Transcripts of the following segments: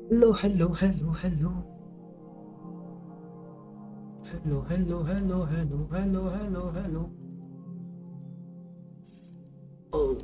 Hello, hello, hello, hello. Hello, hello, hello, hello, hello, hello, hello. Oh.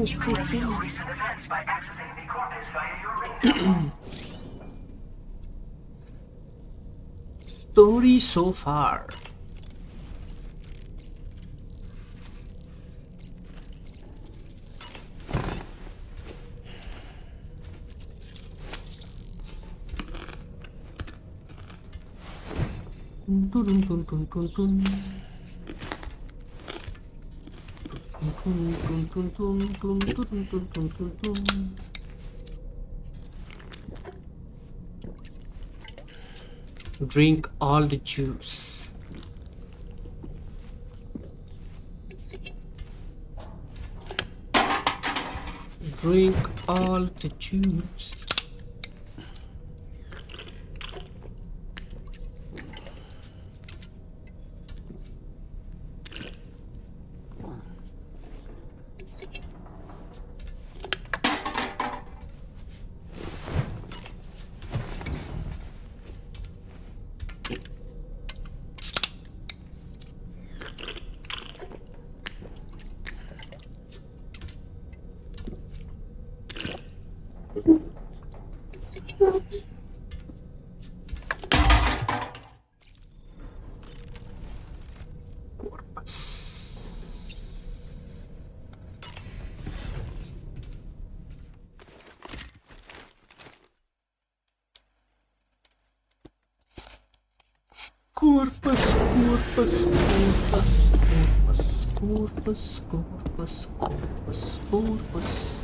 You can review recent events by accessing the corpus via your ring. Story so far. Drink all the juice. Drink all the juice. Corpus, corpus, corpus, corpus, corpus, corpus, corpus, corpus.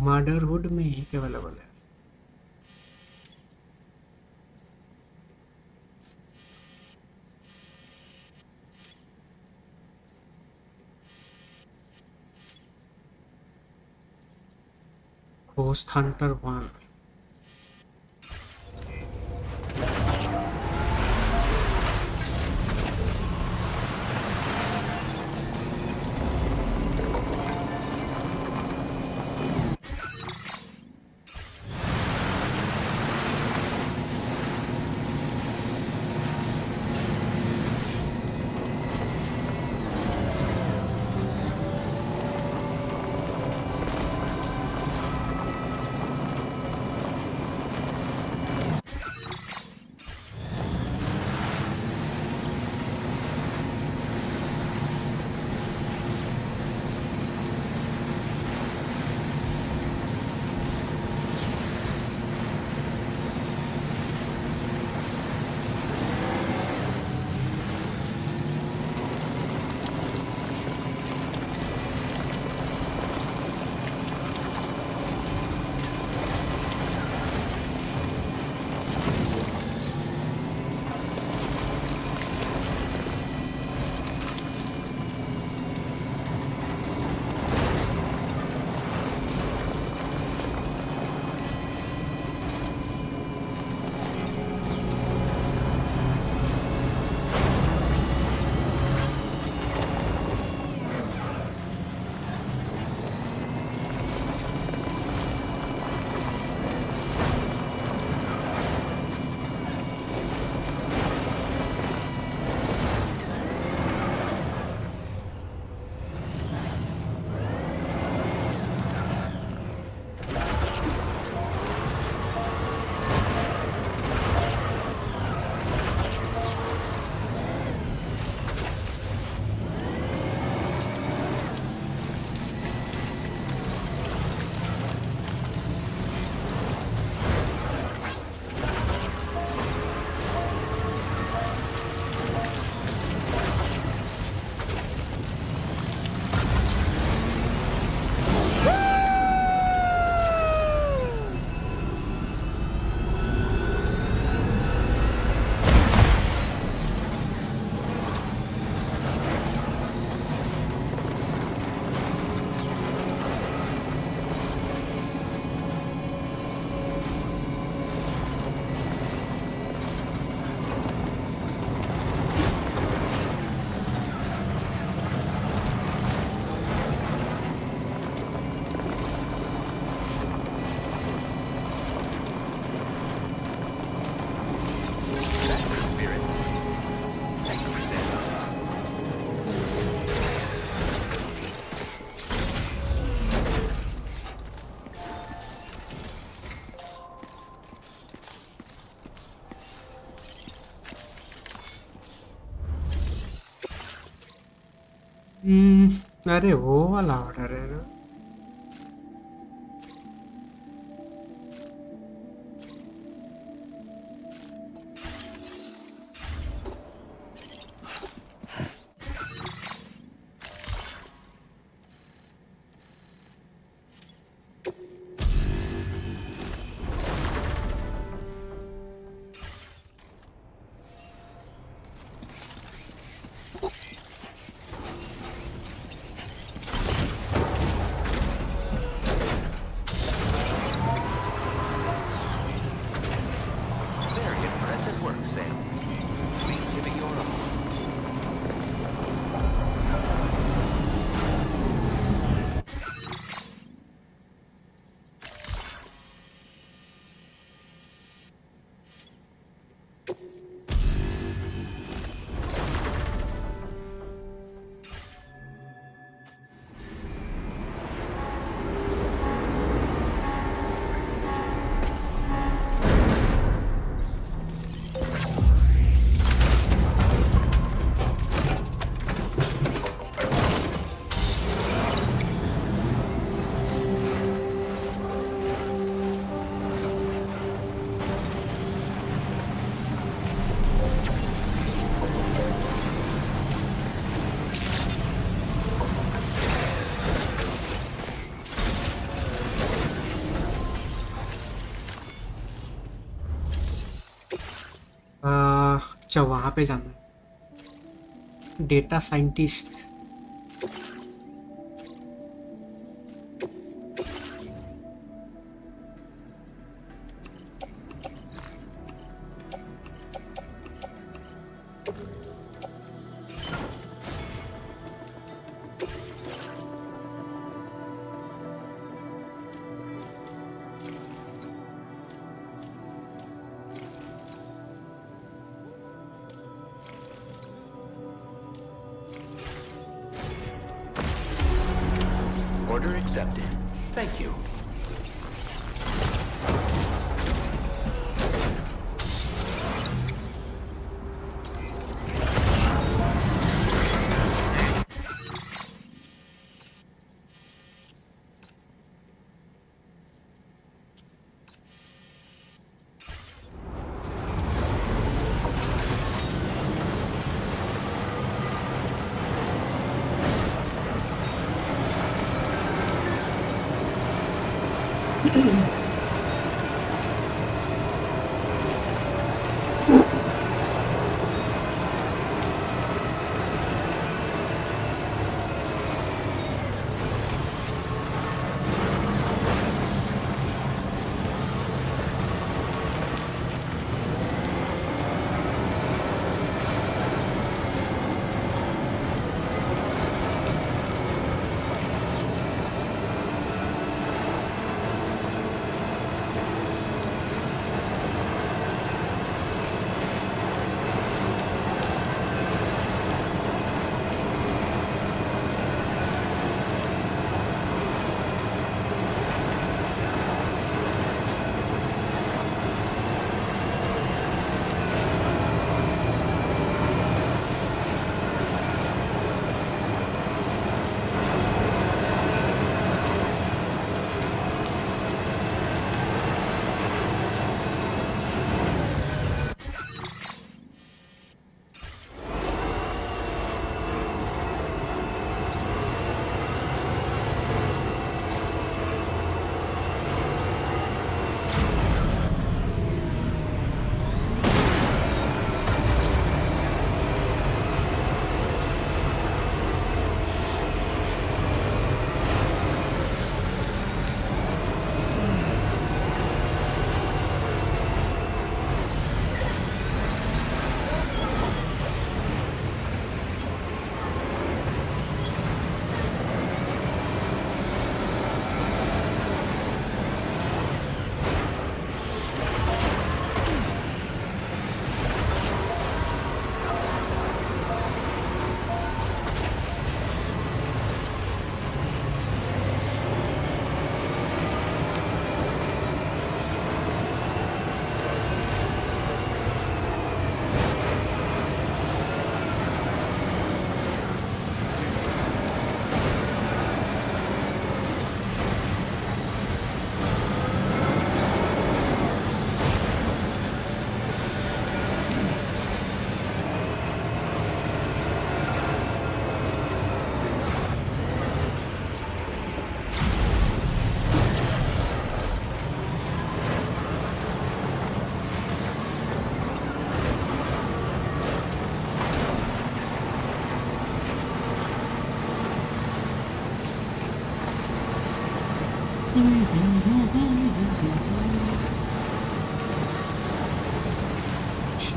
मर्डरहुड में ही available है। Ghost Hunter 1 अरे वो वाला order है ना। अच्छा वहां पे जाना है। Data scientist. Order accepted. Thank you.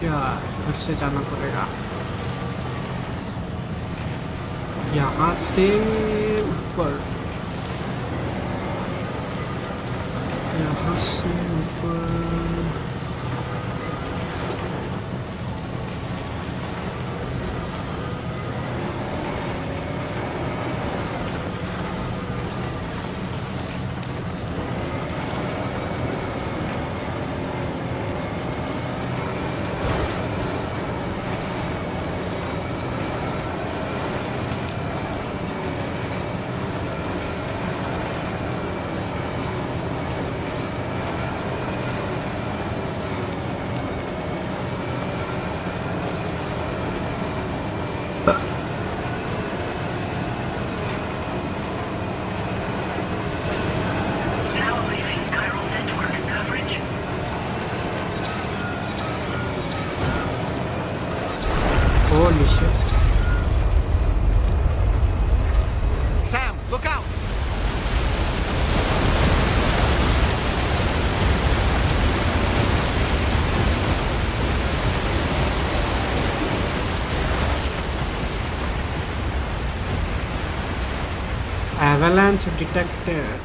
अच्छा इधर से जाना पड़ेगा, यहाँ से ऊपर, यहाँ से ऊपर। Avalanche detected.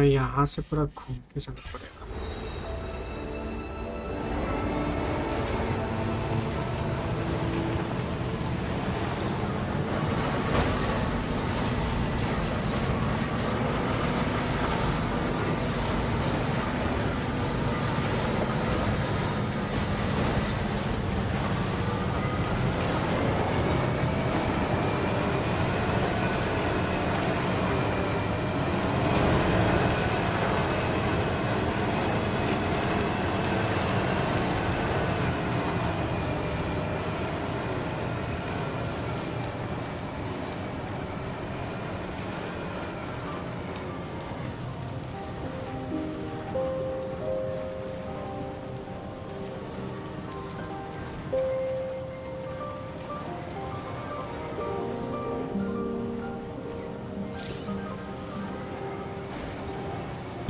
यहाँ से पूरा घूम के जाना पड़ेगा.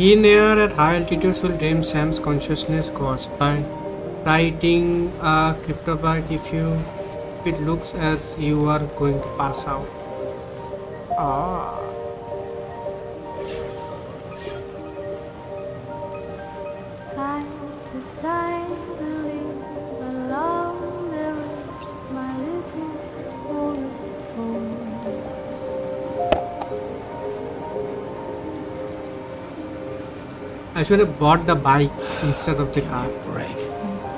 Keen air at high altitudes will drain Sam's consciousness caused by writing a cryptobite if it looks as you are going to pass out. Ah. I decide to live alone. There is my little forest home. I should have bought the bike instead of the car, Break.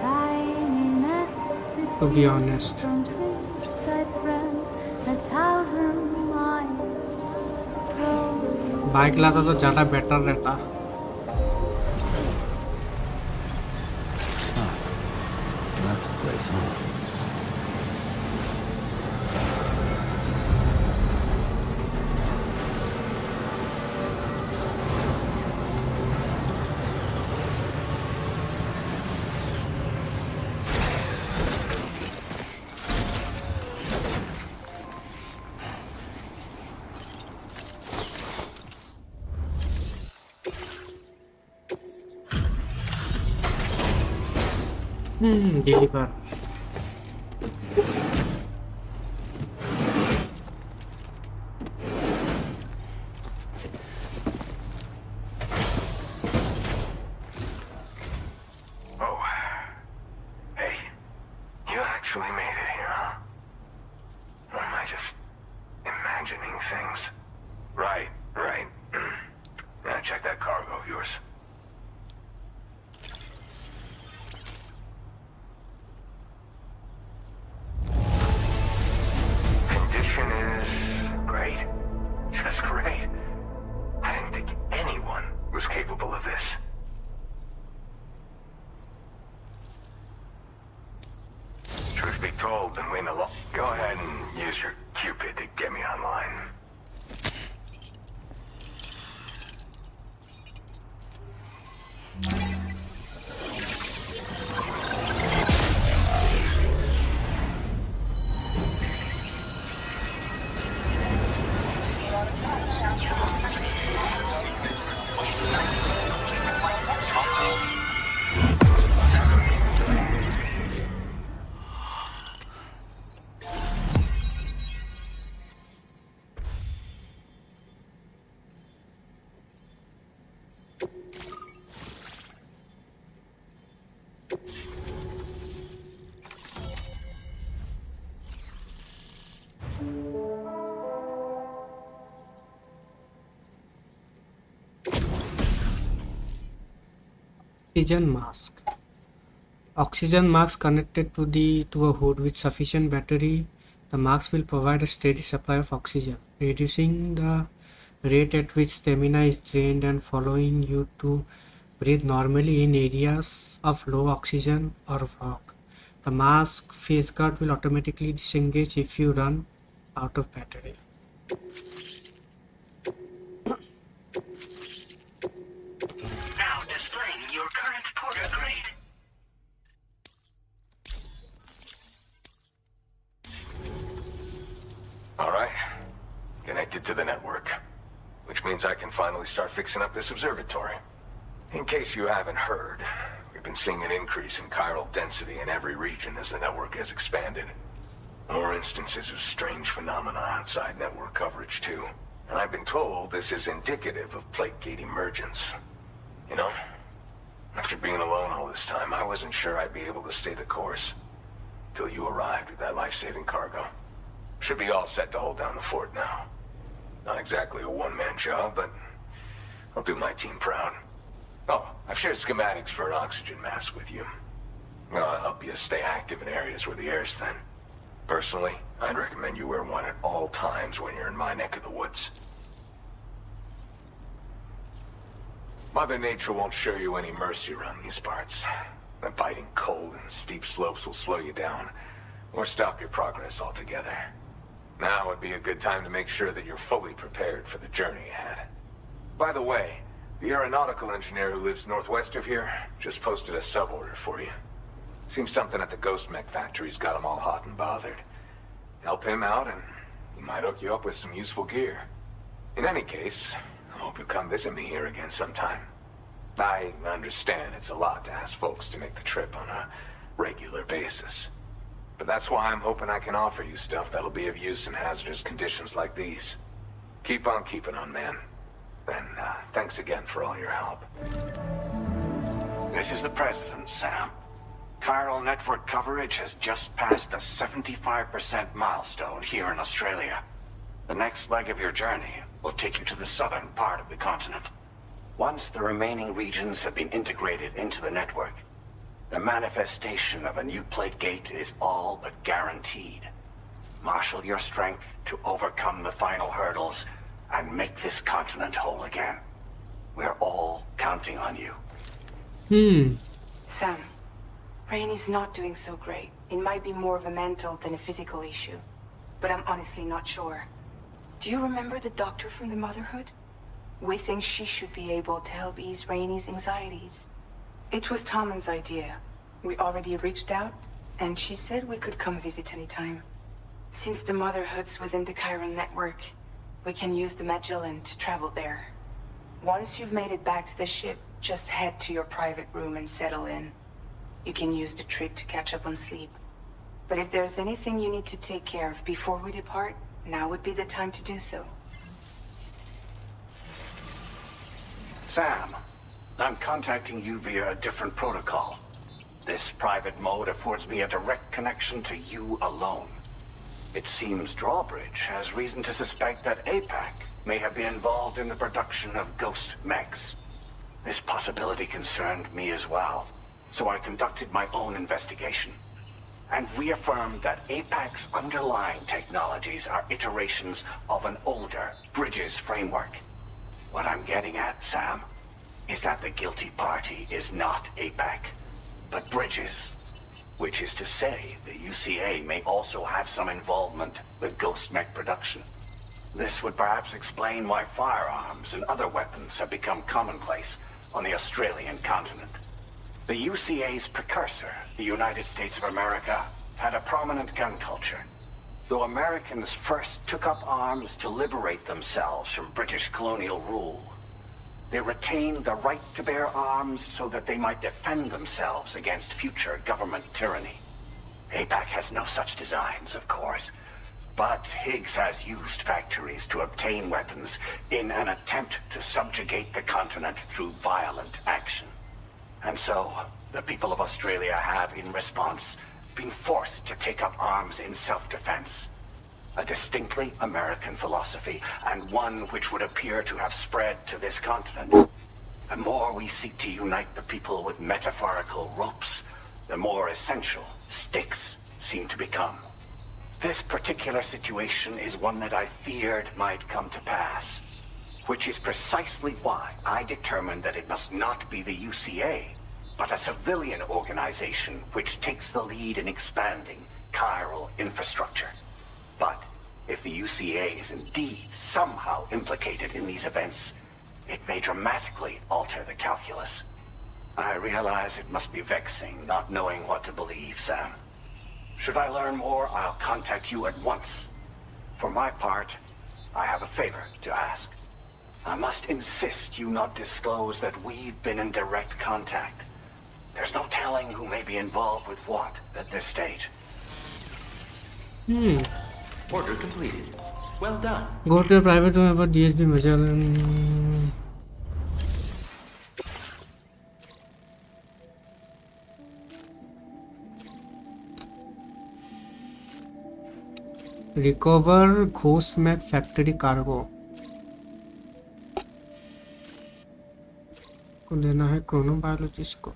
Tiny nest is to be honest. from trees I'd run 1,000 miles. Bike लाता तो ज़्यादा better रहता. That's the place, huh? Deliver. Oh. Hey, you actually made it here, huh? Or am I just imagining things? Right. Now check that cargo of yours. Condition is great. Just great. I didn't think anyone was capable of this. Truth be told, been waiting a lot. Go ahead and use your Cupid to get me online. Oxygen mask. Oxygen mask connected to a hood with sufficient battery. The mask will provide a steady supply of oxygen, reducing the rate at which stamina is drained and allowing you to breathe normally in areas of low oxygen or fog. The mask face guard will automatically disengage if you run out of battery. Now displaying your current porter grade. All right. Connected to the network. which means I can finally start fixing up this observatory. In case you haven't heard, we've been seeing an increase in chiral density in every region as the network has expanded. More instances of strange phenomena outside network coverage, too. And I've been told this is indicative of plate gate emergence. You know, after being alone all this time, I wasn't sure I'd be able to stay the course. Till you arrived with that life-saving cargo. Should be all set to hold down the fort now. Not exactly a one-man job, but I'll do my team proud. Oh, I've shared schematics for an oxygen mask with you. I'll help you stay active in areas where the air's thin. Personally, I'd recommend you wear one at all times when you're in my neck of the woods. Mother Nature won't show you any mercy around these parts. The biting cold and steep slopes will slow you down, or stop your progress altogether. Now would be a good time to make sure that you're fully prepared for the journey ahead. By the way, the aeronautical engineer who lives northwest of here just posted a sub-order for you. Seems something at the Ghost Mech factory's got him all hot and bothered. Help him out and he might hook you up with some useful gear. In any case, I hope you'll come visit me here again sometime. I understand it's a lot to ask folks to make the trip on a regular basis. But that's why I'm hoping I can offer you stuff that'll be of use in hazardous conditions like these. Keep on keeping on, man. And thanks again for all your help. This is the President, Sam. Chiral network coverage has just passed the 75% milestone here in Australia. The next leg of your journey will take you to the southern part of the continent. Once the remaining regions have been integrated into the network, the manifestation of a new plate gate is all but guaranteed. Marshal your strength to overcome the final hurdles and make this continent whole again. We're all counting on you. Sam, Rainey's not doing so great. It might be more of a mental than a physical issue, but I'm honestly not sure. Do you remember the doctor from the Motherhood? We think she should be able to help ease Rainey's anxieties. It was Tommen's idea. We already reached out, and she said we could come visit anytime. Since the Motherhood's within the Chiron network, we can use the Magellan to travel there. Once you've made it back to the ship, just head to your private room and settle in. You can use the trip to catch up on sleep. But if there's anything you need to take care of before we depart, now would be the time to do so. Sam, I'm contacting you via a different protocol. This private mode affords me a direct connection to you alone. It seems Drawbridge has reason to suspect that APAC may have been involved in the production of ghost mechs. This possibility concerned me as well, so I conducted my own investigation and reaffirmed that APAC's underlying technologies are iterations of an older Bridges framework. What I'm getting at, Sam, is that the guilty party is not APAC, but Bridges. Which is to say, the UCA may also have some involvement with ghost mech production. This would perhaps explain why firearms and other weapons have become commonplace on the Australian continent. The UCA's precursor, the United States of America, had a prominent gun culture. Though Americans first took up arms to liberate themselves from British colonial rule, they retained the right to bear arms so that they might defend themselves against future government tyranny. APAC has no such designs, of course, but Higgs has used factories to obtain weapons in an attempt to subjugate the continent through violent action. And so, the people of Australia have, in response, been forced to take up arms in self-defense. A distinctly American philosophy, and one which would appear to have spread to this continent. The more we seek to unite the people with metaphorical ropes, the more essential sticks seem to become. This particular situation is one that I feared might come to pass, which is precisely why I determined that it must not be the UCA, but a civilian organization which takes the lead in expanding chiral infrastructure. But if the UCA is indeed somehow implicated in these events, it may dramatically alter the calculus. I realize it must be vexing not knowing what to believe, Sam. Should I learn more, I'll contact you at once. For my part, I have a favor to ask. I must insist you not disclose that we've been in direct contact. There's no telling who may be involved with what at this stage. Order completed. Well done. Go to a private room about DSB Majal. Recover Ghost Mech Factory Cargo को देना है क्रोनोबायोलॉजिस्ट को.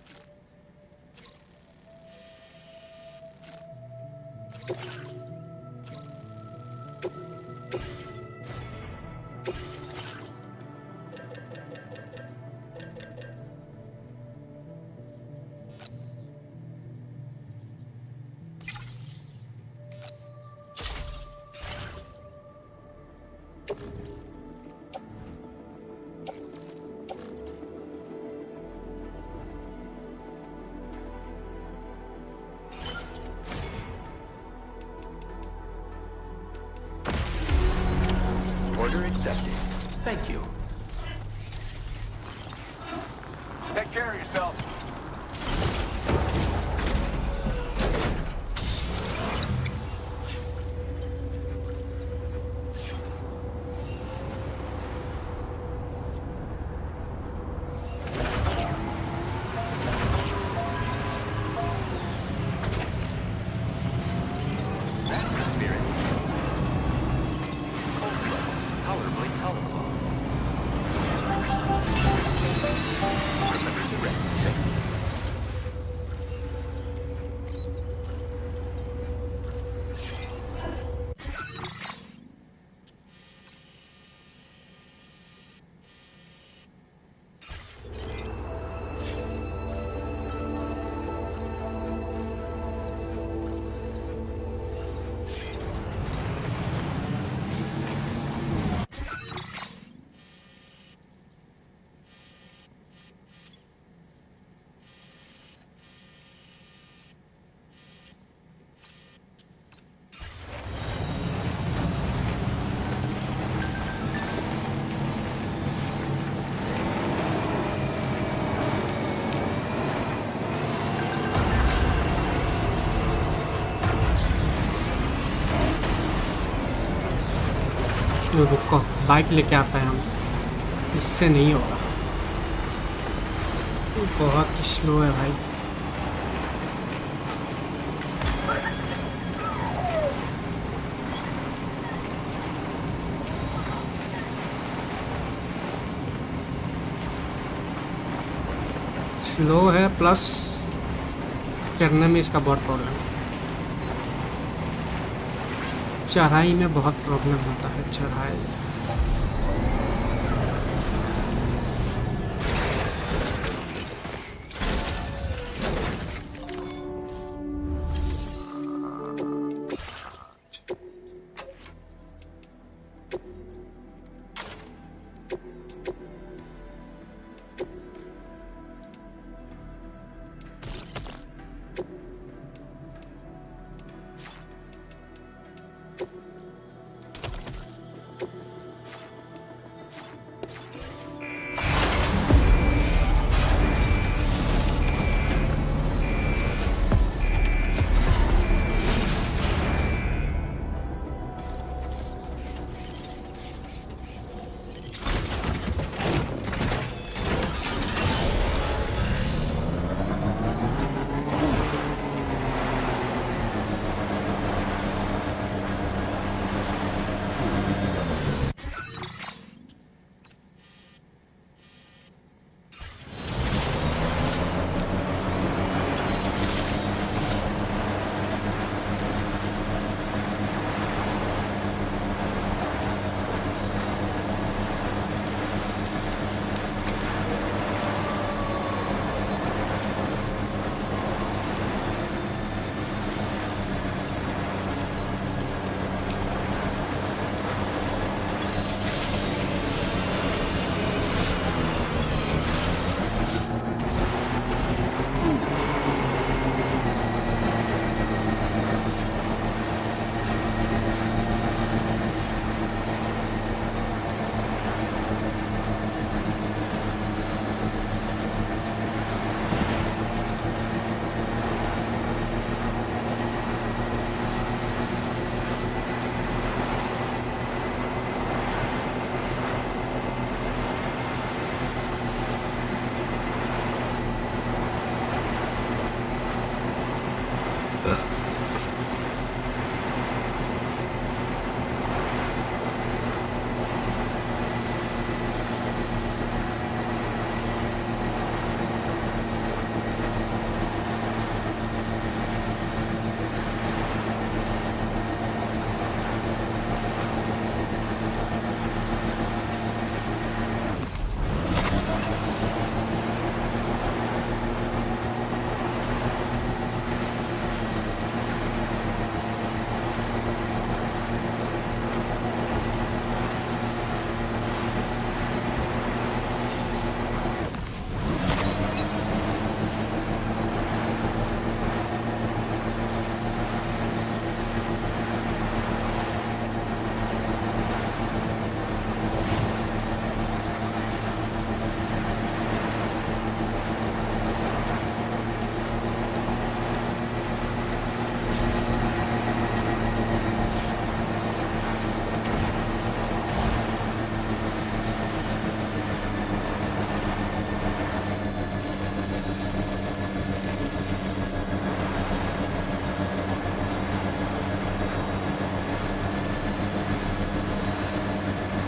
Order accepted. Thank you. Take care of yourself. That's the spirit. Cold levels tolerably tolerable. Remember to rest. रुको bike लेके आता है हम. इससे नहीं होगा. बहुत स्लो है भाई. स्लो है प्लस चढ़ने में इसका बहुत प्रॉब्लम है. चढ़ाई में बहुत प्रॉब्लम होता है. चढ़ाई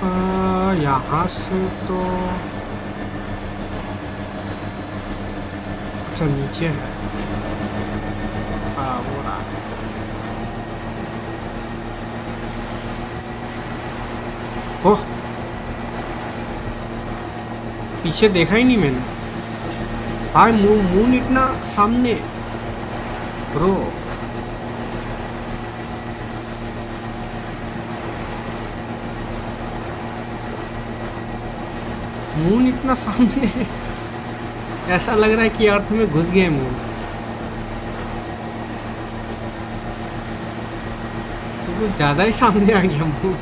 यहाँ से तो अच्छा नीचे है। हो रहा है। ओह, पीछे देखा ही नहीं मैंने। भाई मून इतना सामने ब्रो। मून इतना सामने ऐसा लग रहा है कि अर्थ में घुस गए मून। तो कुछ ज्यादा ही सामने आ गया मून।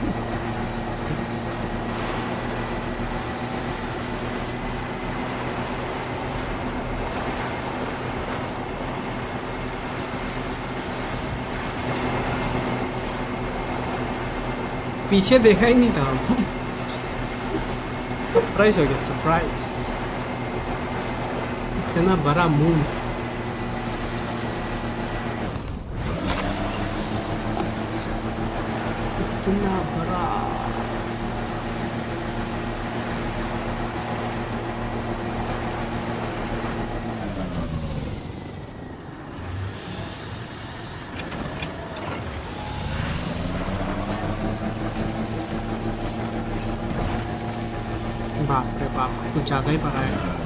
पीछे देखा ही नहीं था। सरप्राइज हो गया, सरप्राइज। इतना बड़ा मून। इतना बड़ा। बाप रे बाप, कुछ ज़्यादा ही बड़ा है।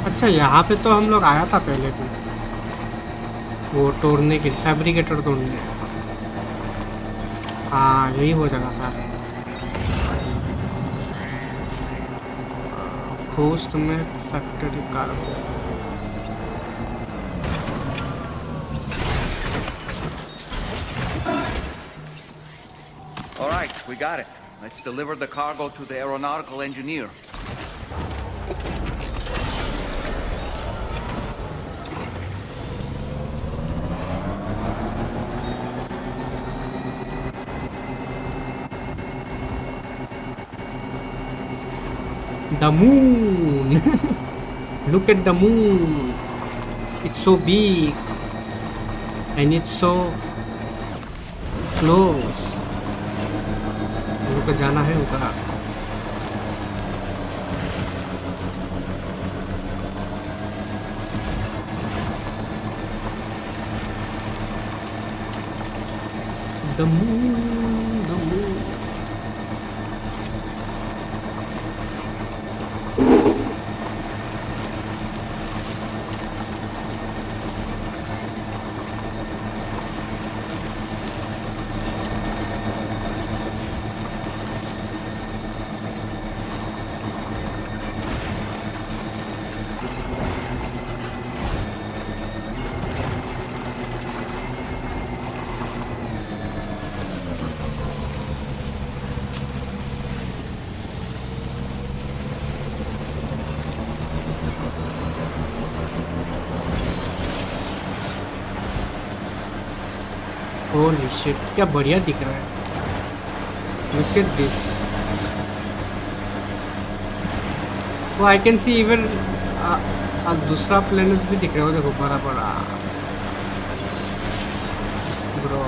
अच्छा, यहाँ पे तो हम लोग आया था पहले भी, वो तोड़ने के लिए, फैब्रिकेटर तोड़ने। हाँ, यही वो जगह था। खोस्ट में factory cargo. All right, we got it. Let's deliver the cargo to the aeronautical engineer. The moon. Look at the moon. It's so big and it's so close. हम लोग को जाना है उधर। The moon, the moon. Holy shit, क्या बढ़िया दिख रहा है। Look at this. Oh, I can see even दूसरा प्लेनेट्स भी दिख रहा है। देखो बड़ा बड़ा bro.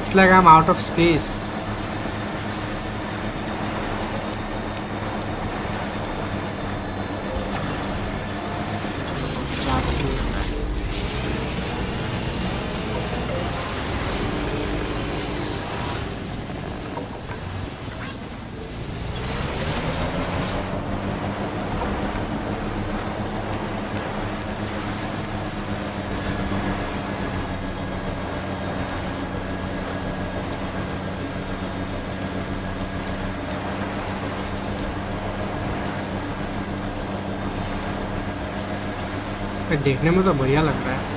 It's like I'm out of space. ये देखने में तो बढ़िया लग रहा है।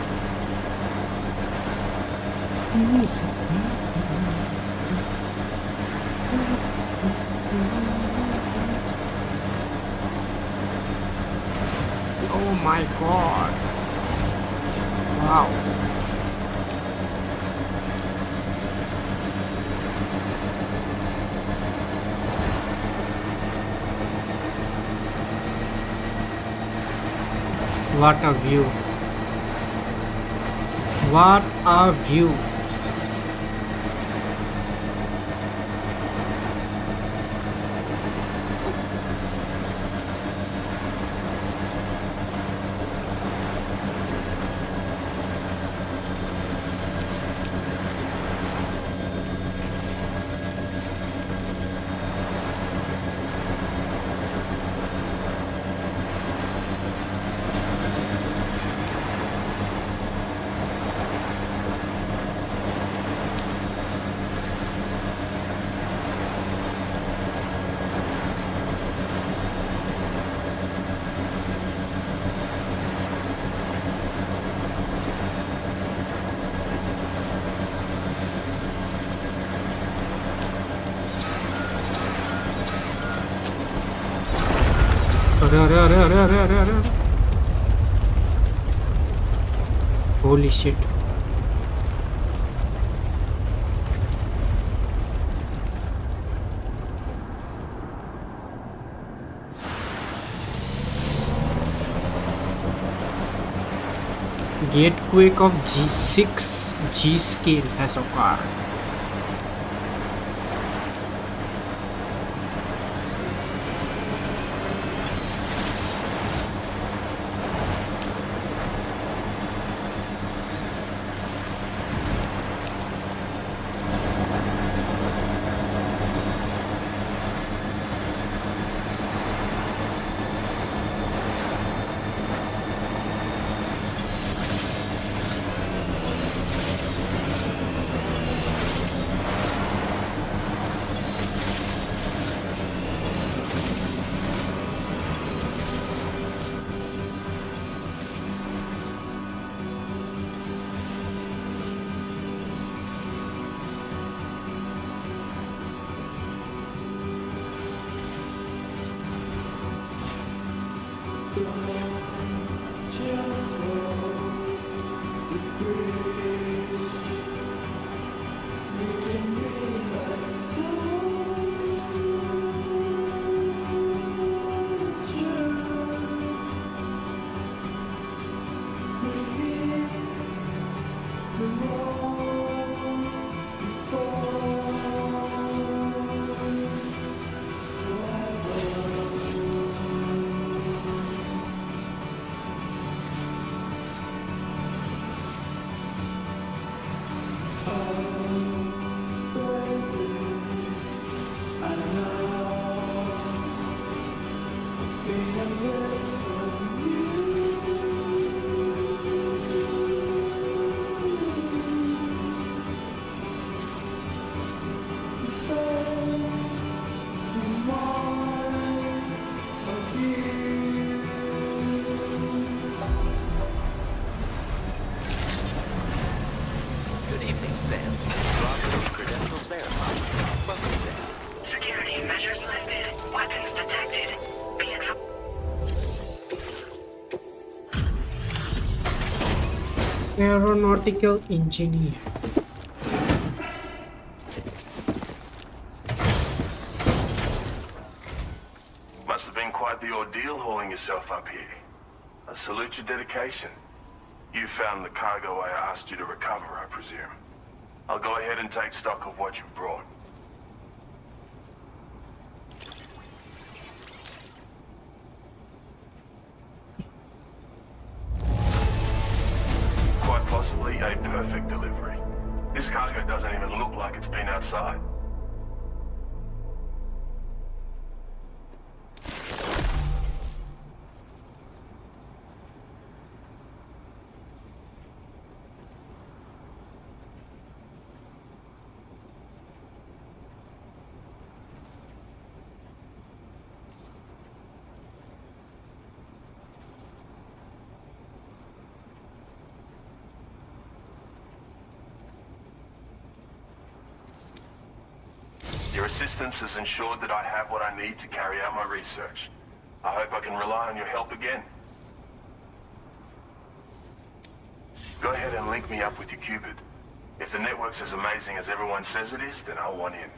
Oh my god! Wow! What a view! What a view! अरे holy shit. Gatequake of G6 G scale has occurred. Aeronautical engineer. Must have been quite the ordeal hauling yourself up here. I salute your dedication. You found the cargo I asked you to recover, I presume. I'll go ahead and take stock of what you brought. Quite possibly a perfect delivery. This cargo doesn't even look like it's been outside. assistance has ensured that I have what I need to carry out my research. I hope I can rely on your help again. Go ahead and link me up with your Cupid. If the network's as amazing as everyone says it is, then I'll want in.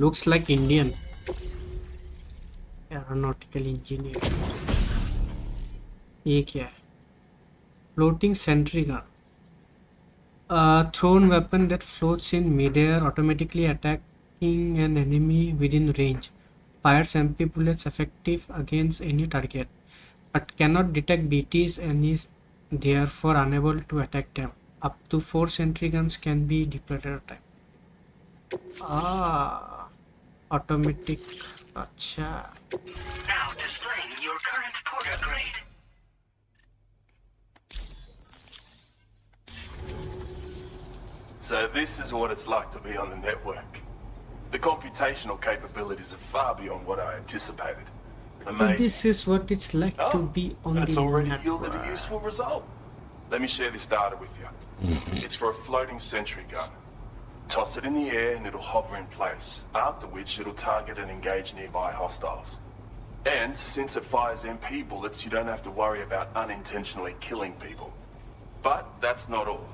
Looks like Indian. Aeronautical engineer. ये क्या है? Floating sentry gun. A thrown weapon that floats in midair, automatically attacking an enemy within range. Fires MP bullets effective against any target, but cannot detect BTs and is therefore unable to attack them. Up to 4 sentry guns can be deployed at a time. Automatic. Acha. Now displaying your current porter grade. So this is what it's like to be on the network. The computational capabilities are far beyond what I anticipated. Amazing. This is what it's like to be on and the it's already network. yielded a useful result. Let me share this data with you. It's for a floating sentry gun. Toss it in the air and it'll hover in place, after which it'll target and engage nearby hostiles. And since it fires MP bullets, you don't have to worry about unintentionally killing people. But that's not all.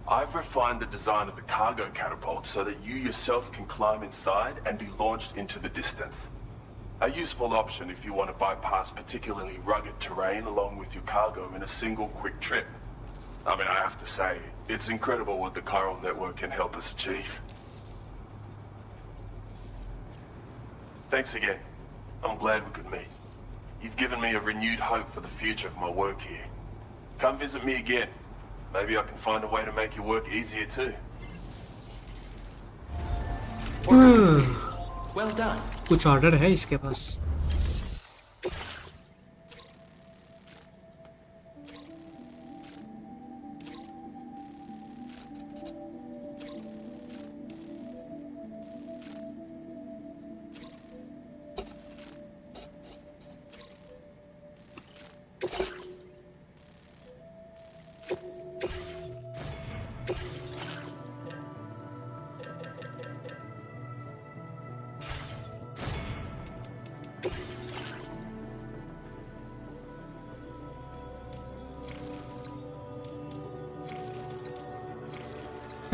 I've refined the design of the cargo catapult so that you yourself can climb inside and be launched into the distance. A useful option if you want to bypass particularly rugged terrain along with your cargo in a single quick trip. I mean, I have to say, it's incredible what the chiral network can help us achieve. Thanks again. I'm glad we could meet. You've given me a renewed hope for the future of my work here. Come visit me again. Maybe I can find a way to make your work easier too. Well done. कुछ order है इसके पास.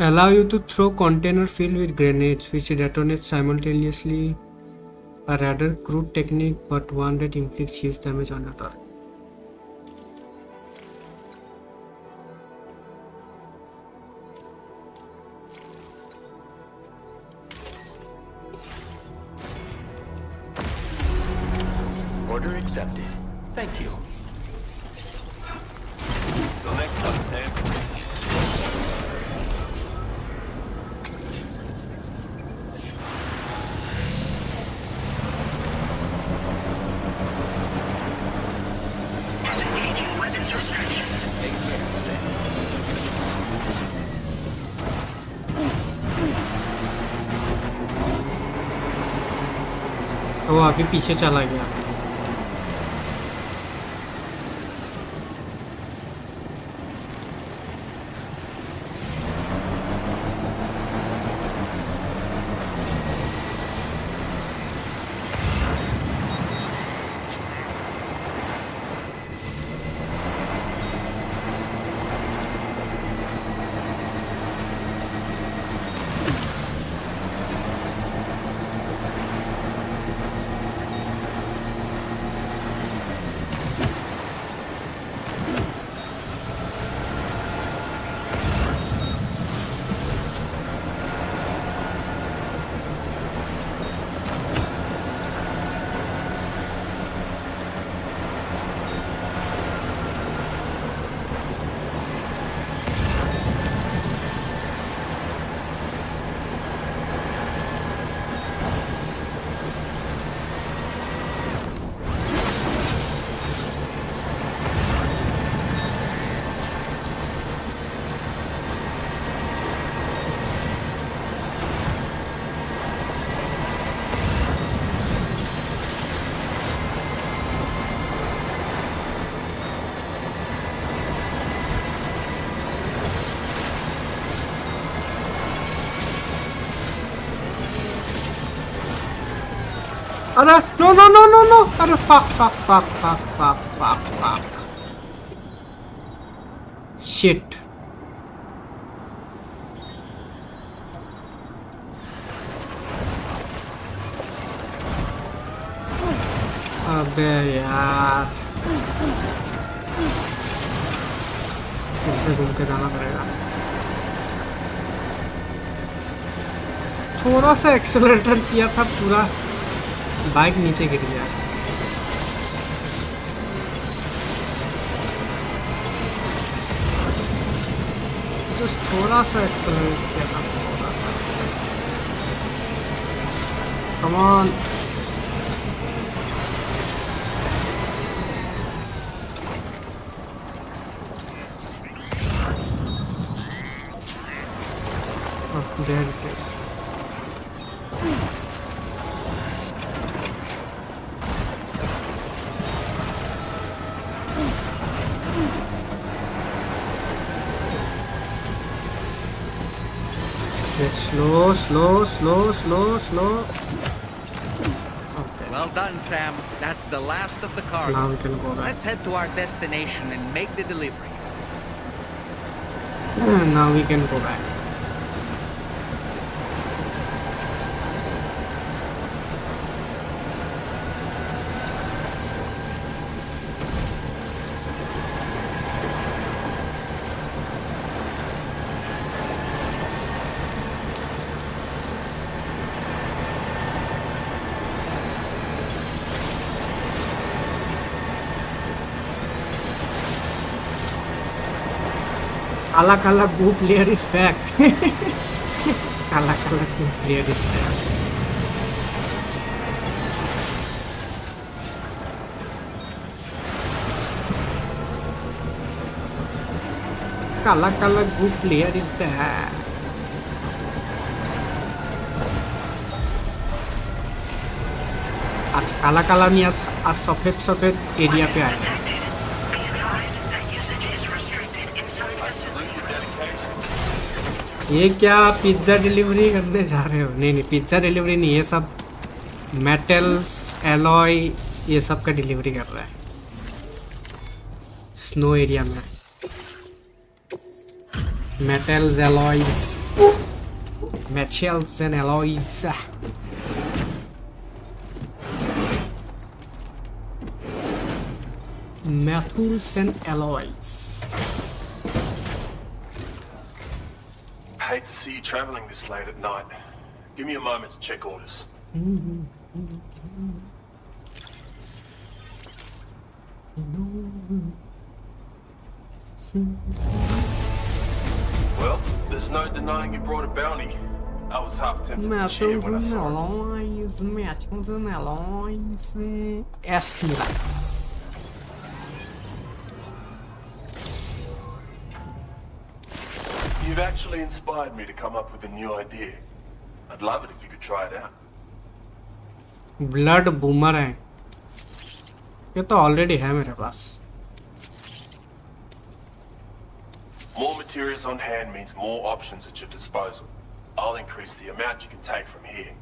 Allow you to throw container filled with grenades which detonate simultaneously. A rather crude technique, but one that inflicts huge damage on a target. Order accepted. Thank you. Till next time, Sam. Disengaging weapons restrictions. Take care of that. वो अभी पीछे चला गया. अरे no no no no no अरे fuck fuck fuck fuck fuck fuck fuck shit अबे यार फिर से घूम के जाना पड़ेगा थोड़ा सा एक्सेलरेटर किया था पूरा बाइक नीचे गिर गया जस्ट थोड़ा सा एक्सेलरेट किया था थोड़ा सा come on there it is get slow okay Well done, Sam. That's the last of the cargo. now we can go back Let's head to our destination and make the delivery. and now we can go back Kala Kala Goo player is back. Kala Kala Goo player is back. Kala Kala Goo player is back. आज काला काला मी आज सफेद सफेद area पे आया ये क्या पिज्ज़ा डिलीवरी करने जा रहे हो नहीं पिज्ज़ा डिलीवरी नहीं ये सब मेटल्स एलॉय ये सब का डिलीवरी कर रहा है स्नो एरिया में metals alloys metals and alloys metals and alloys. Hate to see you traveling this late at night. Give me a moment to check orders. Well, there's no denying you brought a bounty. I was half tempted to cheer Metals when I and saw it. alloys, metals and alloys. Yes, metals. You've actually inspired me to come up with a new idea. I'd love it if you could try it out. Blood boomerang. ये तो already है मेरे पास. More materials on hand means more options at your disposal. I'll increase the amount you can take from here.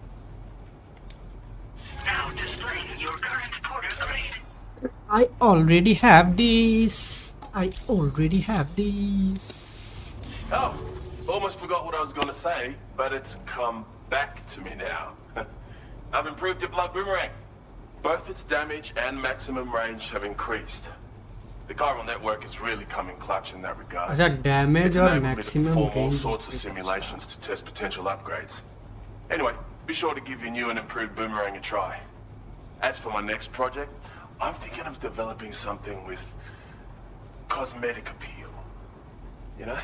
Now displaying your current porter grade. I already have this. I already have this. Oh, almost forgot what I was going to say, but it's come back to me now. I've improved your blood boomerang. Both its damage and maximum range have increased. The chiral network is really coming clutch in that regard. अच्छा damage It's और enabled me to maximum perform all range. sorts of simulations to test potential upgrades. Anyway, be sure to give your new and improved boomerang a try. As for my next project, I'm thinking of developing something with cosmetic appeal. You know?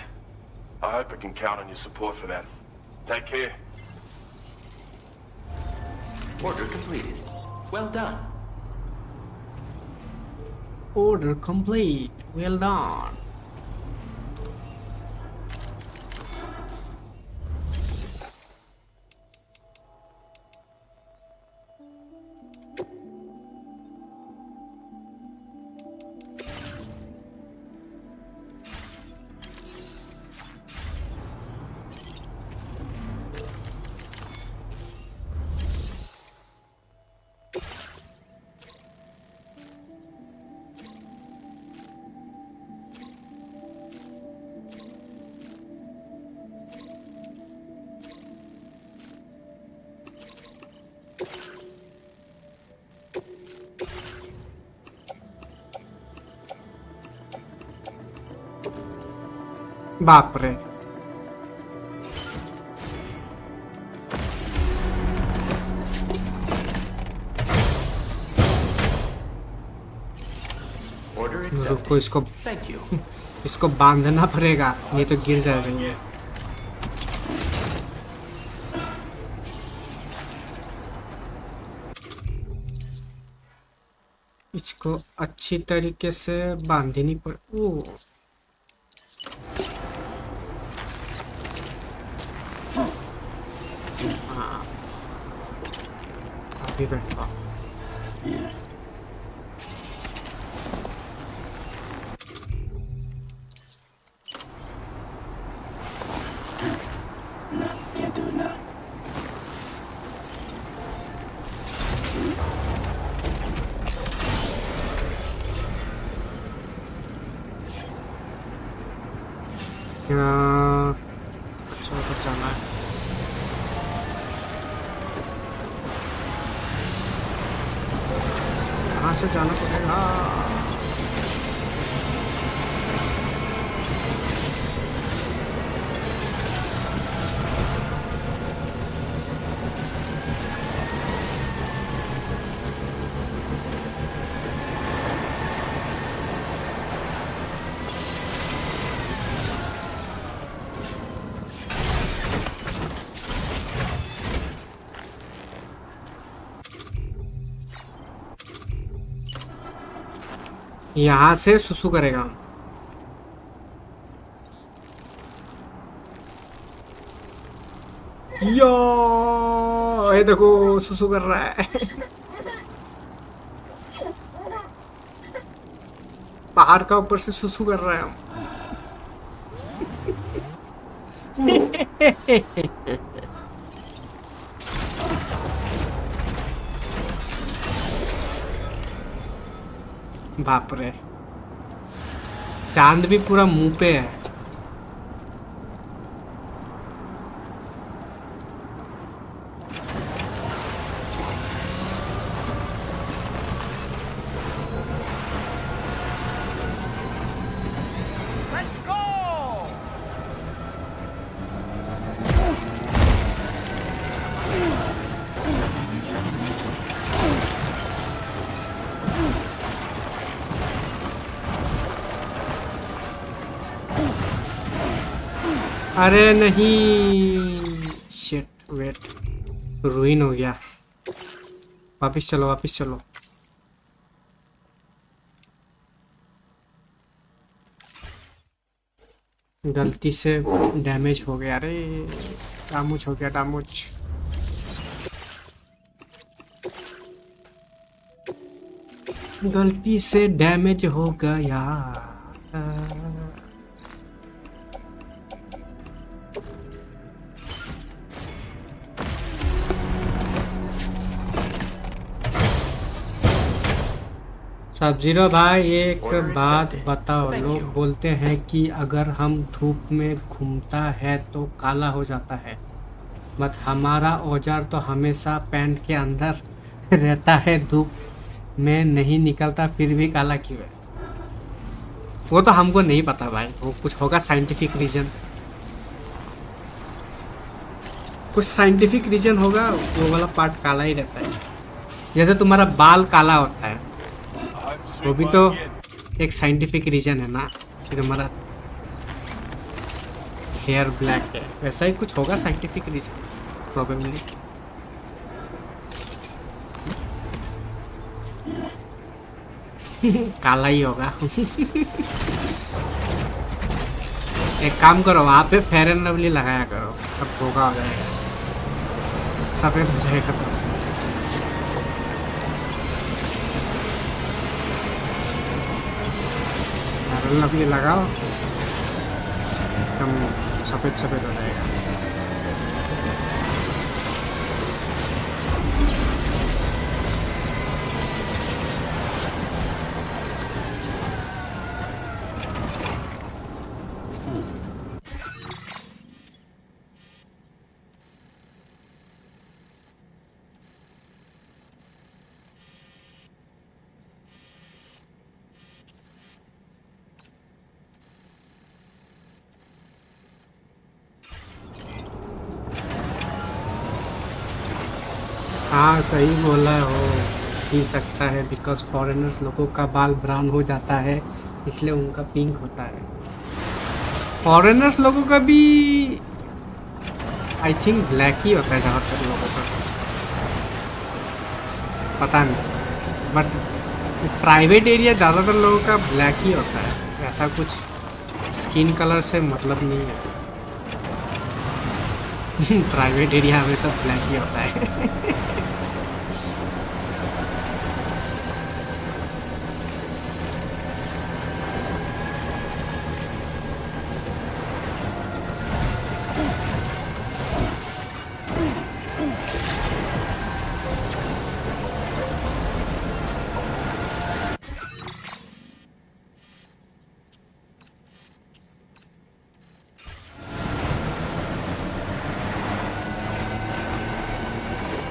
I hope I can count on your support for that. Take care. Order completed. Well done. Order complete. Well done. बाप रे। Order रुको, accepted. इसको Thank you. इसको बांधना पड़ेगा, ये तो गिर जाएगा ये। इसको अच्छी तरीके से बांधनी पड़। ओ हाँ, अभी बैठा। Can't do it now. अच्छा तो जाना है। कहाँ से जाना पड़ेगा? यहाँ से सुसु करेगा। यो, ये देखो सुसु कर रहा है। पहाड़ का ऊपर से सुसु कर रहा है। बाप रे, चांद भी पूरा मुंह पे है। Let's go! अरे नहीं, शिट, वेट, रुइन हो गया। वापिस चलो, वापिस चलो। गलती से डैमेज हो गया। अरे डैमेज हो गया, डैमेज। गलती से डैमेज हो गया। सब जीरो भाई, एक बात बताओ। लोग बोलते हैं कि अगर हम धूप में घूमता है तो काला हो जाता है, बट हमारा औजार तो हमेशा पैंट के अंदर रहता है, धूप में नहीं निकलता, फिर भी काला क्यों है? वो तो हमको नहीं पता भाई, वो कुछ होगा साइंटिफिक रीजन, कुछ साइंटिफिक रीजन होगा। वो वाला पार्ट काला ही रहता है, जैसे तुम्हारा बाल काला होता है, वो भी तो एक साइंटिफिक रीजन है ना कि तुम्हारा हेयर ब्लैक है। वैसा ही कुछ होगा साइंटिफिक रीजन प्रोबेबली। काला ही होगा। एक काम करो, वहाँ पे फेयर एंड लवली लगाया करो, अब भोगा हो जाएगा, सफेद हो जाएगा। तो फेयर एंड लवली लगाओ, एकदम सफेद सफेद हो जाएगा। हाँ सही बोला हो, पी सकता है बिकॉज फॉरेनर्स लोगों का बाल ब्राउन हो जाता है इसलिए उनका पिंक होता है। फॉरेनर्स लोगों का भी आई थिंक ब्लैक ही होता है ज़्यादातर लोगों का, पता नहीं, बट प्राइवेट एरिया ज़्यादातर लोगों का ब्लैक ही होता है, ऐसा कुछ स्किन कलर से मतलब नहीं है। प्राइवेट एरिया हमेशा ब्लैक ही होता है।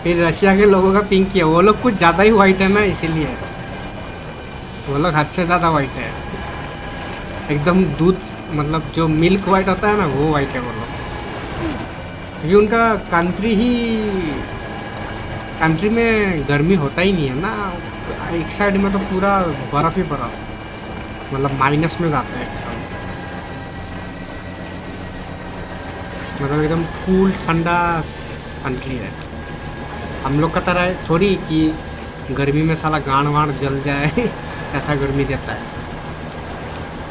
फिर रशिया के लोगों का पिंक किया, वो लोग कुछ ज़्यादा ही वाइट है ना, इसीलिए वो लोग हद से ज़्यादा वाइट है, एकदम दूध, मतलब जो मिल्क वाइट होता है ना वो वाइट है वो लोग, क्योंकि उनका कंट्री में गर्मी होता ही नहीं है ना, एक साइड में तो पूरा बर्फ़ ही बर्फ़, मतलब माइनस में जाता है एकदम, मतलब एकदम कूल ठंडा कंट्री है। हम लोग का तरह थोड़ी कि गर्मी में साला गांड वाण जल जाए ऐसा गर्मी देता है।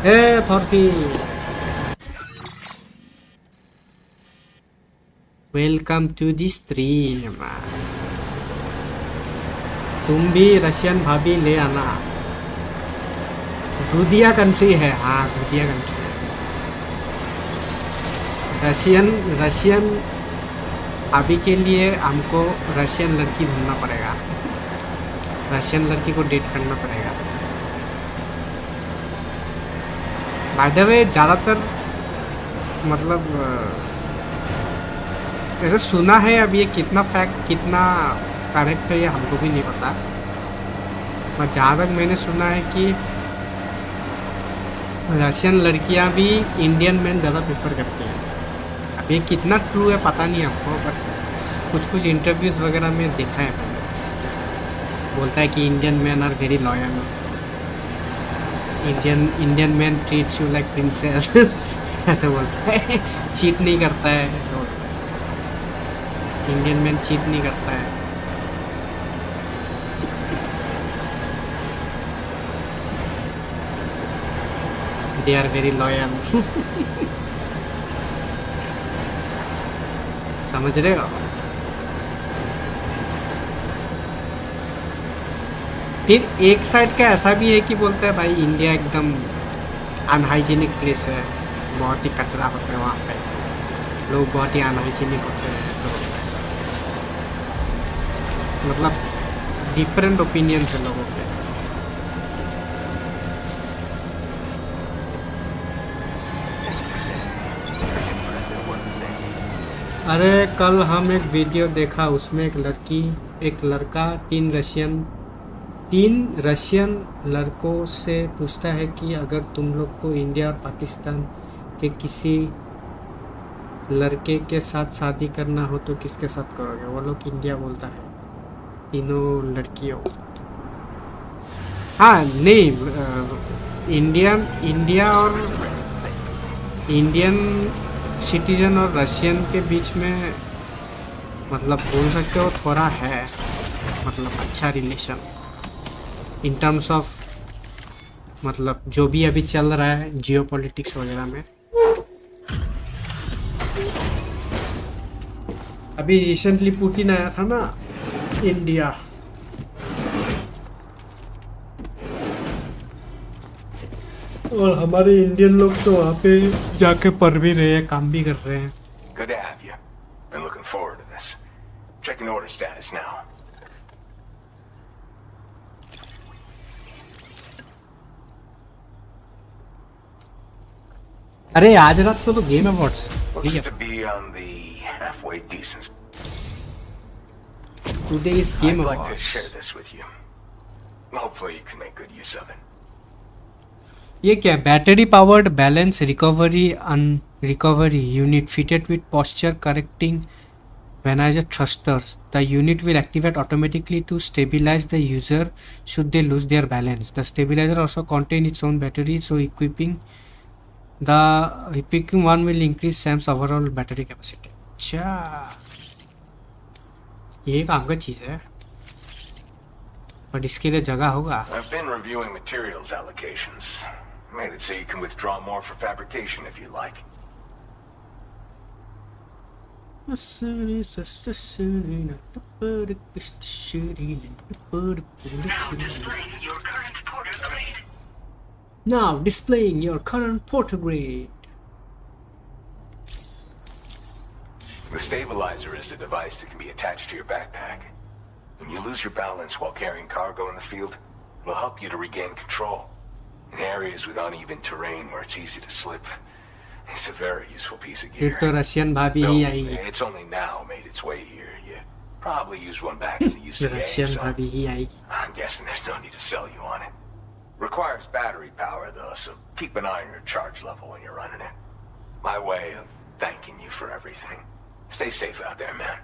ए थॉरफिश, वेलकम टू दी स्ट्रीम। तुम भी रशियन भाभी ले आना, दूधिया कंट्री है, हाँ दूधिया कंट्री है। रशियन अभी के लिए हमको रशियन लड़की ढूंढना पड़ेगा, रशियन लड़की को डेट करना पड़ेगा। बाय द वे ज़्यादातर मतलब जैसे सुना है, अब ये कितना फैक्ट कितना करेक्ट है ये हमको भी नहीं पता, पर जहाँ तक मैंने सुना है कि रशियन लड़कियाँ भी इंडियन मैन ज़्यादा प्रेफर करती हैं। अब ये कितना ट्रू है पता नहीं हमको, बट कुछ इंटरव्यूज़ वगैरह में देखा है मैंने, बोलता है कि Indian man are very loyal, Indian man treats you like princess ऐसे बोलता है, चीट नहीं करता है ऐसे बोलता है, इंडियन मैन चीट नहीं करता है। They are very loyal. समझ रहे हो? फिर एक साइड का ऐसा भी है कि बोलता है भाई इंडिया एकदम अनहाइजीनिक प्लेस है, बहुत ही कचरा होता है वहाँ पे, लोग बहुत ही अनहाइजीनिक होते हैं, ऐसा होता है, मतलब डिफरेंट ओपिनियंस है लोगों के। अरे कल हम एक वीडियो देखा, उसमें एक लड़का तीन रशियन लड़कों से पूछता है कि अगर तुम लोग को इंडिया और पाकिस्तान के किसी लड़के के साथ शादी करना हो तो किसके साथ करोगे? वो लोग इंडिया बोलता है, तीनों लड़कियों। हाँ नहीं, इंडिया और इंडियन सिटीजन और रशियन के बीच में मतलब बोल सकते हो थोड़ा है, मतलब अच्छा रिलेशन इन टर्म्स ऑफ, मतलब जो भी अभी चल रहा है जियो पॉलिटिक्स वगैरह में। अभी रिसेंटली पुतिन आया था ना इंडिया, और हमारे इंडियन लोग तो वहाँ पे जाके पढ़ भी रहे हैं, काम भी कर रहे हैं। Good to have you. Been looking forward to this. Checking order status now. अरे आज रात को तो game awards Looks to be on the halfway decent. Today is game I'd like to awards. share this with you. Hopefully you can make good use of it. ये क्या? Battery powered balance recovery unit fitted with posture correcting When as a thrusters, the unit will activate automatically to stabilize the user should they lose their balance. The stabilizer also contains its own battery, so equipping one will increase Sam's overall battery capacity. अच्छा, ये काम का चीज है, but इसके लिए जगह होगा. I've been reviewing materials allocations. Made it so you can withdraw more for fabrication if you like. You're now displaying your current porter grade. Now displaying your current porter grade. The stabilizer is a device that can be attached to your backpack. When you lose your balance while carrying cargo in the field, it'll help you to regain control. In areas with uneven terrain where it's easy to slip, it's a very useful piece of gear. फिर तो Russian भाभी Though ही आएगी. it's only now made its way here. You probably used one back in the UCA, Russian so भाभी ही आएगी. I'm guessing there's no need to sell you on it. Requires battery power though, so keep an eye on your charge level when you're running it. My way of thanking you for everything. Stay safe out there, man.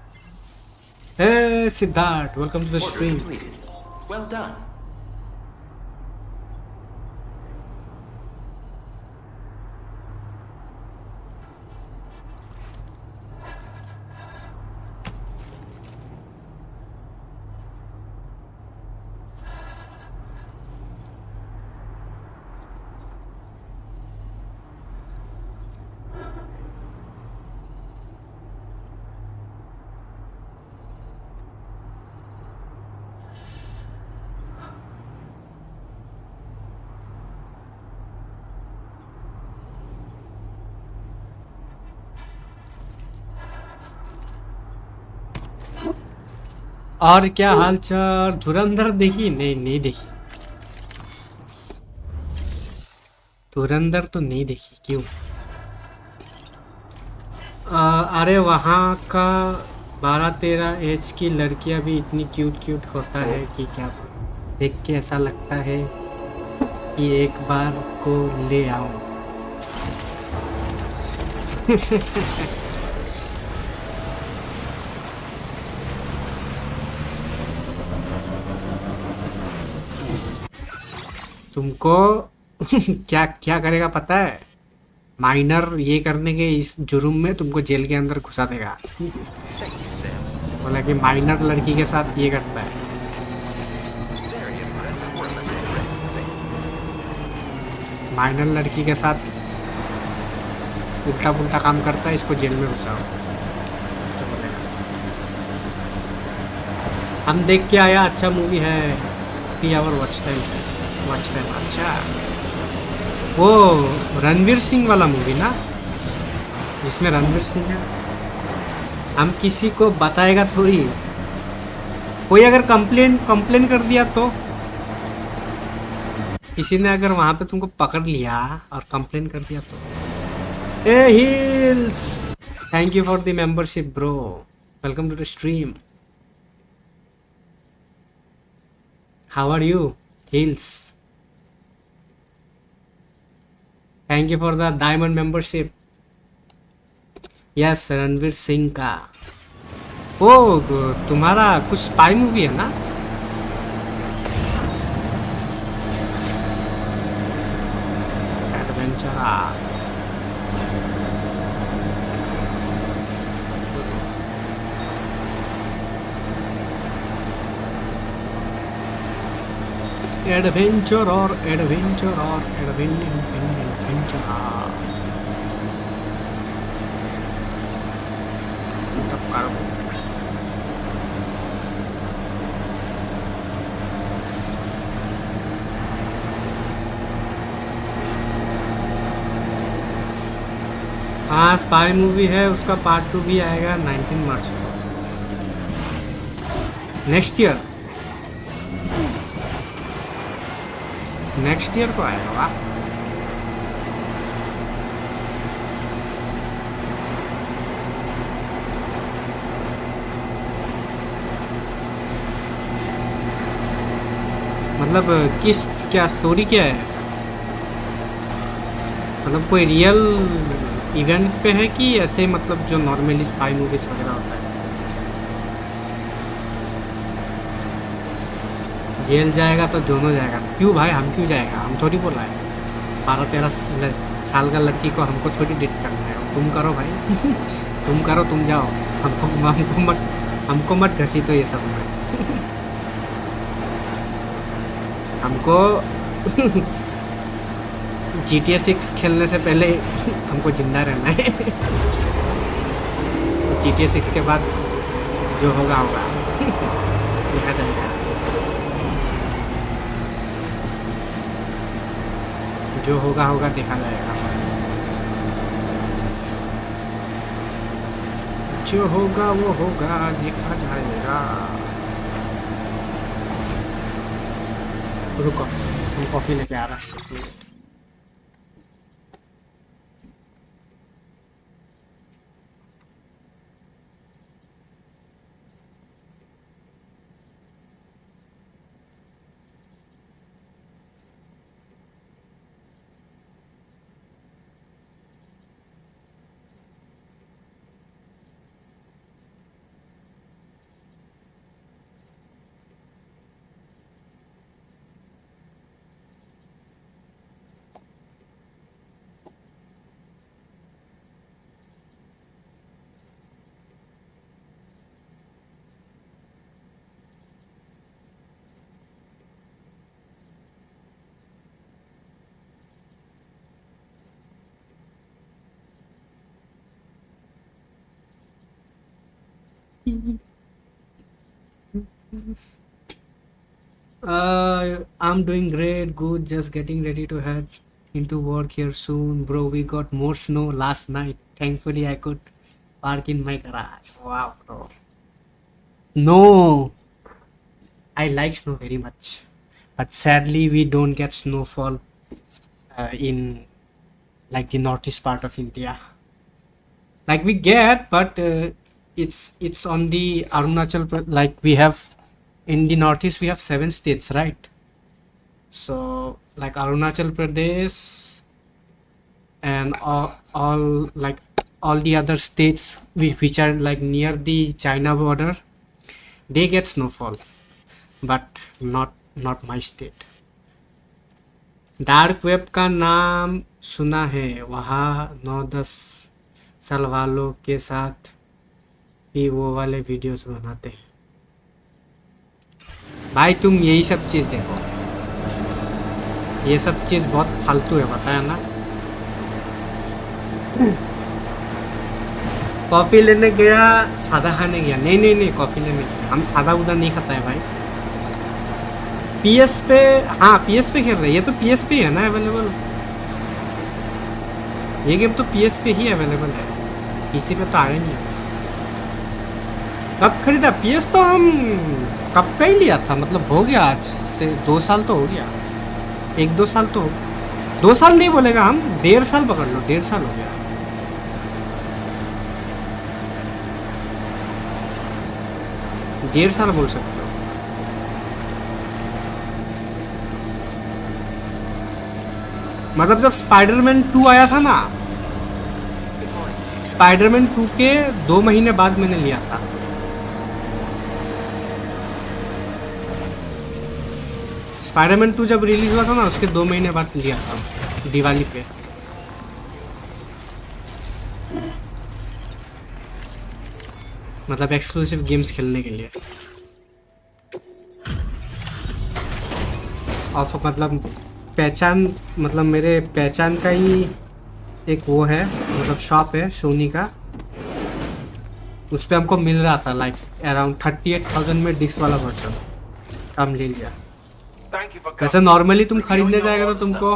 Hey Siddharth, welcome to the Order stream. completed. Well done. और क्या हालचाल? धुरंधर देखी? नहीं देखी. धुरंधर तो नहीं देखी. क्यों? अरे वहाँ का 12-13 एज की लड़कियां भी इतनी क्यूट होता है कि क्या देख के ऐसा लगता है कि एक बार को ले आऊं. तुमको क्या करेगा पता है? माइनर ये करने के इस जुर्म में तुमको जेल के अंदर घुसा देगा. बोला कि माइनर लड़की के साथ ये करता है. माइनर लड़की के साथ उल्टा पुल्टा काम करता है, इसको जेल में घुसाओ. हम देख के आया, अच्छा मूवी है. 3 आवर वॉच टाइम. अच्छा, वो रणवीर सिंह वाला मूवी ना, जिसमें रणवीर सिंह है. हम किसी को बताएगा थोड़ी. कोई अगर कंप्लेन कर दिया तो, किसी ने अगर वहां पे तुमको पकड़ लिया और कंप्लेन कर दिया तो. ए Hills, thank you for the membership bro. Welcome to the stream. How are you Hills? Thank you for the diamond membership. Yes, Ranveer Singh का. ओ, तुम्हारा कुछ स्पाई मूवी है ना? एडवेंचर. एडवेंचर और एडवेंचर. हाँ, स्पाई मूवी है, उसका पार्ट 2 भी आएगा 19 मार्च को, नेक्स्ट ईयर को आएगा. वाह. मतलब क्या स्टोरी क्या है? मतलब कोई रियल इवेंट पे है कि ऐसे मतलब जो नॉर्मली स्पाई मूवीज वगैरह होता है? जेल जाएगा तो दोनों जाएगा। क्यों भाई, हम क्यों जाएगा? हम थोड़ी बोला है 12-13 साल का लड़की को हमको थोड़ी डेट करना है। तुम करो भाई तुम करो, तुम जाओ। हमको मत घसी तो ये सब में। हमको GTA 6 खेलने से पहले हमको जिंदा रहना है। GTA 6 के बाद जो होगा होगा देखा जाएगा। जो होगा होगा देखा जाएगा। जो होगा वो होगा देखा जाएगा। रुको, हम कॉफी लेके आ रहा है। I'm doing great, good, just getting ready to head into work here soon. Bro, we got more snow last night. Thankfully, I could park in my garage. Wow, bro. Snow! I like snow very much. But sadly, we don't get snowfall in like the northeast part of India. Like we get, but it's on the Arunachal, like we have in the northeast we have 7 states, right? So like Arunachal Pradesh and all like all the other states which are like near the China border, they get snowfall, but not my state. Dark web का नाम सुना है, वहाँ 9-10 साल वालों के साथ भी वो वाले वीडियोस बनाते हैं। भाई तुम यही सब चीज़ देखो, ये सब चीज़ बहुत फालतू है, पता है ना। कॉफ़ी लेने गया, सादा खाने गया। नहीं कॉफ़ी लेने गया, हम सादा उदा नहीं खाता है भाई। PS पे, हाँ PS पे खेल रहे हैं। ये तो PS पे है ना अवेलेबल, ये गेम तो PS पे ही अवेलेबल है, PC पे तो आया नहीं। कब खरीदा PS? तो हम कब का ही लिया था, मतलब हो गया आज से 2 साल तो हो गया, 1-2 साल तो हो गया। 2 साल नहीं बोलेगा, हम 1.5 साल पकड़ लो, 1.5 साल हो गया। डेढ़ साल बोल सकते हो। मतलब जब स्पाइडरमैन 2 आया था ना, स्पाइडरमैन 2 के 2 महीने बाद मैंने लिया था। स्पाइडरमैन 2 जब रिलीज हुआ था ना, उसके 2 महीने बाद लिया था दिवाली पे। मतलब एक्सक्लूसिव गेम्स खेलने के लिए। और मतलब पहचान, मतलब मेरे पहचान का ही एक वो है, मतलब शॉप है सोनी का, उस पर हमको मिल रहा था लाइक अराउंड 38,000 में डिस्क वाला वर्जन, हम ले लिया। वैसे नॉर्मली तुम खरीदने जाएगा तो तुमको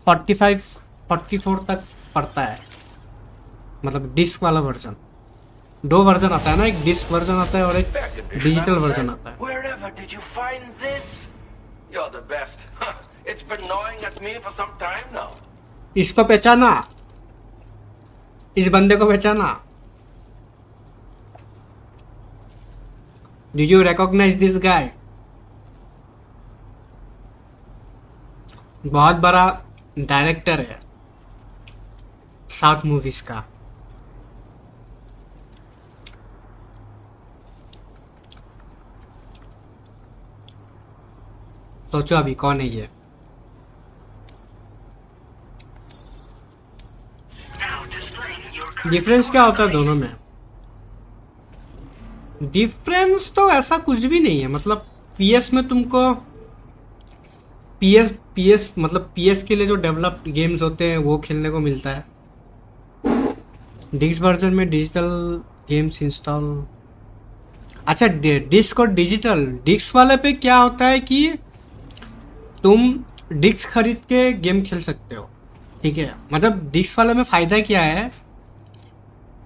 45-44 तक पड़ता है, मतलब डिस्क वाला वर्जन। 2 वर्जन आता है ना, एक डिस्क वर्जन आता है और एक डिजिटल वर्जन आता है। You're the best. It's been gnawing at me for some time now. इसको पहचाना, इस बंदे को पहचाना। Do you recognize this guy? बहुत बड़ा डायरेक्टर है साउथ मूवीज का। सोचो अभी कौन है ये। डिफरेंस क्या होता है दोनों में? डिफरेंस तो ऐसा कुछ भी नहीं है, मतलब पीएस में तुमको पीएस मतलब पीएस के लिए जो डेवलप्ड गेम्स होते हैं वो खेलने को मिलता है। डिस्क वर्जन में डिजिटल गेम्स इंस्टॉल, अच्छा डिस्क और डिजिटल। डिस्क वाले पे क्या होता है कि तुम डिस्क खरीद के गेम खेल सकते हो, ठीक है। मतलब डिस्क वाले में फ़ायदा क्या है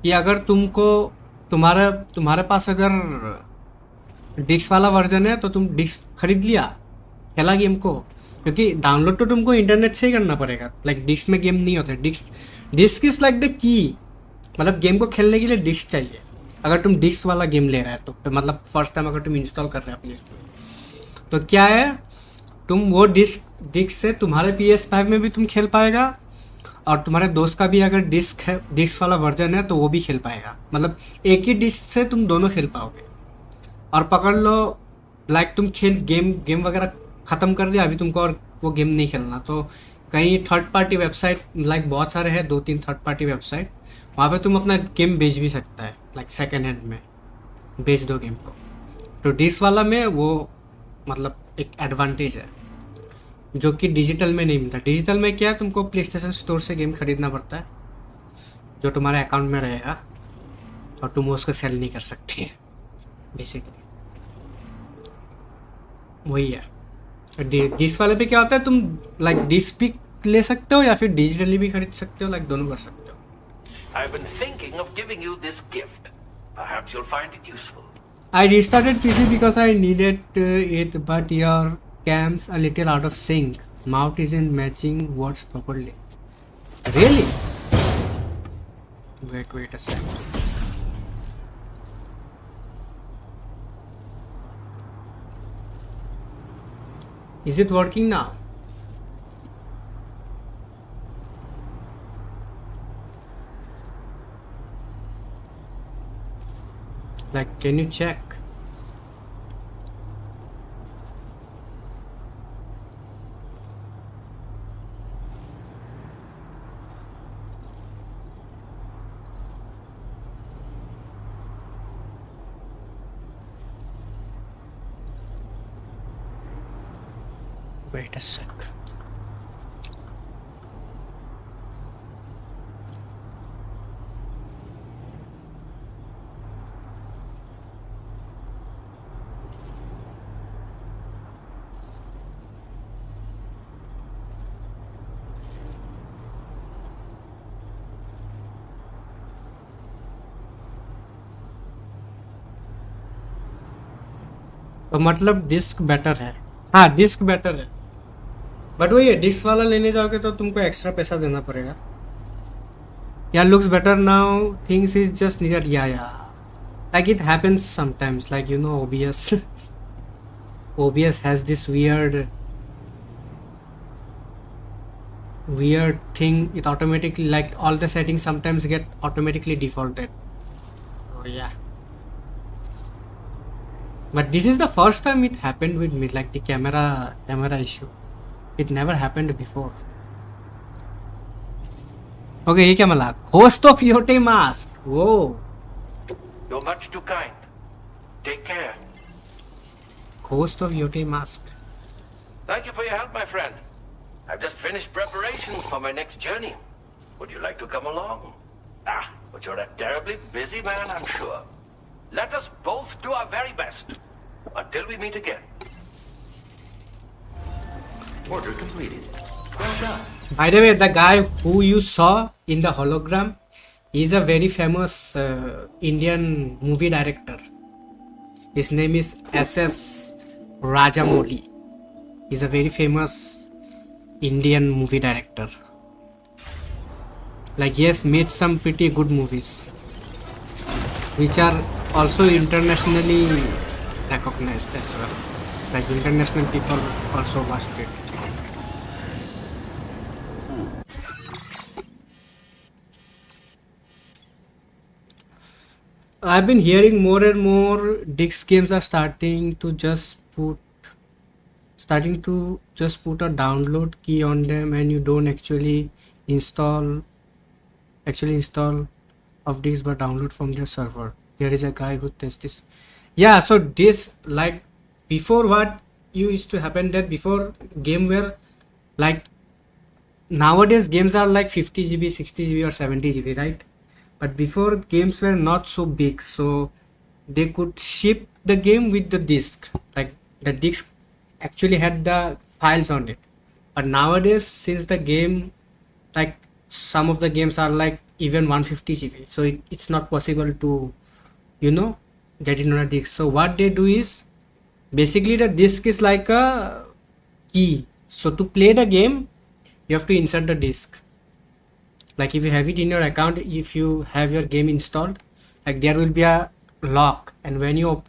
कि अगर तुम्हारे पास अगर डिस्क वाला वर्जन है तो तुम डिस्क खरीद लिया, खेला गेम को, क्योंकि डाउनलोड तो तुमको इंटरनेट से ही करना पड़ेगा। लाइक डिस्क में गेम नहीं होते। Disc is like the key, मतलब गेम को खेलने के लिए डिस्क चाहिए। अगर तुम डिस्क वाला गेम ले रहे हैं तो मतलब फर्स्ट टाइम अगर तुम इंस्टॉल कर रहे हो अपने तो क्या है, तुम वो डिस्क से तुम्हारे PS5 में भी तुम खेल पाएगा, और तुम्हारे दोस्त का भी अगर डिस्क वाला वर्जन है तो वो भी खेल पाएगा। मतलब एक ही डिस्क से तुम दोनों खेल पाओगे। और पकड़ लो लाइक तुम गेम वगैरह ख़त्म कर दिया, अभी तुमको और वो गेम नहीं खेलना, तो कहीं थर्ड पार्टी वेबसाइट लाइक बहुत सारे हैं, 2-3 थर्ड पार्टी वेबसाइट, वहाँ पे तुम अपना गेम बेच भी सकता है। लाइक सेकेंड हैंड में बेच दो गेम को। तो डिस्क वाला में वो मतलब एक एडवांटेज है जो कि डिजिटल में नहीं मिलता। डिजिटल में क्या है, तुमको प्ले स्टेशन स्टोर से गेम खरीदना पड़ता है जो तुम्हारे अकाउंट में रहेगा, और तुम उसको सेल नहीं कर सकते बेसिकली। वही है। डिस्क वाले पे क्या होता है, तुम लाइक डिस्क भी ले सकते हो या फिर डिजिटली भी खरीद सकते हो, लाइक दोनों कर सकते हो। I've been thinking of giving you this gift. Perhaps you'll find it useful. I restarted PC because I needed it, but your cam's a little out of sync. Mouth isn't matching words properly. Really? Wait a second. Is it working now? Like, can you check? Wait a sec. तो मतलब disc better है। हाँ disc better है, but वही है, disc वाला लेने जाओगे तो तुमको एक्स्ट्रा पैसा देना पड़ेगा। Yeah looks better now, things is just needed. Yeah like it happens sometimes, like you know OBS has this weird thing. It automatically, like all the settings sometimes get automatically defaulted. Oh yeah. But this is the first time it happened with me, like the camera issue. It never happened before. Okay, ये क्या मिला? Host of Yote mask. Whoa. You're much too kind. Take care. Host of Yote mask. Thank you for your help, my friend. I've just finished preparations for my next journey. Would you like to come along? But you're a terribly busy man, I'm sure. Let us both do our very best. Until we meet again. Order completed. Well done. By the way, the guy who you saw in the hologram is a very famous Indian movie director. His name is S.S. Rajamouli. He's a very famous Indian movie director. Like he has made some pretty good movies, which are also internationally recognized as well. Like international people also watched it. I've been hearing more and more Dix games are starting to just put starting to just put a download key on them, and you don't actually install of these but download from their server. There is a guy who tests this. Yeah, so this, like, before what used to happen, that before game were like, nowadays games are like 50 GB, 60 GB or 70 GB, right? But before games were not so big, so they could ship the game with the disc, like the disc actually had the files on it. But nowadays, since the game, like some of the games are like even 150 GB, so it's not possible to, you know, get it on a disc. So what they do is, basically the disc is like a key. So to play the game, you have to insert the disc. Like if you have it in your account, if you have your game installed, like there will be a lock, and when you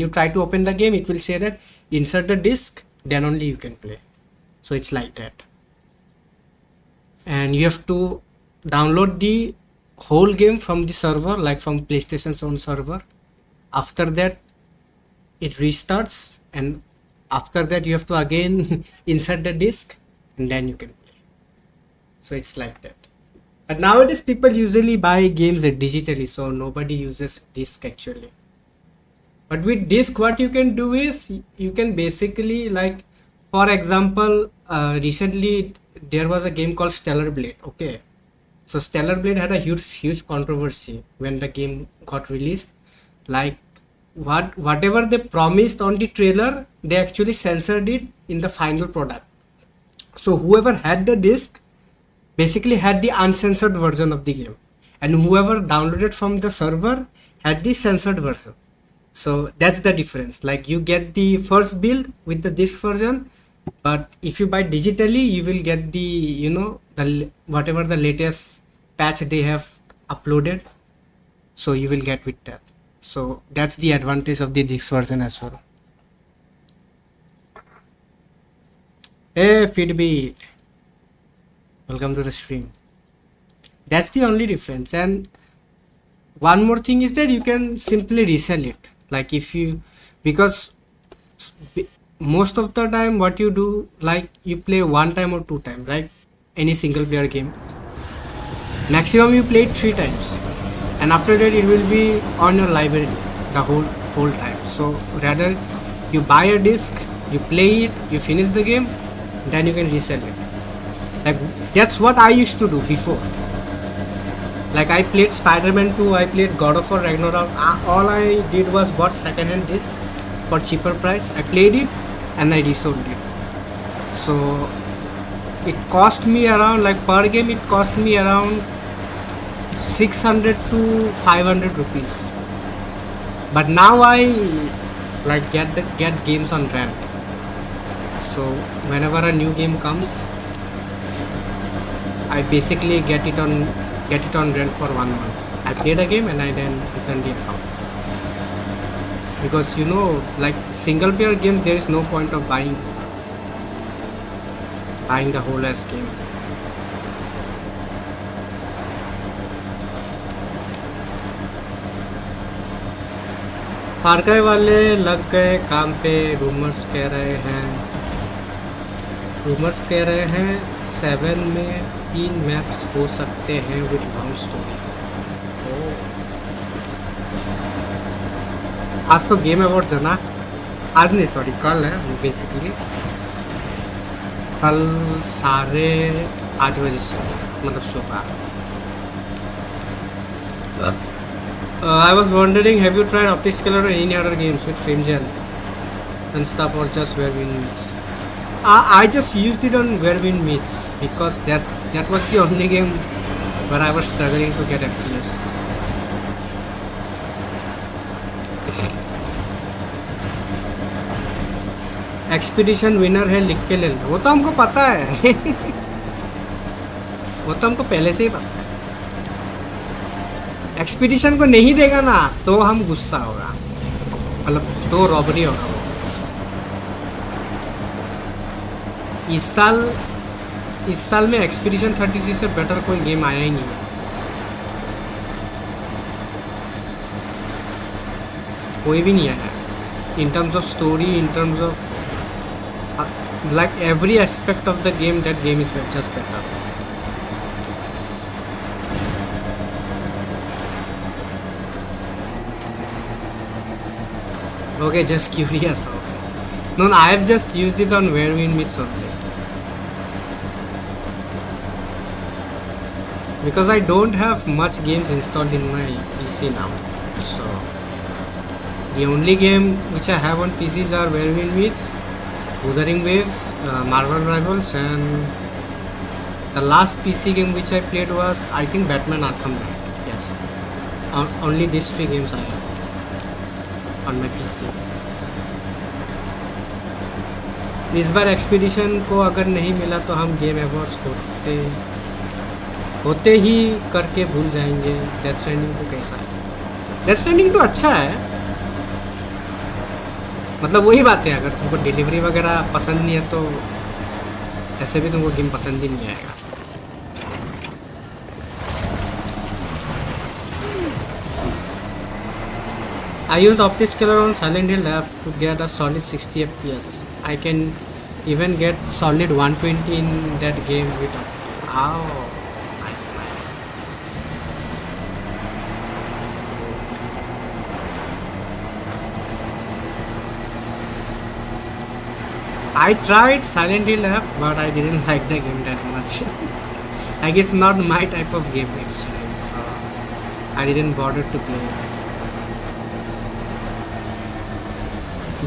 try to open the game, it will say that insert the disc, then only you can play. So it's like that. And you have to download the whole game from the server, like from PlayStation's own server. After that, it restarts, and after that you have to again insert the disc, and then you can play. So it's like that. But nowadays people usually buy games digitally, so nobody uses disc actually. But with disc, what you can do is, you can basically, like, for example, recently there was a game called Stellar Blade. Okay, so Stellar Blade had a huge controversy when the game got released. Like, whatever they promised on the trailer, they actually censored it in the final product. So whoever had the disc basically had the uncensored version of the game, and whoever downloaded from the server had the censored version. So that's the difference. Like, you get the first build with the disc version, but if you buy digitally, you will get the, you know, the whatever the latest patch they have uploaded, so you will get with that. So that's the advantage of the disc version as well. Hey Feedbeat, welcome to the stream. That's the only difference. And one more thing is that you can simply resell it. Like, if you, because most of the time what you do, like, you play one time or two times, right? Any single player game, maximum you play it 3 times, and after that it will be on your library the whole time. So rather you buy a disc, you play it, you finish the game, then you can resell it. Like, that's what I used to do before. Like, I played Spider-Man 2, I played God of War Ragnarok. All I did was bought second-hand disc for cheaper price. I played it and I resold it. So it cost me around, like, per game it cost me around 600 to 500 rupees. But now I, like, get games on rent. So whenever a new game comes, I basically get it on rent for 1 month. I played a game and I then return the account. Because, you know, like, single player games, there is no point of buying the whole ass game. Far Cry वाले लग गए काम पे, rumours कह रहे हैं 7 में 3 maps हो सकते हैं विद लॉन्ग स्टोरी. आज तो गेम अवार्ड्स है ना, आज नहीं, सॉरी, कल है बेसिकली. कल 5:30 बजे से, मतलब सुबह. I was wondering, have you tried OptiScaler or any other games with frame gen and stuff, or just where wind meets? I just used it on Where Wind Meets because that was the only game where I was struggling to get FPS. Expedition winner है, लिख के ले लो. वो तो हमको पता है. वो तो हमको पहले से ही पता है. एक्सपीडिशन को नहीं देगा ना तो हम गुस्सा होगा, मतलब तो रॉबरी होगा. इस साल में एक्सपीडिशन 36 से बेटर कोई गेम आया ही नहीं है. कोई भी नहीं आया in terms of story, in terms of like every aspect of the game, that game is just better. Okay, just curious. No, I have just used it on Where We Meet only. Because I don't have much games installed in my PC now. So the only game which I have on PCs are Where We Meet, Wuthering Waves, Marvel Rivals, and the last PC game which I played was, I think, Batman Arkham Knight. Yes. Only these 3 games I have on my PC. इस बार expedition को अगर नहीं मिला तो हम game awards होते ही करके भूल जाएंगे। डेथ स्ट्रैंडिंग को कैसा है? डेथ स्ट्रैंडिंग तो अच्छा है, मतलब वही बात है, अगर तुमको डिलीवरी वगैरह पसंद नहीं है तो ऐसे भी तुमको गेम पसंद ही नहीं आएगा। I use OptiScaler on Silent Hill F to get a solid 60 FPS. I can even get solid 120 in that game with oh, nice. I tried Silent Hill F, but I didn't like the game that much. Like, it's not my type of game actually, so I didn't bother to play it.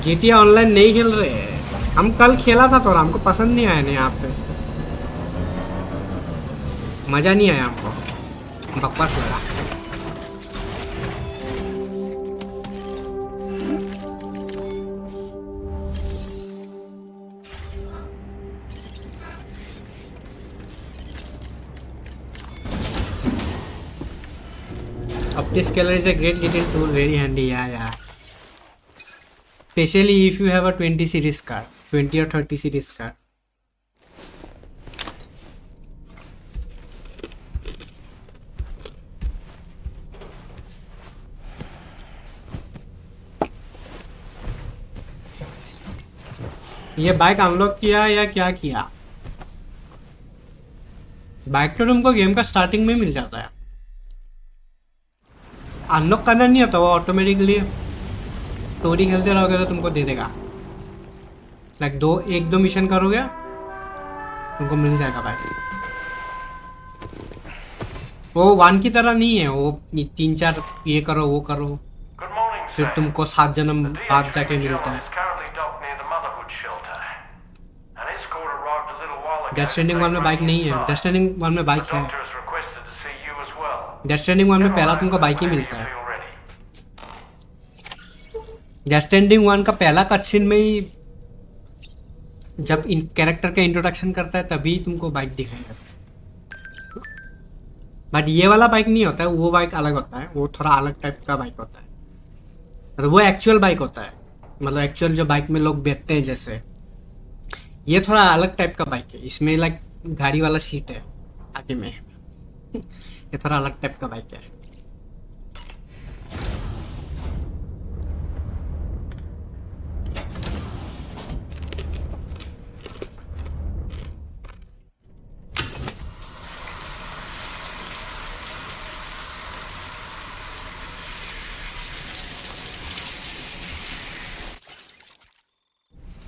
GTA online नहीं खेल रहे, हम कल खेला था तो हमको पसंद नहीं आया। नहीं, यहाँ पे मज़ा नहीं आया, हमको बकवास लगा। OptiScaler is a great little tool, very handy. Yeah. Especially if you have a 20 series card, 20 or 30 series card. ये बाइक अनलॉक किया या क्या किया? बाइक तो तुमको गेम का स्टार्टिंग में मिल जाता है, अनलॉक करना नहीं होता, वो ऑटोमेटिकली स्टोरी खेलते रहोगे तो तुमको दे देगा। लाइक 1-2 मिशन करोगे तुमको मिल जाएगा भाई। वो 1 की तरह नहीं है, वो 3-4 ये करो वो करो, फिर तुमको 7 जन्म बाद जाके मिलता है। डेथ स्ट्रैंडिंग 1 में बाइक नहीं है, डेथ स्ट्रैंडिंग 1 में बाइक है। डेथ स्ट्रैंडिंग 1 में पहला तुमको बाइक ही मिलता है। डेथ स्ट्रैंडिंग 1 का पहला कटसीन में ही जब इन कैरेक्टर का इंट्रोडक्शन करता है तभी तुमको बाइक दिखाएगा। बट ये वाला बाइक नहीं होता है, वो बाइक अलग होता है, वो थोड़ा अलग टाइप का बाइक होता है। मतलब वो एक्चुअल बाइक होता है, मतलब एक्चुअल जो बाइक में लोग बैठते हैं जैसे, ये थोड़ा अलग टाइप का बाइक है। इसमें लाइक गाड़ी वाला सीट है आगे में, ये थोड़ा अलग टाइप का बाइक है।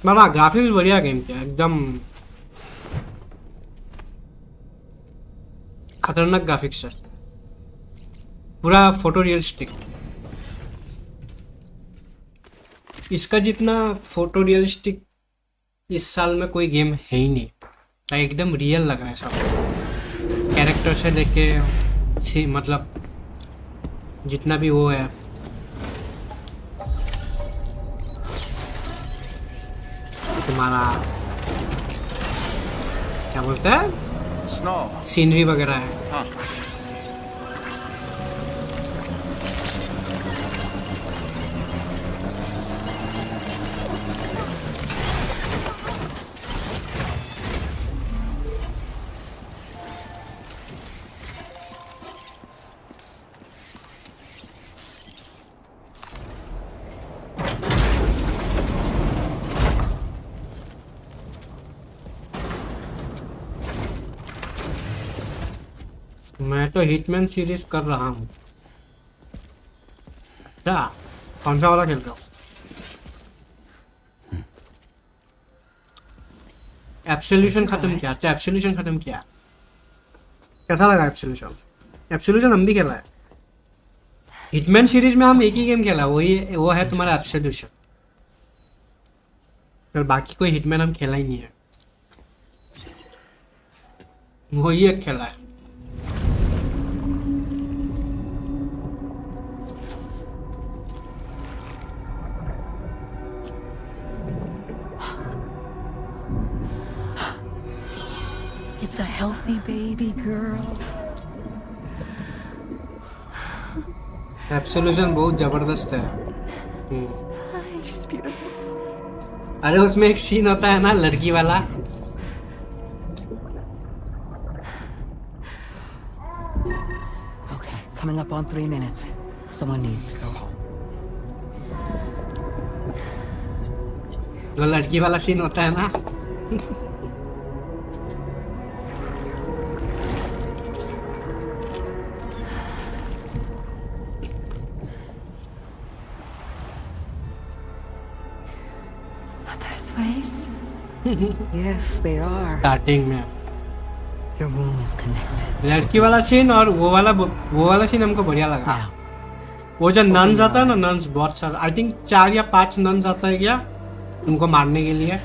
बड़ा ग्राफिक्स बढ़िया गेम किया, एकदम खतरनाक ग्राफिक्स है, पूरा फोटो रियलिस्टिक। इसका जितना फोटो रियलिस्टिक इस साल में कोई गेम है ही नहीं, एकदम रियल लग रहा है सब, कैरेक्टर से लेके मतलब जितना भी वो है। तुम्हारा क्या बोलता है, सीनरी वगैरह है। हाँ। मैं तो हिटमैन सीरीज कर रहा हूँ। क्या कौन सा वाला खेल रहा हूँ? एब्सोल्यूशन खत्म किया। तो एब्सोल्यूशन खत्म किया, कैसा लगा एब्सोल्यूशन? एब्सोल्यूशन हम भी खेला है। हिटमैन सीरीज में हम एक ही गेम खेला, वो है तुम्हारा एब्सोल्यूशन। और बाकी कोई हिटमैन हम खेला ही नहीं है, वही एक खेला है। It's a healthy baby girl. Absolution बहुत जबरदस्त है। She's beautiful. अरे उसमें एक सीन होता है ना लड़की वाला, Okay, coming up on 3 minutes. Someone needs to go home. जो लड़की वाला सीन होता है ना There's waves. Yes, they are. Starting में Your womb is connected. लड़की वाला सीन और वो वाला सीन हमको बढ़िया लगा। वो जो नन्स आता है ना, नन्स बहुत सारा, आई थिंक 4 या 5 नन्स आता है क्या उनको मारने के लिए।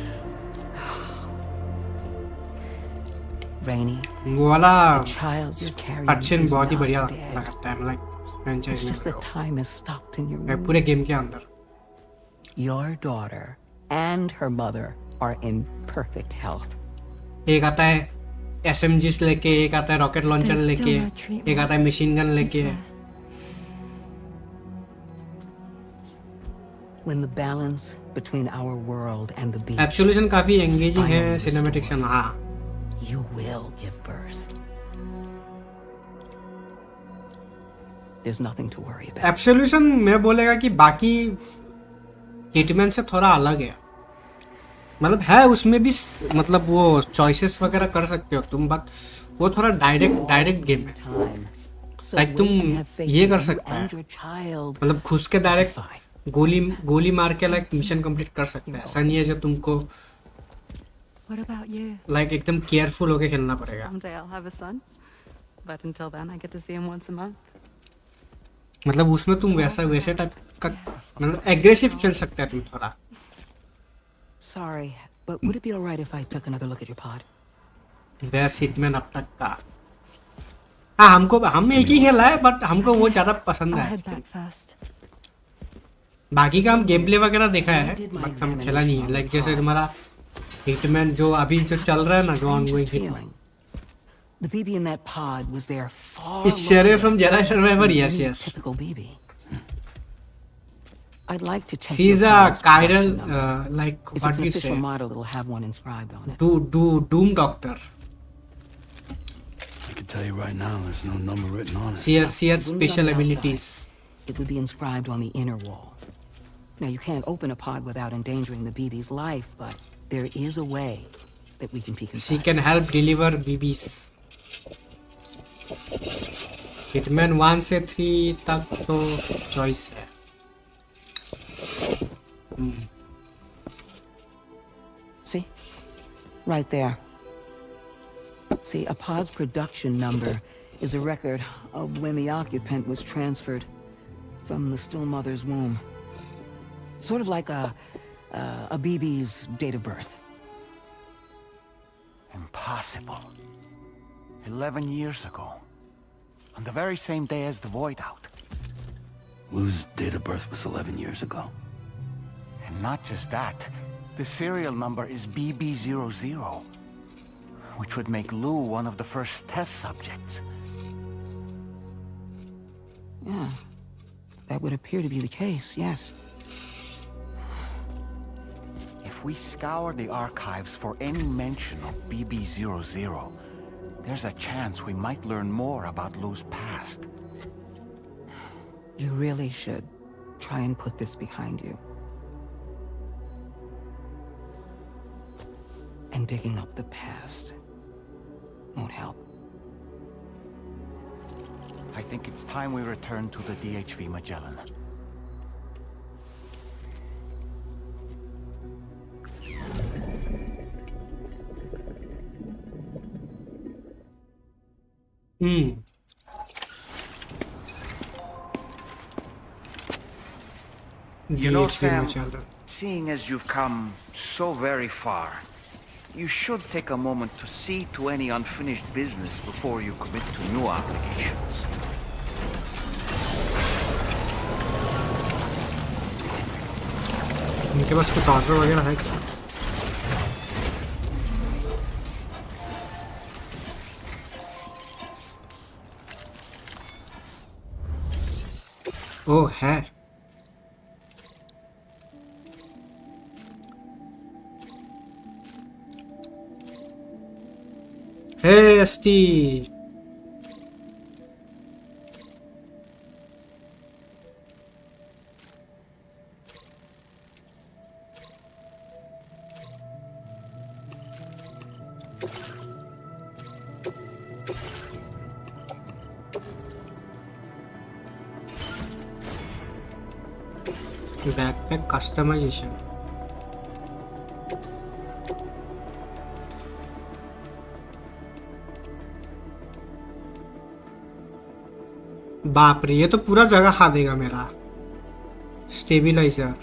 Rainy. वो वाला The child you're carrying अच्छे is बहुत ही not बढ़िया dead. लगता है, like It's franchise just that time is stopped in your में womb. पूरे गेम के अंदर। Your daughter and her mother are in perfect health. एक आता है SMGs लेके, एक आता है रॉकेट लॉन्चर लेके, एक आता है मशीन गन लेके। When the balance between our world and the beach, absolution काफी एंगेजिंग है, सिनेमैटिक्स है। हाँ, you will give birth. There's nothing to worry about. Absolution मैं बोलेगा कि बाकी हिटमैन से थोड़ा अलग है। मतलब है उसमें भी, मतलब वो चॉइसेस वगैरह कर सकते हो तुम, बट वो थोड़ा डायरेक्ट गेम है। लाइक तुम ये कर सकता है, मतलब घुस के डायरेक्ट गोली मार के लाइक मिशन कंप्लीट कर सकता है। ऐसा नहीं है जो तुमको What about you? लाइक एकदम केयरफुल होके खेलना पड़ेगा। Someday I'll have a son, but until then I get to see him once a month. मतलब उसमें तुम वैसे टाइप का, मतलब एग्रेसिव खेल सकते हैं तुम थोड़ा। Sorry, but would it be alright if I took another look at your pod? Best hitman अब तक का। हाँ, हम एक ही खेला है, बट हमको वो ज्यादा पसंद I'll है। head back first. बाकी का हम गेम प्ले वगैरह देखा है, बट हम खेला नहीं है। लाइक जैसे तुम्हारा हिटमैन जो अभी जो चल रहा है ना, जो ongoing hitman. The BB in that pod was there far It's Sheriff from Jedi Survivor, yes. typical BB. I'd like to check She's your a pod's chiral, production number. like If what it's do an you official say? model, it'll have one inscribed on it. Doom Doctor. I can tell you right now, there's no number written on it. She has Wouldn't be on special the abilities. outside. It would be inscribed on the inner wall. Now, you can't open a pod without endangering the BB's life, but there is a way that we can peek inside. She can help deliver BBs. Hitman 1 से 3 तक तो choice है। See? Right there. See, a pod's production number is a record of when the occupant was transferred from the still mother's womb. Sort of like a BB's date of birth. Impossible. 11 years ago. On the very same day as the Void Out. Lou's date of birth was 11 years ago. And not just that, the serial number is BB00, which would make Lou one of the first test subjects. Yeah, that would appear to be the case, yes. If we scour the archives for any mention of BB00, there's a chance we might learn more about Lou's past. You really should try and put this behind you. And digging up the past won't help. I think it's time we return to the DHV Magellan. You know, DHV Sam, Magellan. seeing as you've come so very far, you should take a moment to see to any unfinished business before you commit to new obligations. इनके पास कुछ order वगैरह है क्या? ओ है. Hey, ST. Backpack customization. बाप रे, ये तो पूरा जगह खा देगा मेरा स्टेबिलाइजर.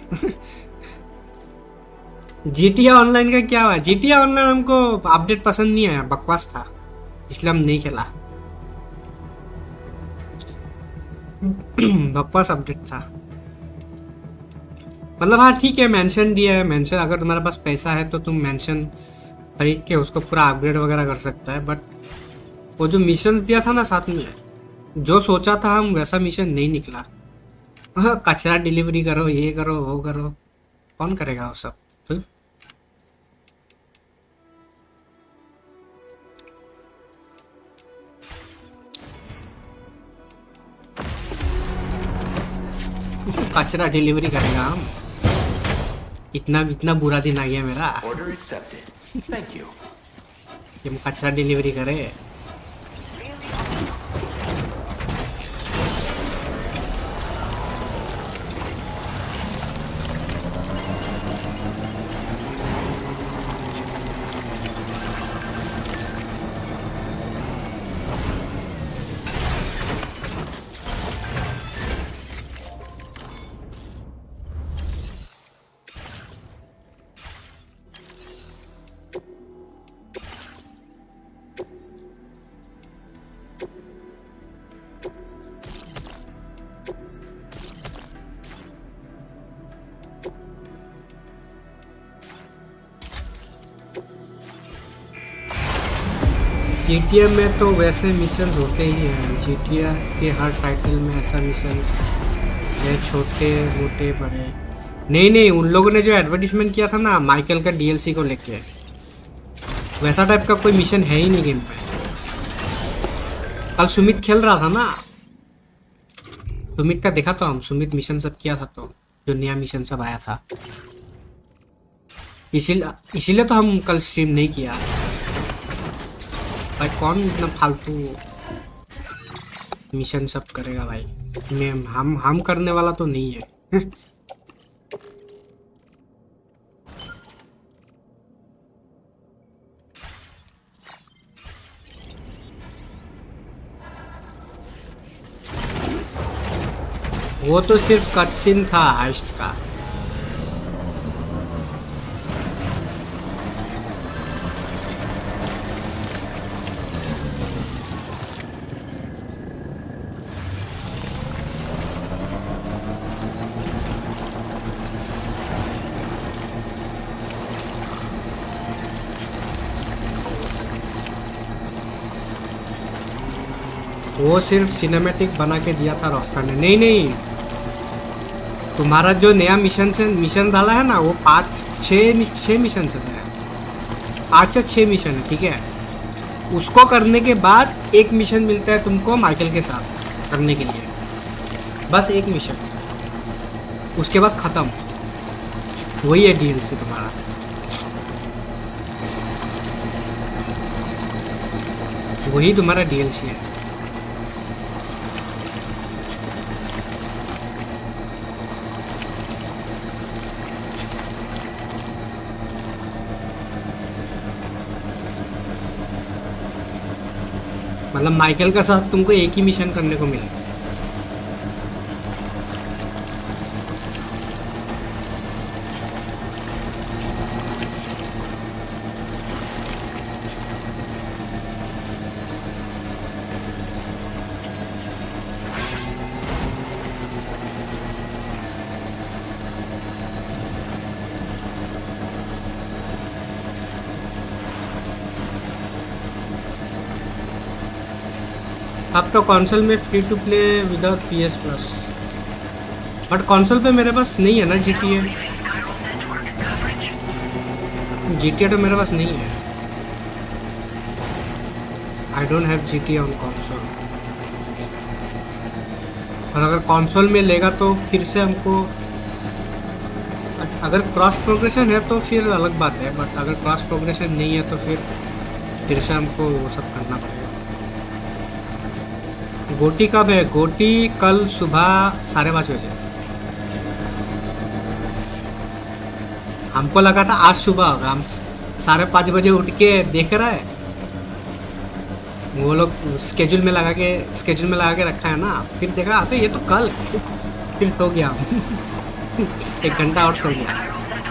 GTA ऑनलाइन का क्या हुआ? GTA ऑनलाइन हमको अपडेट पसंद नहीं आया, बकवास था, इसलिए हम नहीं खेला. बकवास अपडेट था. मतलब हाँ ठीक है, मेंशन दिया है. मेंशन अगर तुम्हारे पास पैसा है तो तुम मेंशन खरीद के उसको पूरा अपग्रेड वगैरह कर सकता है. बट वो जो मिशन दिया था ना साथ में, जो सोचा था हम वैसा मिशन नहीं निकला. हाँ, कचरा डिलीवरी करो, ये करो, वो करो, कौन करेगा वो सब? कचरा डिलीवरी करेगा हम? इतना बुरा दिन आ गया मेरा. Order accepted. Thank you. कि हम कचरा डिलीवरी करें. GTA में तो वैसे मिशन होते ही हैं. GTA के हर टाइटल में ऐसा मिशन है, छोटे मोटे बड़े. नहीं, उन लोगों ने जो एडवर्टीजमेंट किया था ना माइकल का DLC को लेके, वैसा टाइप का कोई मिशन है ही नहीं गेम में. कल सुमित खेल रहा था ना, सुमित का देखा तो हम, सुमित मिशन सब किया था, तो जो नया मिशन सब आया था, इसीलिए तो हम कल स्ट्रीम नहीं किया. भाई कौन इतना फालतू मिशन सब करेगा भाई? हम करने वाला तो नहीं है. वो तो सिर्फ कटसीन था हाइस्ट का. वो सिर्फ सिनेमैटिक बना के दिया था रोस्टर ने. नहीं, तुम्हारा जो नया मिशन डाला है ना, वो 5-6 मिशन से है. 5 या 6 मिशन है, ठीक है. उसको करने के बाद एक मिशन मिलता है तुमको माइकल के साथ करने के लिए, बस एक मिशन. उसके बाद खत्म. वही है DLC तुम्हारा. वही तुम्हारा DLC है. मतलब माइकल का साथ तुमको एक ही मिशन करने को मिलेगा। अब तो कंसोल में free to play without PS plus, but console पे मेरे पास नहीं है ना GTA। GTA तो मेरे पास नहीं है। I don't have GTA on console. और अगर कंसोल में लेगा तो फिर से हमको, अगर क्रॉस प्रोग्रेशन है तो फिर अलग बात है, बट अगर क्रॉस प्रोग्रेशन नहीं है तो फिर से हमको वो सब करना पड़ेगा। गोटी कब है? गोटी कल सुबह 5:30 बजे। हमको लगा था आज सुबह होगा, हम 5:30 बजे उठ के देख रहा है, वो लोग स्केड्यूल में लगा के रखा है ना, फिर देखा अबे ये तो कल है, फिर सो गया हम। 1 घंटा और सो गया,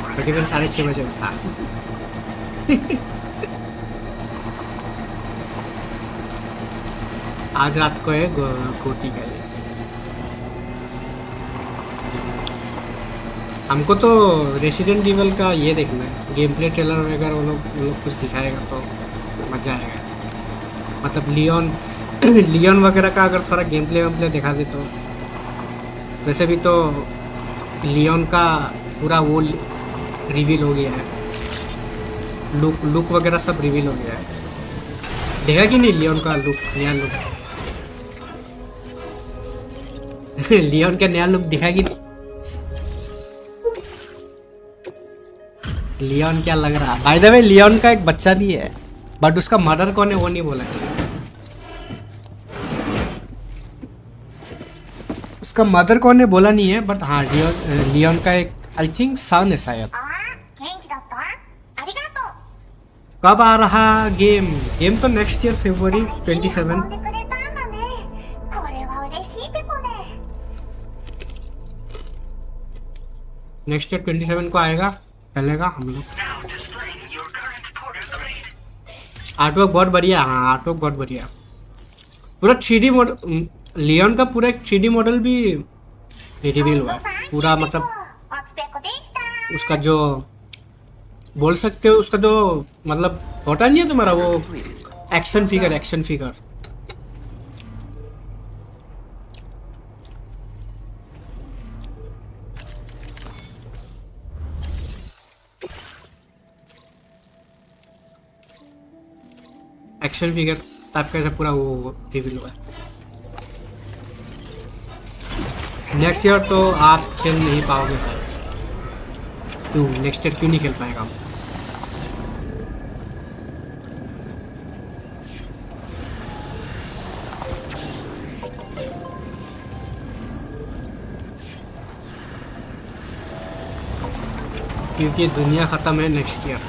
क्योंकि फिर 6:30 बजे उठा। आज रात को है गोटी का ये। हमको तो रेसिडेंट इवल का ये देखना है, गेम प्ले ट्रेलर वगैरह वो लोग कुछ दिखाएगा तो मज़ा आएगा। मतलब लियोन वगैरह का अगर थोड़ा गेम प्ले दिखा दे तो। वैसे भी तो लियोन का पूरा वो रिवील हो गया है, लुक वगैरह सब रिवील हो गया है। देखा कि नहीं लियोन का लुक, नया लुक? लियोन का नया लुक दिखा कि नहीं? लियोन क्या लग रहा है? बाय द वे लियोन का एक बच्चा भी है, बट उसका मर्डर कौन है वो नहीं बोला। उसका मदर कौन है बोला नहीं है, बट हाँ लियोन का एक आई थिंक सन है शायद। कब आ रहा गेम तो next year February 27। Next year 27 को आएगा, चलेगा हम लोग। आर्टवर्क बहुत बढ़िया, हाँ आर्टवर्क बहुत बढ़िया। पूरा 3D मॉडल, लियोन का पूरा एक 3D मॉडल भी रिवील हुआ है पूरा। मतलब उसका जो बोल सकते हो, उसका जो मतलब होता नहीं है तुम्हारा वो action figure. Action figure type का पूरा वो रिवील हुआ है। नेक्स्ट ईयर तो आप खेल नहीं पाओगे। क्यों नेक्स्ट ईयर क्यों नहीं खेल पाएगा? क्योंकि दुनिया ख़त्म है नेक्स्ट ईयर।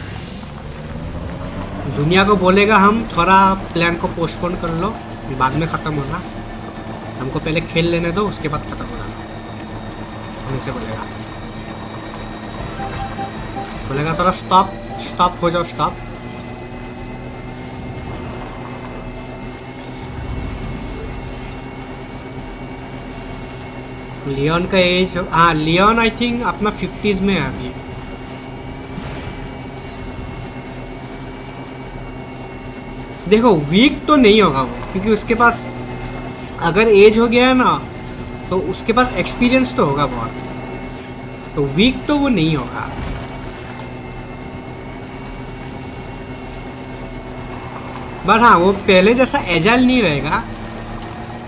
दुनिया को बोलेगा हम थोड़ा प्लान को पोस्टपोन कर लो, बाद में ख़त्म होना, हमको पहले खेल लेने दो, उसके बाद ख़त्म होना। हम इसे बोलेगा थोड़ा स्टॉप हो जाओ, स्टॉप। लियोन का एज, हाँ लियोन आई थिंक अपना 50s में है अभी। देखो वीक तो नहीं होगा वो, क्योंकि उसके पास अगर एज हो गया है ना तो उसके पास एक्सपीरियंस तो होगा बहुत, तो वीक तो वो नहीं होगा। बट हाँ वो पहले जैसा एजाइल नहीं रहेगा,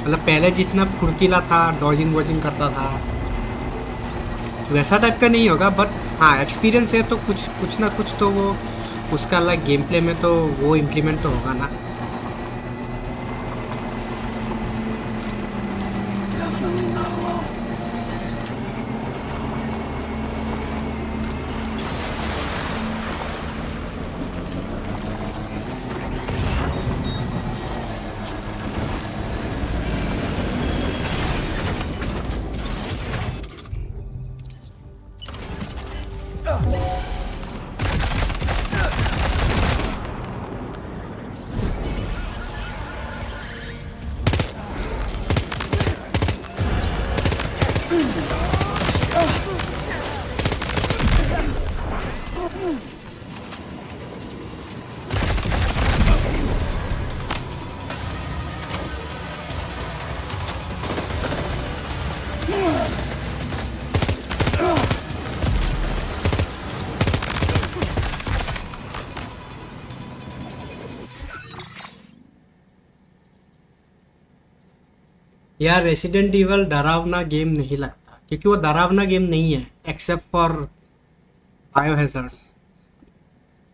मतलब पहले जितना फुर्तीला था, डॉजिंग वॉजिंग करता था, वैसा टाइप का नहीं होगा। बट हाँ एक्सपीरियंस है तो कुछ ना कुछ तो वो उसका अलग गेम प्ले में तो वो इम्प्लीमेंट तो होगा ना। यार रेसिडेंट इवल डरावना गेम नहीं लगता क्योंकि वो डरावना गेम नहीं है एक्सेप्ट फॉर बायोहैज़ार्ड।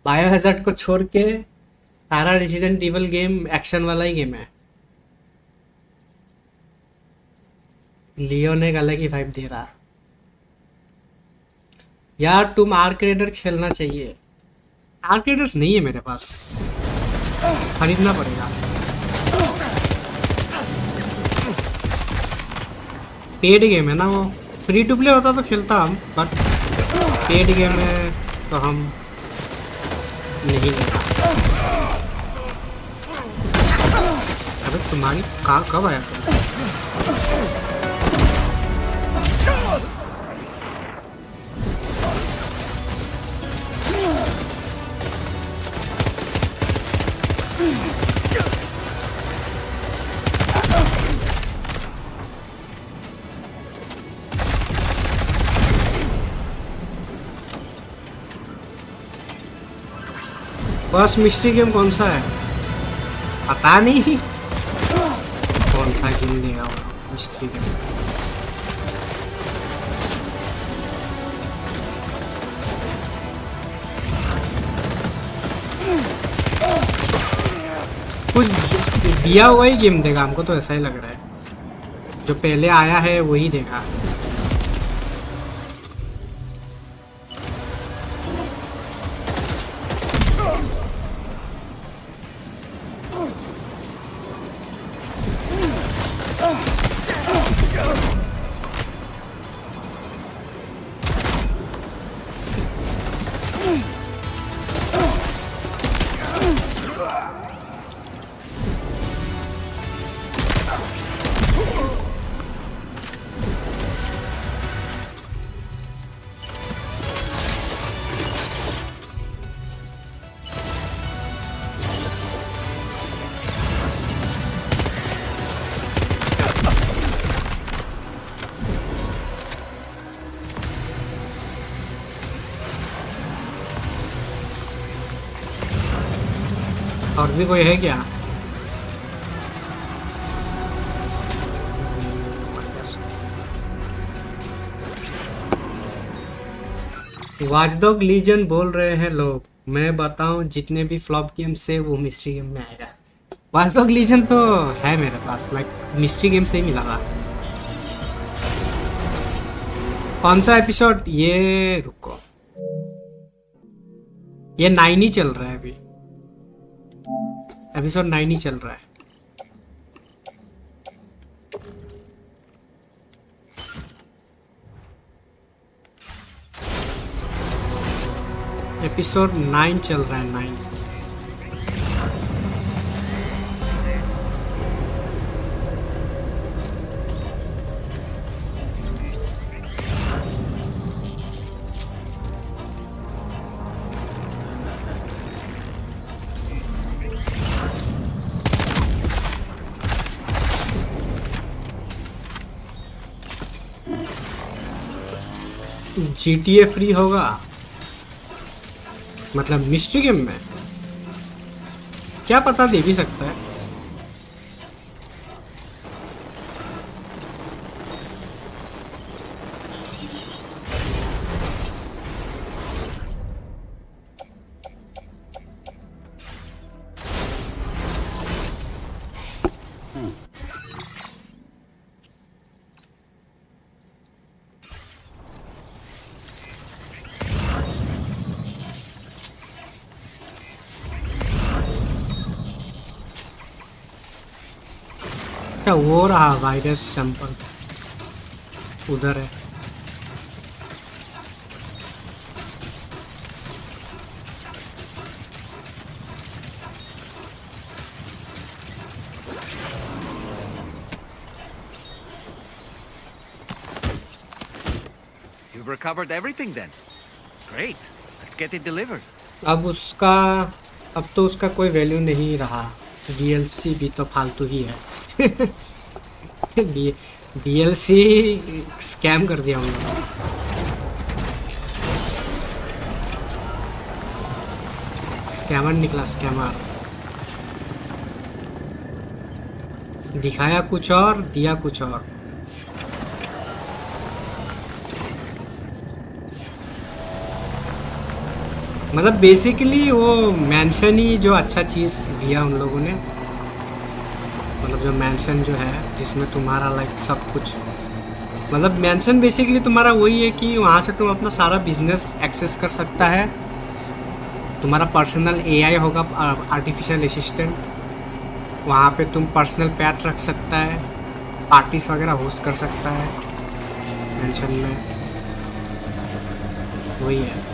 बायोहैज़ार्ड को छोड़ के सारा रेसिडेंट इवल गेम एक्शन वाला ही गेम है। लियोन एक अलग ही वाइब दे रहा। यार तुम आर्क रेडर खेलना चाहिए। आर्क रेडर्स नहीं है मेरे पास, खरीदना पड़ेगा। पेड गेम है ना वो, फ्री टू प्ले होता तो खेलता हम, बट पेड गेम है तो हम नहीं लेगा। अबे तुम्हारी कार कब आया तुम? बस मिस्ट्री गेम कौन सा है पता नहीं, कौन सा गेम देगा वो मिस्ट्री गेम। कुछ दिया हुआ ही गेम देगा हमको तो ऐसा ही लग रहा है, जो पहले आया है वही देगा। और भी कोई है क्या? वॉचडॉग लीजन बोल रहे हैं लोग, मैं बताऊं जितने भी फ्लॉप गेम से वो मिस्ट्री गेम में आएगा। वॉचडॉग लीजन तो है मेरे पास, लाइक मिस्ट्री गेम से ही मिला था। कौन सा एपिसोड? ये रुको, ये 9 ही चल रहा है अभी, एपिसोड 9 ही चल रहा है। एपिसोड 9 चल रहा है, 9। GTA फ्री होगा मतलब मिस्ट्री गेम में, क्या पता दे भी सकता है। अच्छा वो रहा वायरस सैंपल, उधर है। You've recovered everything then. Great. Let's get it delivered. अब तो उसका कोई वैल्यू नहीं रहा। DLC भी तो फालतू ही है। DLC स्कैम कर दिया हम लोगों। स्कैमर निकला, स्कैमर। दिखाया कुछ और, दिया कुछ और। मतलब बेसिकली वो मैंशन ही जो अच्छा चीज़ दिया उन लोगों ने। मतलब जो मैंशन जो है जिसमें तुम्हारा लाइक सब कुछ, मतलब मैंशन बेसिकली तुम्हारा वही है कि वहाँ से तुम अपना सारा बिजनेस एक्सेस कर सकता है। तुम्हारा पर्सनल एआई होगा, आर्टिफिशियल असिस्टेंट। वहाँ पे तुम पर्सनल पैट रख सकता है, पार्टीज वगैरह होस्ट कर सकता है मेंशन में। वही है।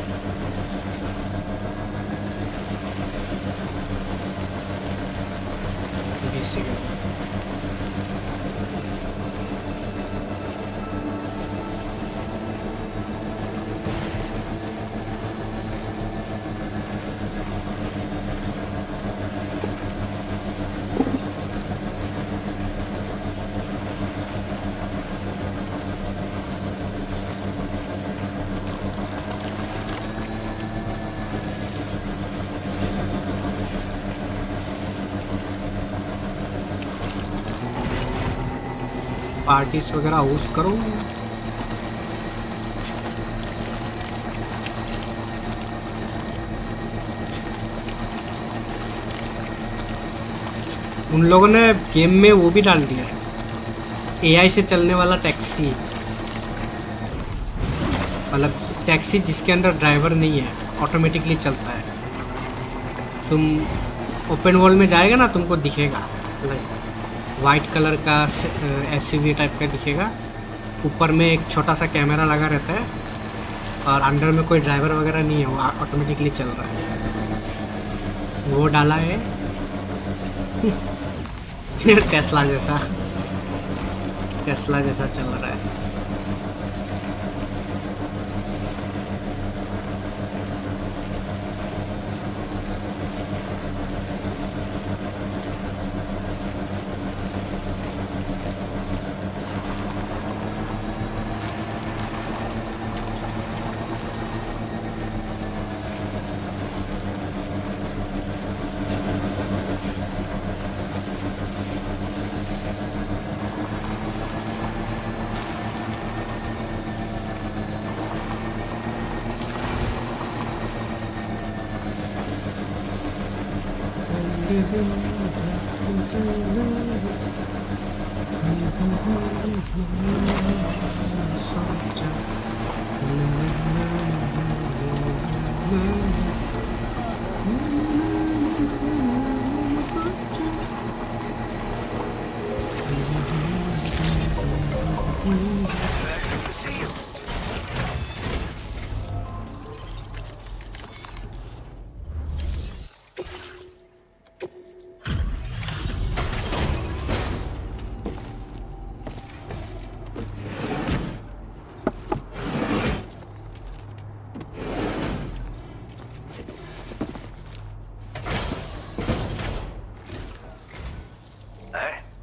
बेसिकली पार्टीज वगैरह होस्ट करो। उन लोगों ने गेम में वो भी डाल दिया है, एआई से चलने वाला टैक्सी। मतलब टैक्सी जिसके अंदर ड्राइवर नहीं है, ऑटोमेटिकली चलता है। तुम ओपन वर्ल्ड में जाएगा ना, तुमको दिखेगा लाइक वाइट कलर का एसयूवी टाइप का दिखेगा। ऊपर में एक छोटा सा कैमरा लगा रहता है और अंदर में कोई ड्राइवर वगैरह नहीं है, वो ऑटोमेटिकली चल रहा है। वो डाला है टेस्ला जैसा, टेस्ला जैसा चल रहा है।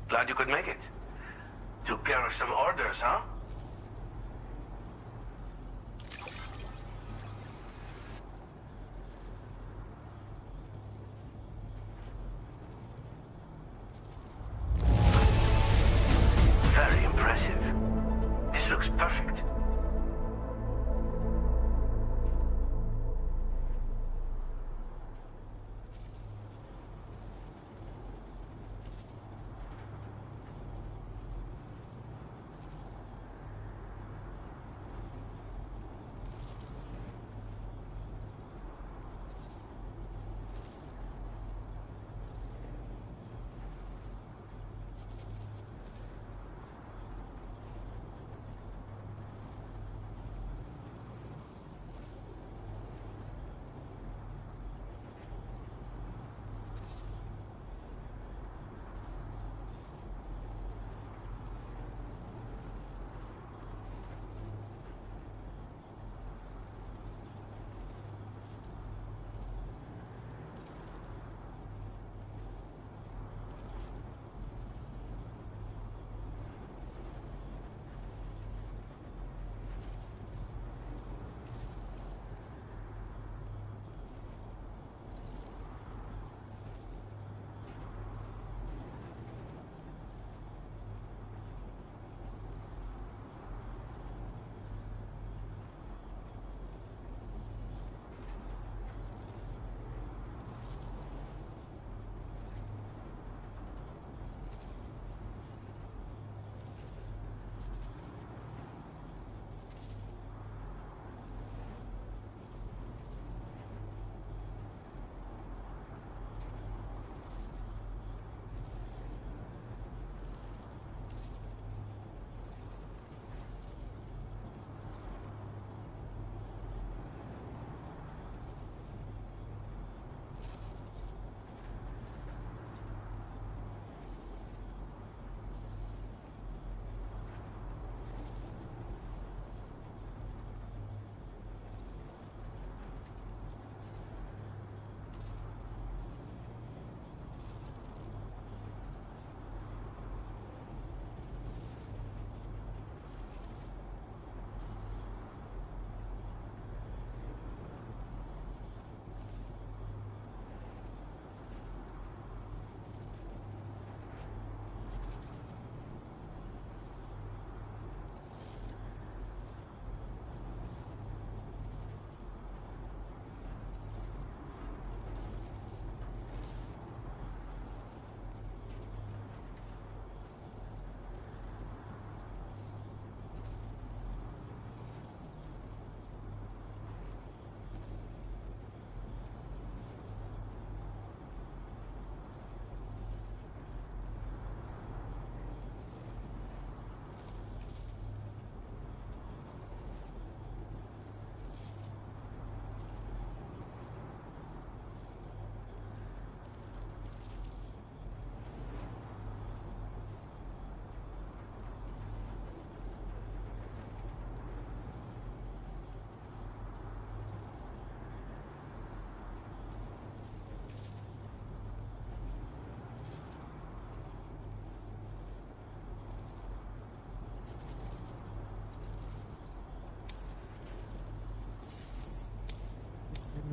Glad you could make it. Took care of some orders, huh? Very impressive. This looks perfect.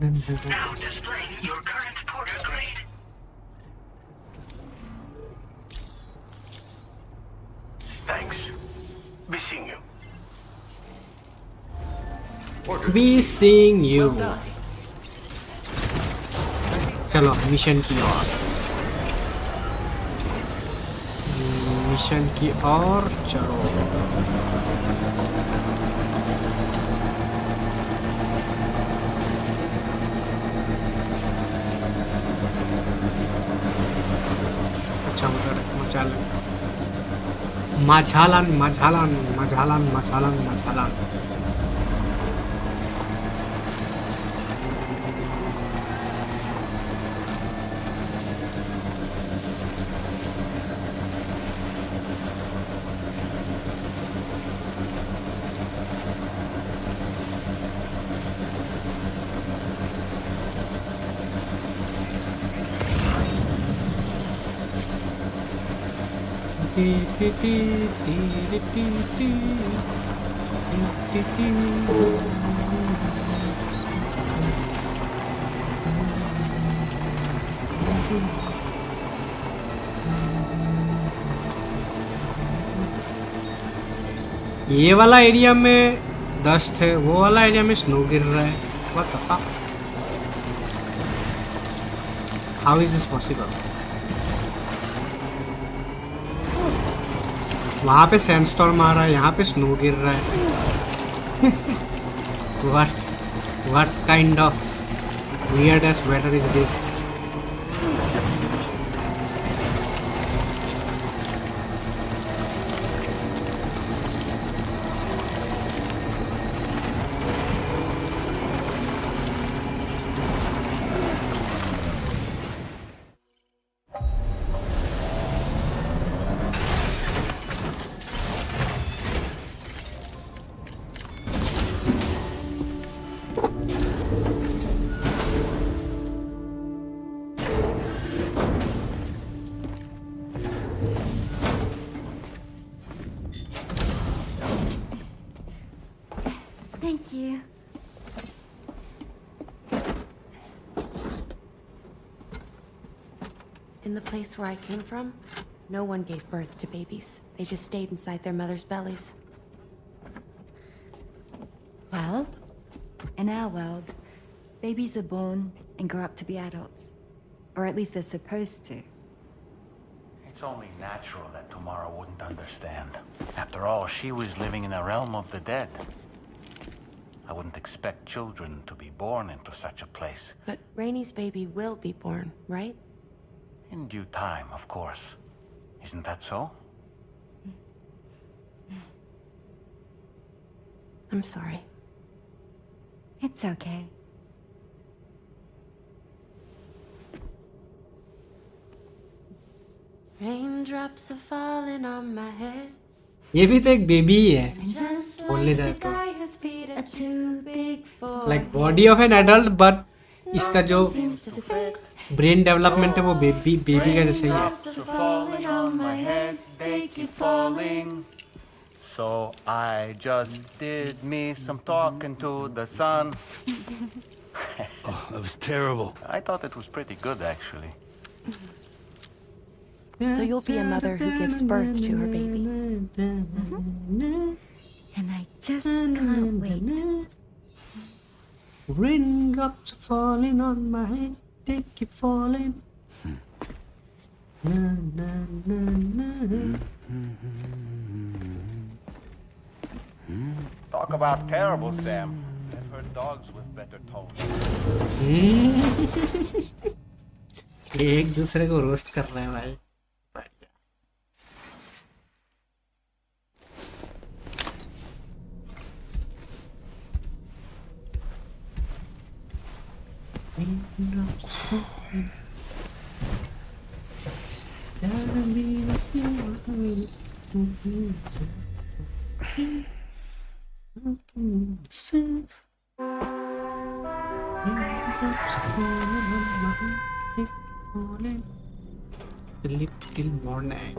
Now displaying your current porter grade. Thanks. Be seeing you. Be seeing you. चलो mission की ओर चलो अच्छा मचालन ये वाला एरिया में dust है, वो वाला एरिया में स्नो गिर रहा है. What the fuck? How is this possible? वहाँ पे सैंडस्टॉर्म आ रहा है, यहाँ पे स्नो गिर रहा है. What kind of weird ass weather is this? Thank you. In the place where I came from, no one gave birth to babies. They just stayed inside their mothers' bellies. Well, in our world, babies are born and grow up to be adults. Or at least they're supposed to. It's only natural that Tamara wouldn't understand. After all, she was living in a realm of the dead. I wouldn't expect children to be born into such a place. But Rainey's baby will be born, right? In due time, of course. Isn't that so? I'm sorry. It's okay. Raindrops are falling on my head. ये भी तो एक baby ही है बोलने जाए तो. Like body of an adult, but इसका जो ब्रेन डेवलपमेंट है वो बेबी का जैसा ही है. So I just did me some talking to the sun. Oh, that was terrible. I thought it was pretty good, actually. So you'll be a mother who gives birth to her baby. And I just can't wait. Raindrops falling on my head, they keep falling. Na, na, na, na. Talk about terrible, Sam. I've heard dogs with better tones. एक दूसरे को roast कर रहे हैं भाई. Raindrops falling. Gotta be the silver Raindrops falling on my head, they keep falling. Sleep till morning.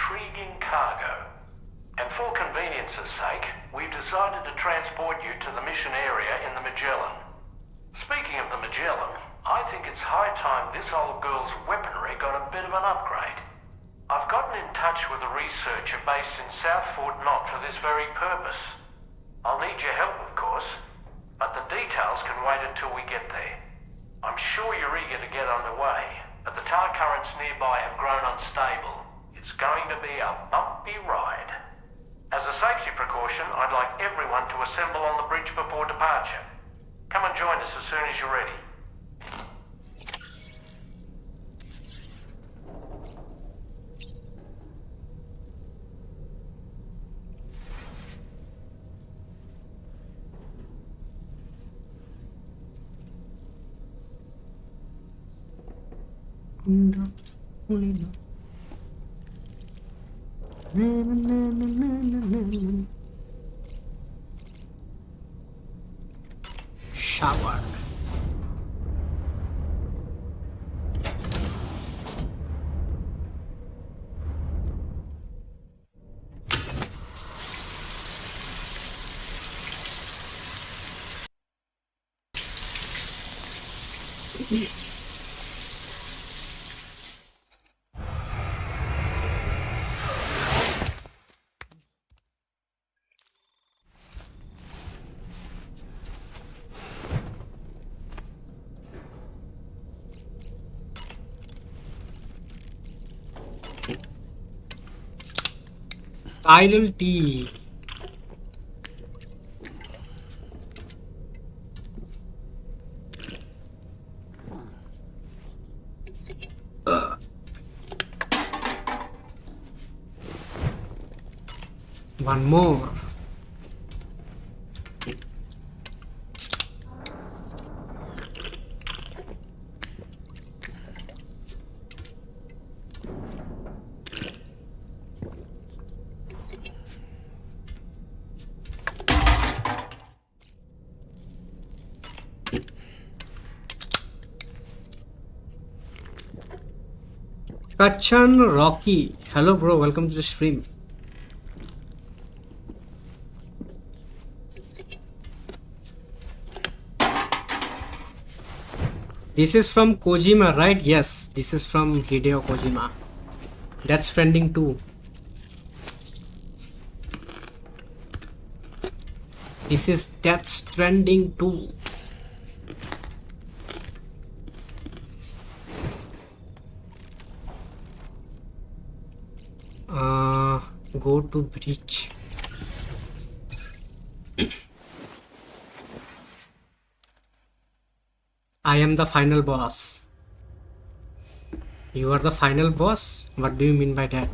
intriguing cargo. And for convenience's sake, we've decided to transport you to the mission area in the Magellan. Speaking of the Magellan, I think it's high time this old girl's weaponry got a bit of an upgrade. I've gotten in touch with a researcher based in South Fort Knott for this very purpose. I'll need your help, of course, but the details can wait until we get there. I'm sure you're eager to get underway, but the tar currents nearby have grown unstable. It's going to be a bumpy ride. As a safety precaution, I'd like everyone to assemble on the bridge before departure. Come and join us as soon as you're ready. Shower. Idle tea. One more. Kachan Rocky. Hello bro, welcome to the stream. This is from Kojima, right? Yes, this is from Hideo Kojima. Death Stranding 2. This is Death Stranding 2. Go to breach. I am the final boss. You are the final boss? What do you mean by that?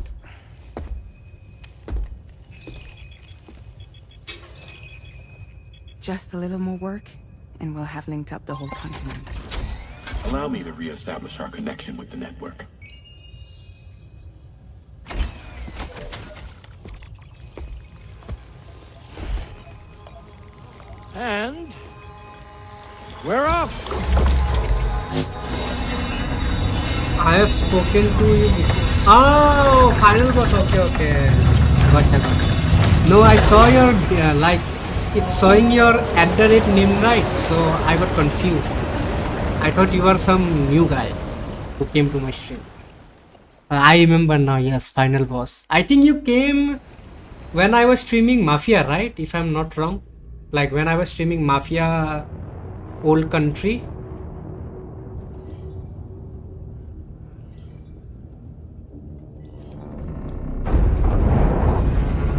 Just a little more work, and we'll have linked up the whole continent. Allow me to re-establish our connection with the network. And we're off. I have spoken to you before. Oh, final boss. Okay. Gotcha. No, I saw your like it's showing your @name, right? So I got confused. I thought you were some new guy who came to my stream. I remember now. Yes, final boss. I think you came when I was streaming Mafia, right? If I'm not wrong. Like when I was streaming Mafia Old Country.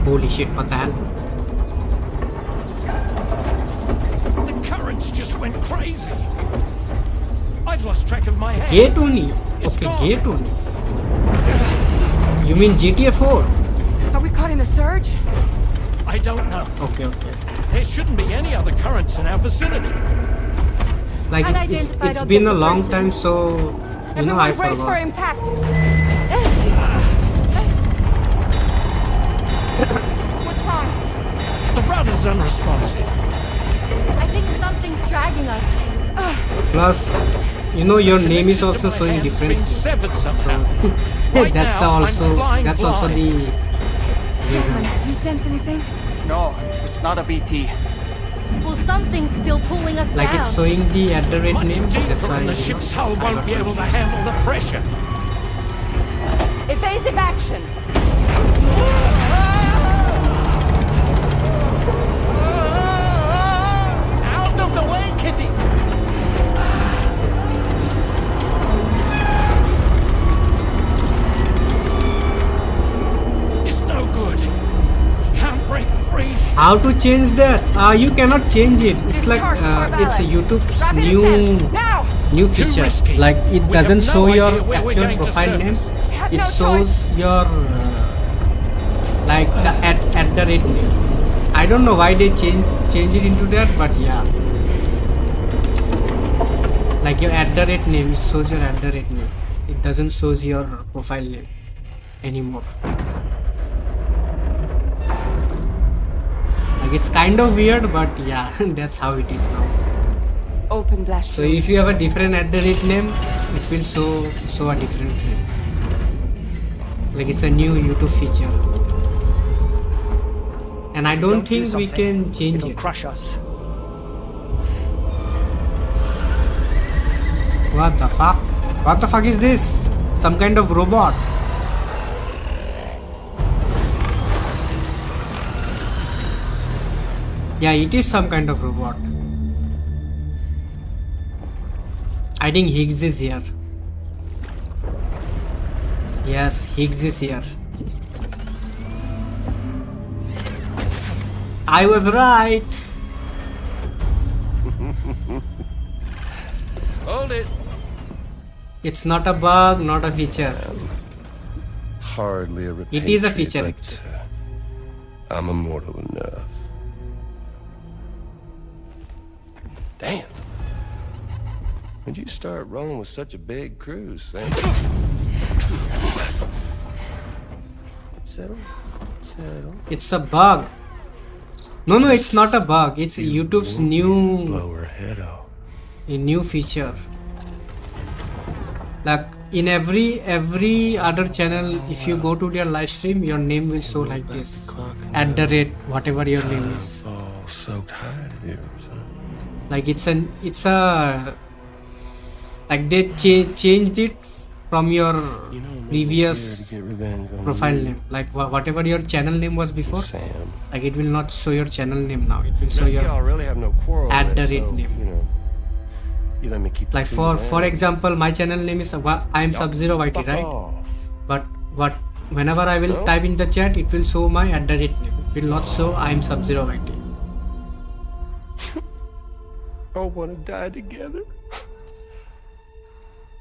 Holy shit, what the hell? The currents just went crazy. I've lost track of my head. Gate only. Okay, gate only. You mean GTA 4? Are we caught in a surge? I don't know. Okay. There shouldn't be any other currents in our vicinity. Like it's been a long time, so you know I brace forgot. for impact. What's wrong? The rudder's unresponsive. I think something's dragging us. Plus, you know your name is also showing different. Been severed somehow. Right that's the now, I'm also flying that's also blind. the reason. Do you sense anything? No, it's not a BT. Well, something's still pulling us Like down. it's showing the at the rate Much name. That's deeper why and the you know, ship's hull I won't got be able to confused. handle the pressure. Evasive action! Out of the way, kitty! It's no good. Can't break free. How to change that? You cannot change it. It's like it's a YouTube's new feature. Like it doesn't show your actual profile name. It shows your like the at the rate name. I don't know why they change it into that, but yeah. Like your at the rate name, it shows your at the rate name. It doesn't shows your profile name anymore. Like it's kind of weird, but yeah, that's how it is now. Open blast. So if you have a different at the rate name, it will show a different name. Like it's a new YouTube feature. And I don't think we can change it. Crush us. What the fuck? What the fuck is this? Some kind of robot. Yeah, it is some kind of robot. I think Higgs is here. Yes, Higgs is here. I was right. Hold it. It's not a bug, not a feature. Hardly a It is a repatriate, feature, but, I'm immortal enough. Damn. When'd you start rolling with such a big crew, Sam? Settle. It's a bug. No, it's not a bug. It's YouTube's new Blow her head off. a new feature. Like in every other channel, if you go to their live stream, your name will show like this at the rate whatever your name is. All soaked hide of yours, huh? Like it's a like they changed it from your previous profile name. Like whatever your channel name was before, like it will not show your channel name now. It will show your really have no quarrel at the with, rate so, name. You know, you let me keep Like for example, my channel name is I am Sub-Zero YT, right? But whenever I will type in the chat, it will show my at the rate name. It will not show I am Sub-Zero YT. all want to die together.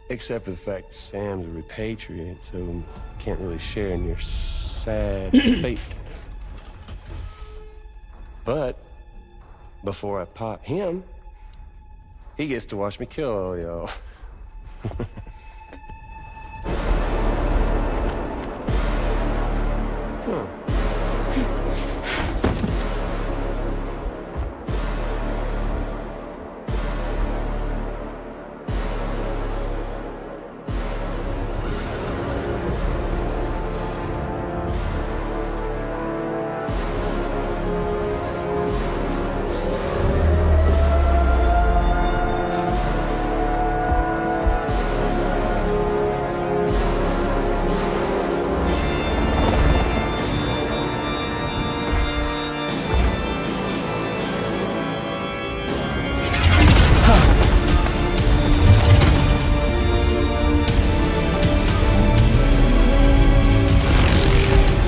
Except for the fact Sam's a repatriate, so can't really share in your sad fate. But before I pop him, he gets to watch me kill all y'all.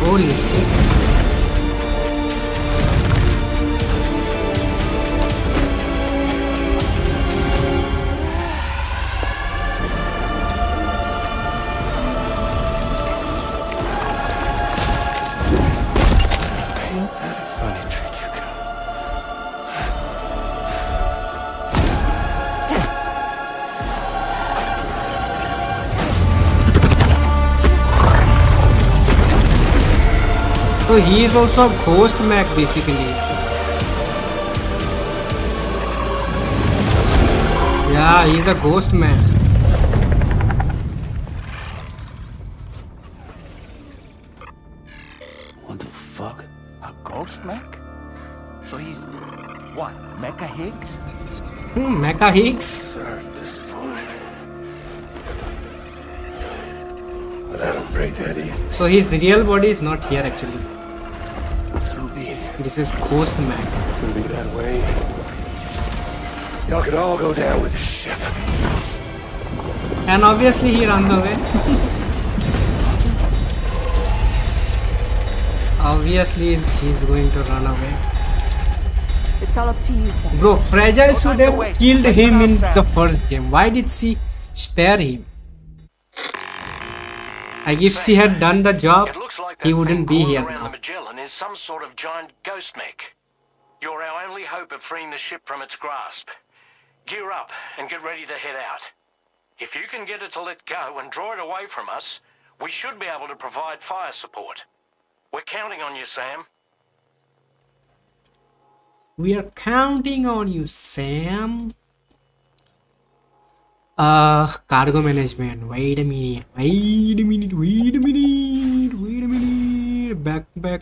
Holy shit. So he is also a ghost mech basically. Yeah, he is a ghost man. fuck? A ghost mech? So he's... what, Mecha Higgs? Mecha Higgs? Sir, disappointed. But I don't break that easy. So his real body is not here actually. So be it. This is Ghost Mech. It's gonna be that way. Y'all could all go down with the ship. And obviously he runs away. Obviously he's going to run away. It's all up to you, Sam. Bro, Fragile should have killed him in the first game. Why did she spare him? Like if she had done the job, he wouldn't be here around now. the Magellan is some sort of giant ghost mech. You're our only hope of freeing the ship from its grasp. Gear up and get ready to head out. If you can get it to let go and draw it away from us, we should be able to provide fire support. We're counting on you, Sam. We are counting on you, Sam. Cargo management. Wait a minute. Backpack.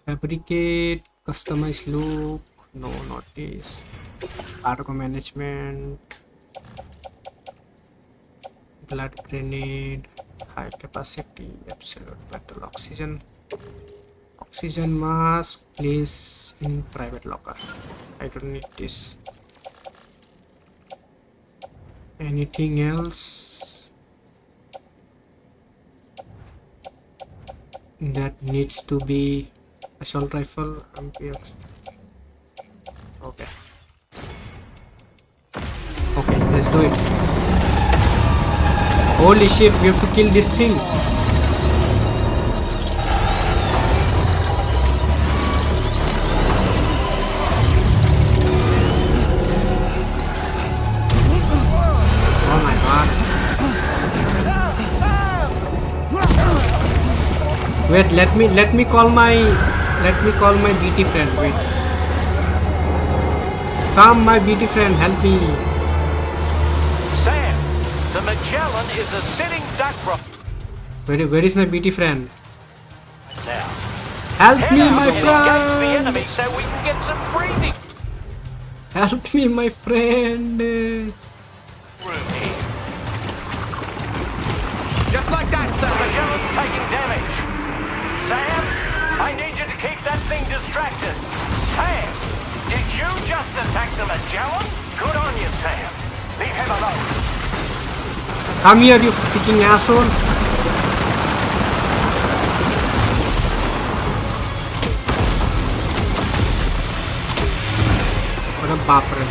Fabricate. Customize look. No, not this. Cargo management. Blood grenade. High capacity. Absolute battle oxygen. Oxygen mask. Place in private locker. I don't need this. Anything else that needs to be assault rifle? Okay. Okay, let's do it. Holy shit, we have to kill this thing. Wait, let me call my BT friend. Wait. Come, my BT friend, help me. Sam, the Magellan is a sitting duck rocket. Where is my BT friend? Now, help me, my engage the friend. enemy so we can get some breathing. Help me, my friend. Just like that, sir. The Magellan's taking damage. Sam, I need you to keep that thing distracted. Sam, did you just attack the Magellan? Good on you, Sam. Leave him alone. Come here, you freaking asshole. What a bapper.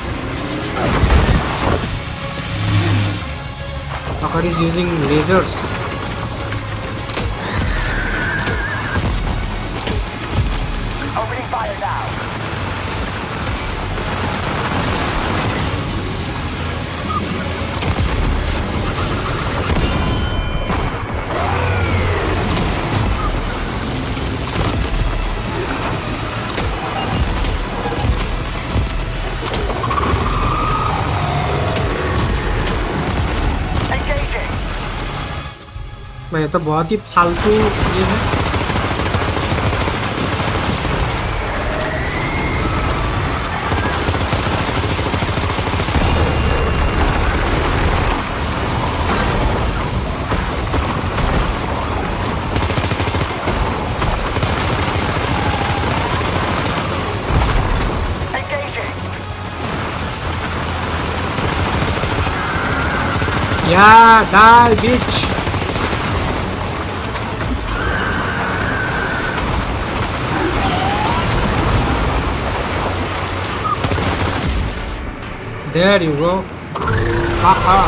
Fucker is using lasers. Opening fire now. ये तो बहुत ही फालतू ये है. Yeah, die, bitch. There you go. Haha.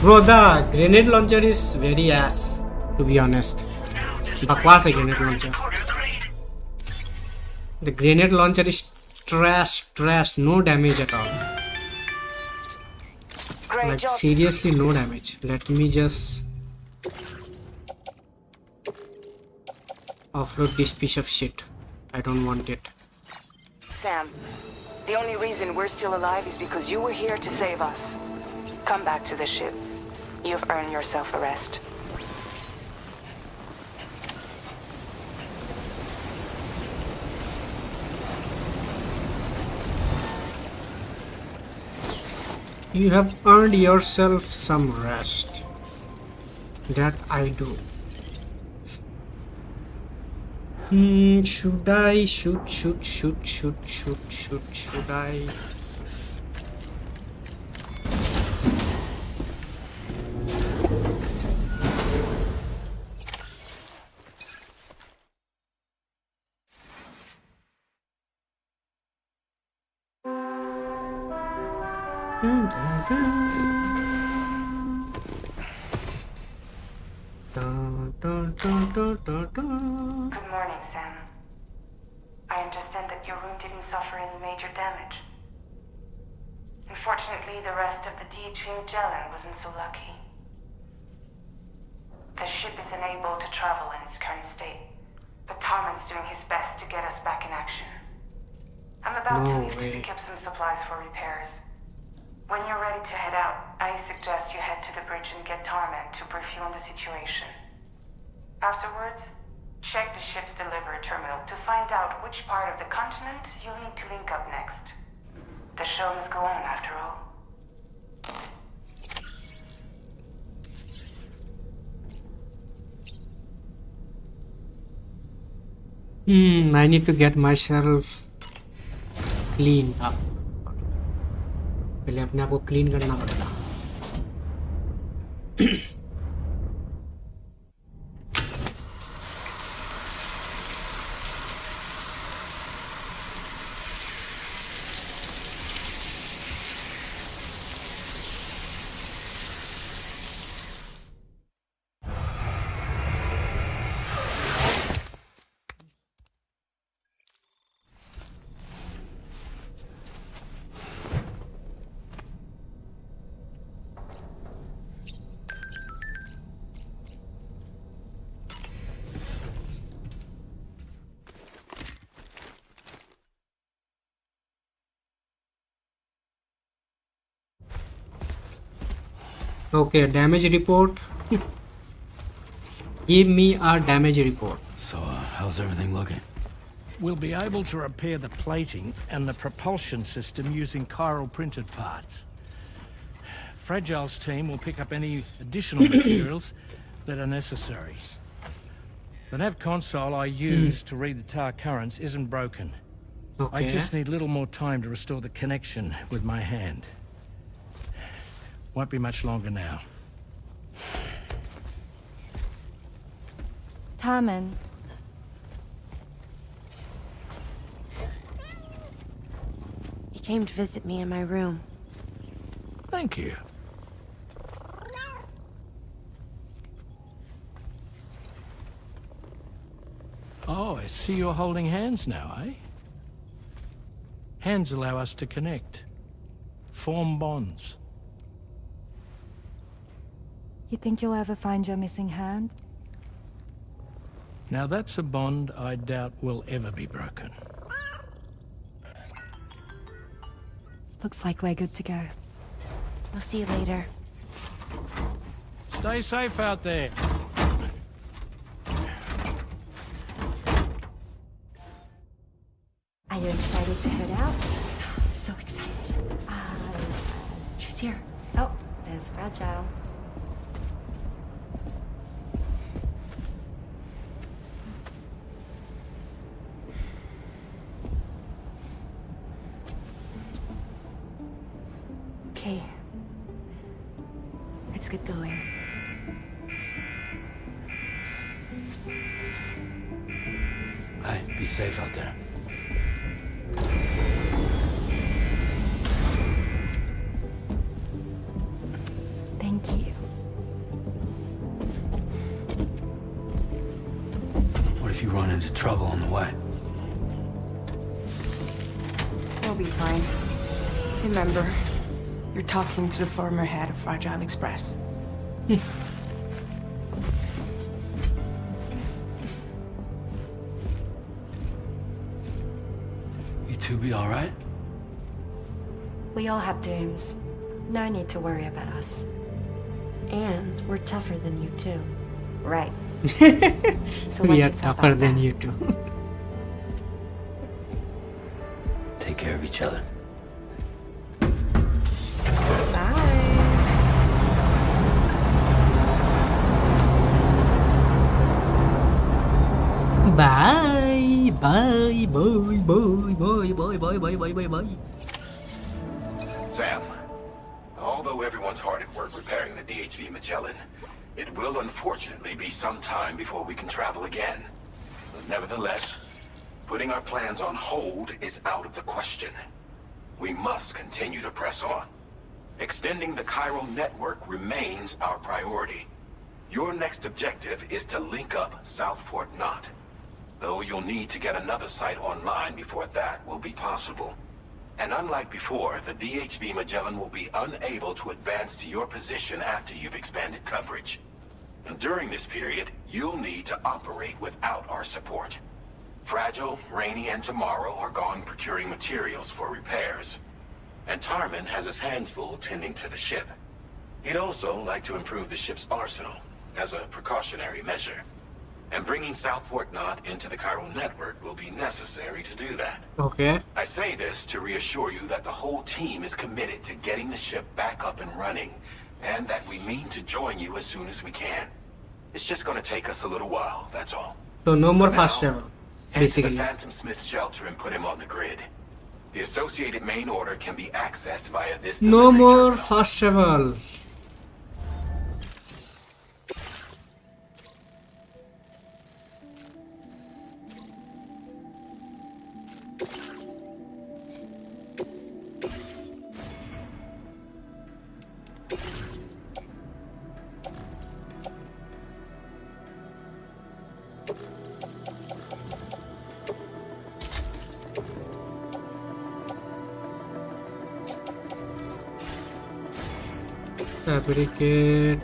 Bro, the grenade launcher is very ass, to be honest. Bakwas hai grenade launcher. The grenade launcher is trash, no damage at all. Like seriously no damage. Let me just Offload this piece of shit. I don't want it. Sam, the only reason we're still alive is because you were here to save us. Come back to the ship. You've earned yourself a rest. You have earned yourself some rest. That I do. Should I should I? Good morning, Sam. I understand that your room didn't suffer any major damage. Unfortunately, the rest of the DH Magellan wasn't so lucky. The ship is unable to travel in its current state, but Tarman's doing his best to get us back in action. I'm about to leave to pick up some supplies for repairs. When you're ready to head out, I suggest you head to the bridge and get Tarman to brief you on the situation. Afterwards, check the ship's delivery terminal to find out which part of the continent you'll need to link up next. The show must go on after all. I need to get myself cleaned up. पहले अपने आप को clean करना पड़ेगा. Okay, damage report. Give me a damage report. So, how's everything looking? We'll be able to repair the plating and the propulsion system using chiral printed parts. Fragile's team will pick up any additional materials that are necessary. The nav console I use to read the tar currents isn't broken. I just need a little more time to restore the connection with my hand. Won't be much longer now. Tarman. He came to visit me in my room. Thank you. Oh, I see you're holding hands now, eh? Hands allow us to connect. Form bonds. You think you'll ever find your missing hand? Now that's a bond I doubt will ever be broken. Looks like we're good to go. We'll see you later. Stay safe out there. Are you excited to head out? So excited. She's here. Oh, there's Fragile. Okay. Let's get going. Hey, be safe out there. Thank you. What if you run into trouble on the way? You'll be fine. Remember, you're talking to the former head of Fragile Express. two be all right? We all have dooms. No need to worry about us. And we're tougher than you too. Right. So We watch are yourself tougher out than there. you two. Take care of each other. Bye. Bye. Bye. Bye. Bye. Bye. Bye. Bye. Bye. Bye. Bye. Sam, although everyone's hard at work repairing the DHV Magellan, it will unfortunately be some time before we can travel again. But nevertheless, putting our plans on hold is out of the question. We must continue to press on. Extending the chiral network remains our priority. Your next objective is to link up South Fort Knot. Though you'll need to get another site online before that will be possible. And unlike before, the DHV Magellan will be unable to advance to your position after you've expanded coverage. And during this period, you'll need to operate without our support. Fragile, Rainy, and Tomorrow are gone procuring materials for repairs. And Tarman has his hands full tending to the ship. He'd also like to improve the ship's arsenal, as a precautionary measure. And bringing South Fort Knot into the chiral network will be necessary to do that. Okay. I say this to reassure you that the whole team is committed to getting the ship back up and running, and that we mean to join you as soon as we can. It's just going to take us a little while, that's all. So no more For fast now, travel, head to basically. the Phantom Smith's shelter and put him on the grid. The associated main order can be accessed via this No delivery more terminal. fast travel. Fabricate.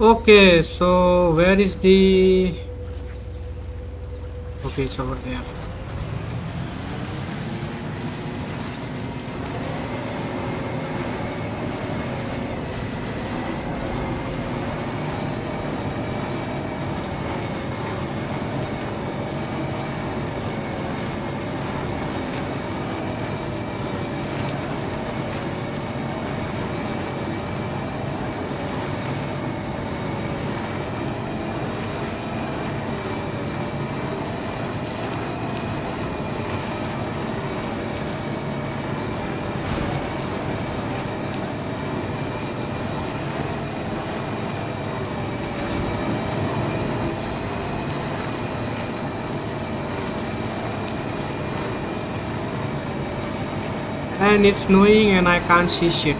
Okay, so where is the... Okay, it's over there. And it's snowing and I can't see shit.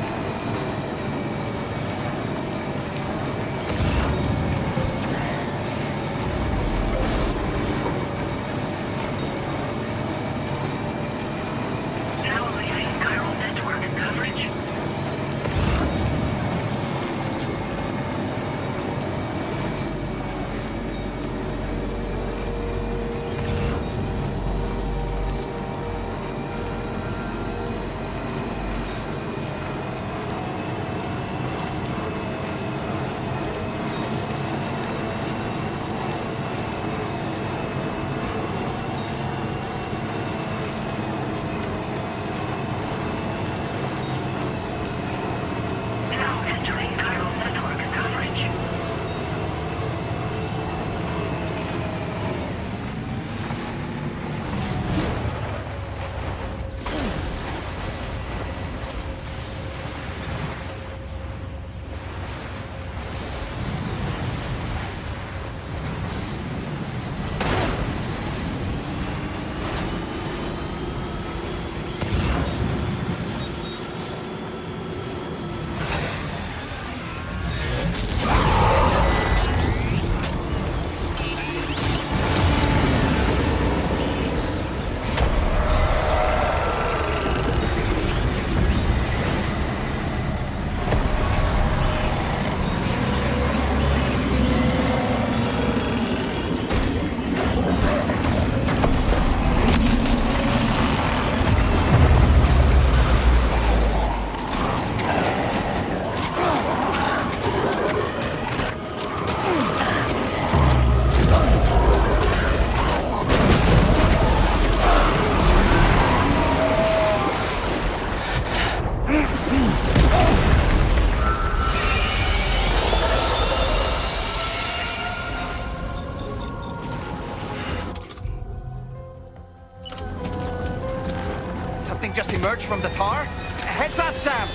that, Sam?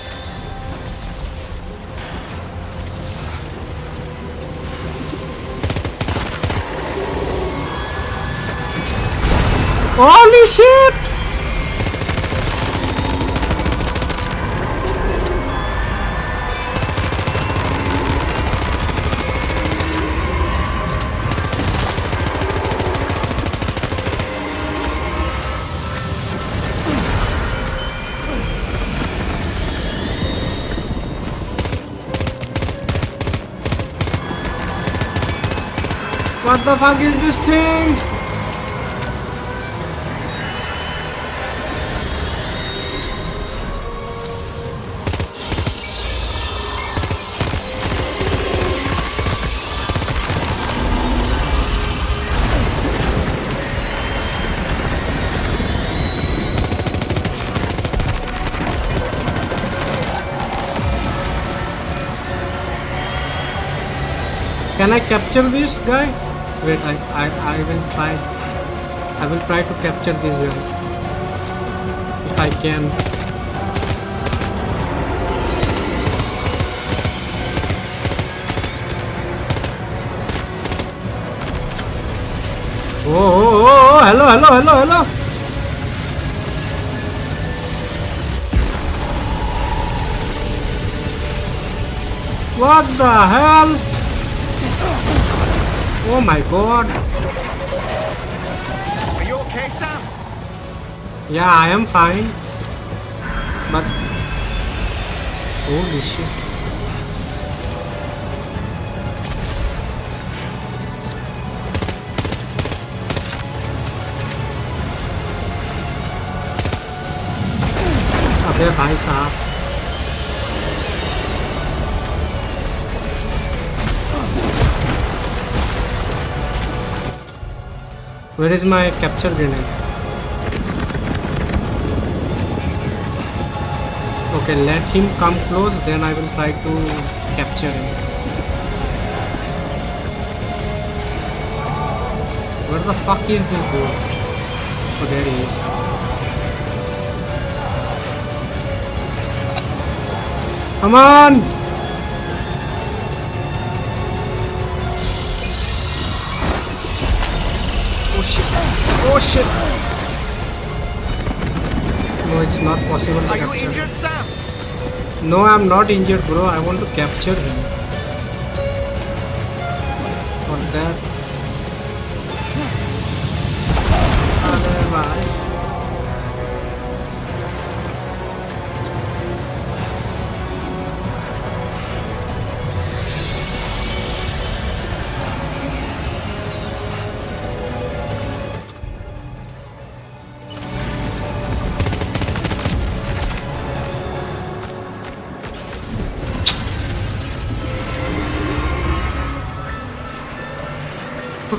Holy shit! What the fuck is this thing? Can I capture this guy? Wait, I will try. I will try to capture this if I can. Oh, hello. What the hell? Oh my god. Are you okay, Sam? Yeah, I am fine. But holy shit. अबे भाई साहब. Where is my capture grenade? Okay, let him come close, then I will try to capture him. Where the fuck is this boy? Oh, there he is. Come on! Oh shit! No, it's not possible to capture. Are you injured, Sam? No, I'm not injured, bro. I want to capture him. For that. Arre bhai.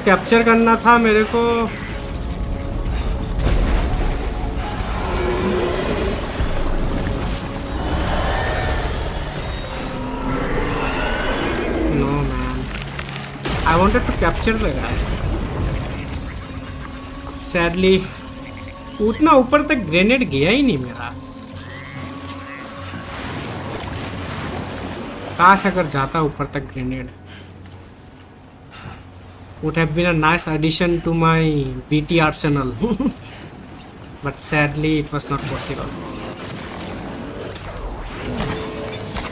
Capture करना था मेरे को. No man, I wanted to capture the guy. Sadly, उतना ऊपर तक grenade गया ही नहीं मेरा. काश अगर जाता ऊपर तक grenade. Would have been a nice addition to my BT arsenal. But sadly it was not possible.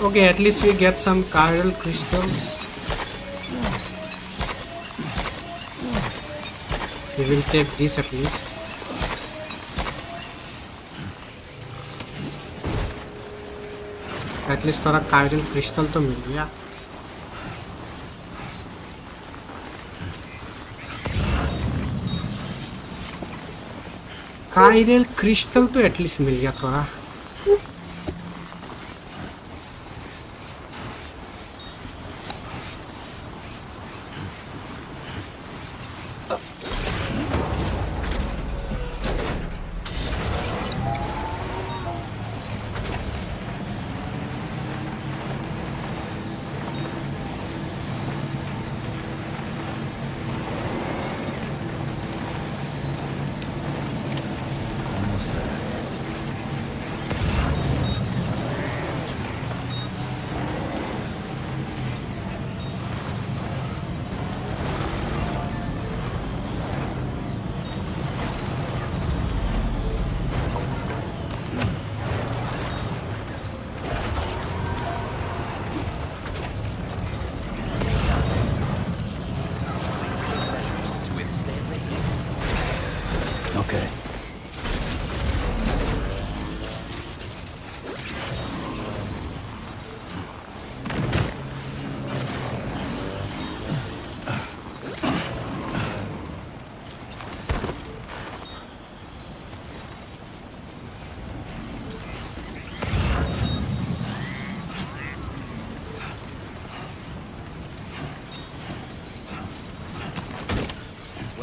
Okay, at least we get some chiral crystals. We will take this at least. At least थोड़ा chiral crystal तो मिल गया. Chiral crystal तो at least मिल गया थोड़ा.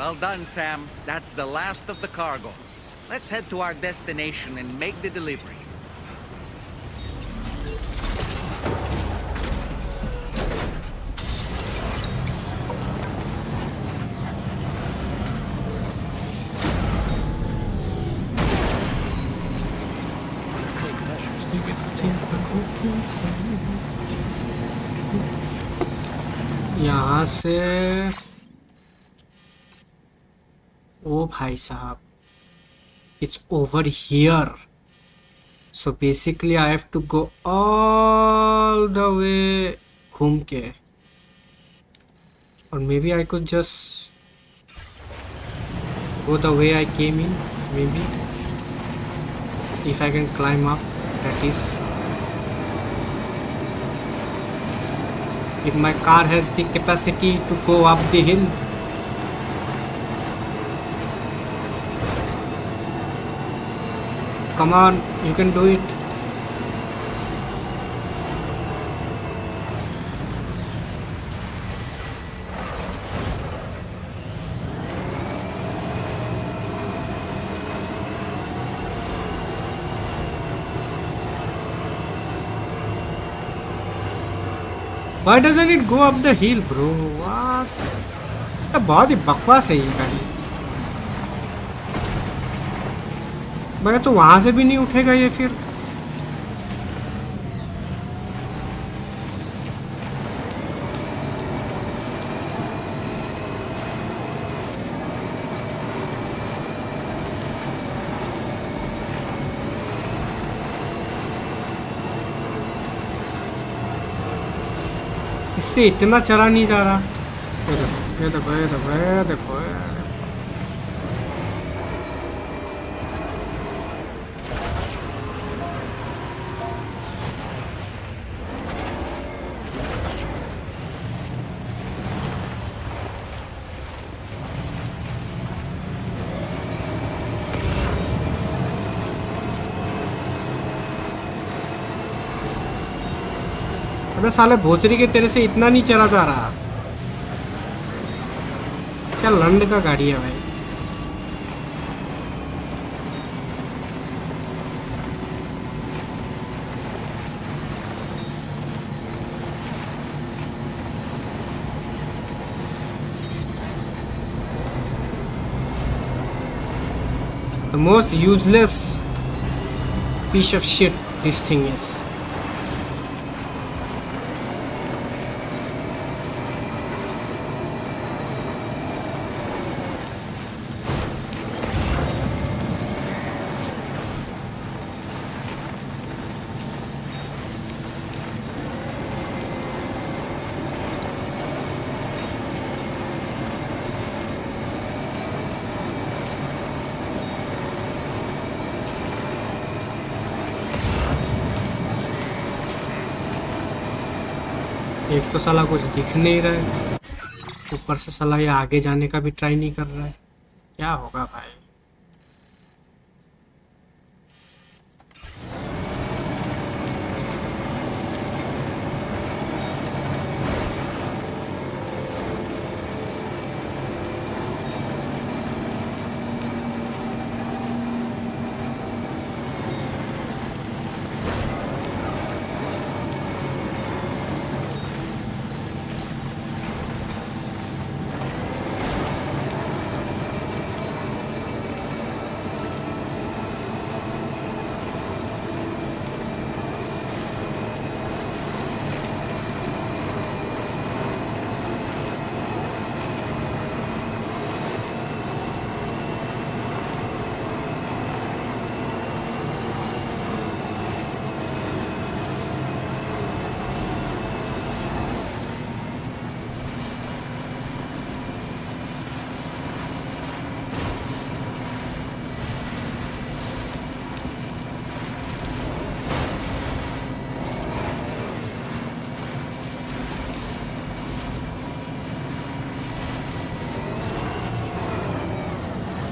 Well done, Sam. That's the last of the cargo. Let's head to our destination and make the delivery. यहाँ से ओ भाई साहब, it's over here. So basically I have to go all the way घूम के, or maybe I could just go the way I came in, maybe, if I can climb up, that is. If my car has the capacity to go up the hill. Come on, you can do it. Why doesn't it go up the hill, bro? What? बहुत ही बकवास है ये गाड़ी। भाई तो वहां से भी नहीं उठेगा ये फिर। इससे इतना चला नहीं जा रहा। ये देखो ये देखो ये देखो ये देखो। अबे साले भोचरी के तेरे से इतना नहीं चला जा रहा। क्या लंड का गाड़ी है भाई। The most useless piece of shit this thing is. एक तो साला कुछ दिख नहीं रहा है, ऊपर से साला ये आगे जाने का भी ट्राई नहीं कर रहा है। क्या होगा भाई।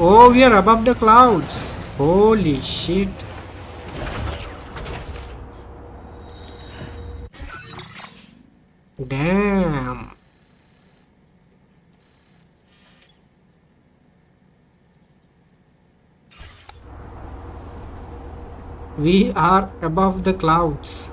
Oh, we are above the clouds. Holy shit. Damn. We are above the clouds.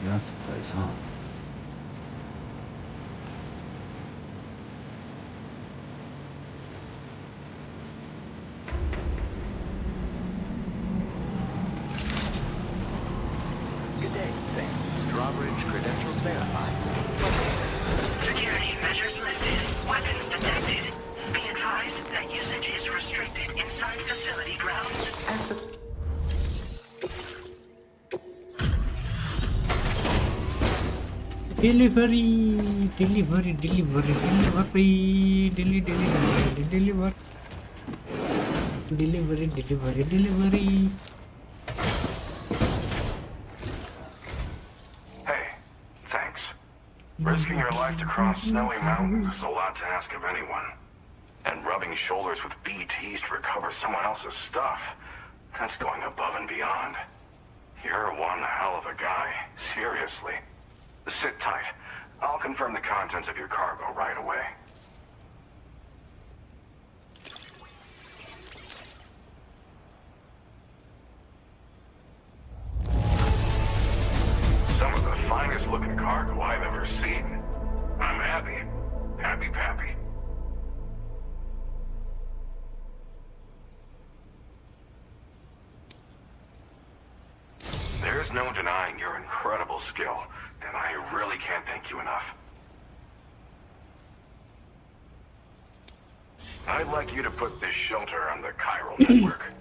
That's the place, huh? Good day, Sam. Drawbridge credentials verified. Security measures lifted. Weapons detected. Be advised that usage is restricted inside facility grounds. Delivery. Hey, thanks. Risking your life to cross snowy mountains is a lot to ask of anyone. And rubbing shoulders with BTs to recover someone else's stuff, that's going above and beyond. You're one hell of a guy, seriously. Sit tight. I'll confirm the contents of your cargo right away. Some of the finest looking cargo I've ever seen. I'm happy. Happy Pappy. There's no denying your incredible skill, and I really can't thank you enough. I'd like you to put this shelter on the chiral network.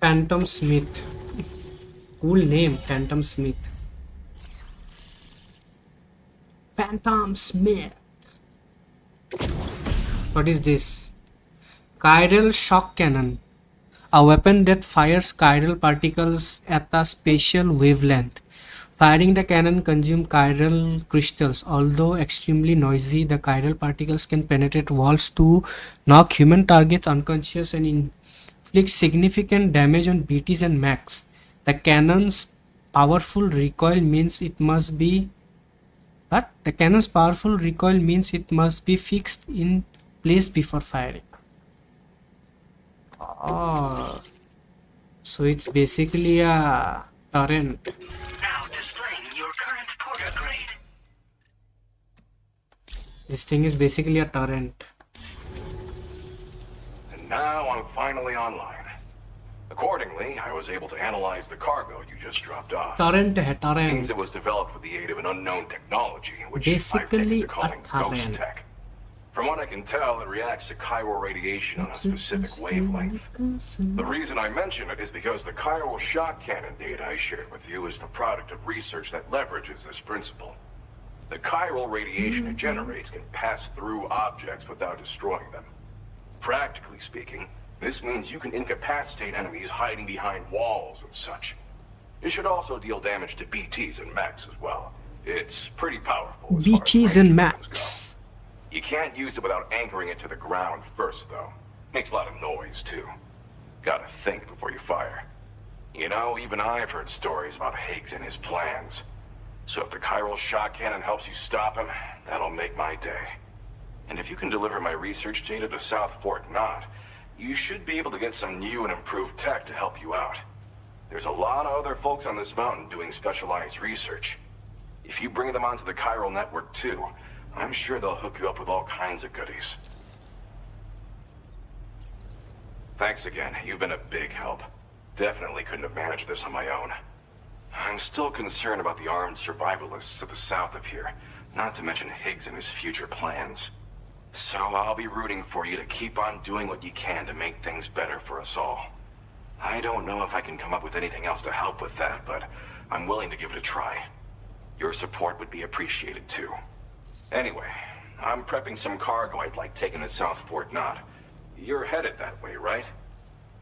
Phantom Smith. Cool name, Phantom Smith. Phantom Smith. What is this? Chiral shock cannon. A weapon that fires chiral particles at a spatial wavelength. Firing the cannon consumes chiral crystals. Although extremely noisy, the chiral particles can penetrate walls to knock human targets unconscious and inflict significant damage on BTs and mechs. The cannon's powerful recoil means it must be fixed in place before firing. Oh, so it's basically a turret. Now displaying your current porter grade. This thing is basically a turret. And now I'm finally online. Accordingly, I was able to analyze the cargo you just dropped off. Torrent hai, torrent. Seems it was developed with the aid of an unknown technology, which Basically I've taken to calling a torrent. ghost tech. From what I can tell, it reacts to chiral radiation on a specific wavelength. The reason I mention it is because the chiral shock cannon data I shared with you is the product of research that leverages this principle. The chiral radiation it generates can pass through objects without destroying them. Practically speaking, this means you can incapacitate enemies hiding behind walls and such. It should also deal damage to BTs and mechs as well. It's pretty powerful. BTs and mechs. You can't use it without anchoring it to the ground first, though. Makes a lot of noise, too. Gotta think before you fire. You know, even I've heard stories about Higgs and his plans. So if the chiral shock cannon helps you stop him, that'll make my day. And if you can deliver my research data to South Fort Knot, you should be able to get some new and improved tech to help you out. There's a lot of other folks on this mountain doing specialized research. If you bring them onto the chiral network too, I'm sure they'll hook you up with all kinds of goodies. Thanks again. You've been a big help. Definitely couldn't have managed this on my own. I'm still concerned about the armed survivalists to the south of here, not to mention Higgs and his future plans. So I'll be rooting for you to keep on doing what you can to make things better for us all. I don't know if I can come up with anything else to help with that, but I'm willing to give it a try. Your support would be appreciated too. Anyway, I'm prepping some cargo I'd like taken to South Fort Knot. You're headed that way, right?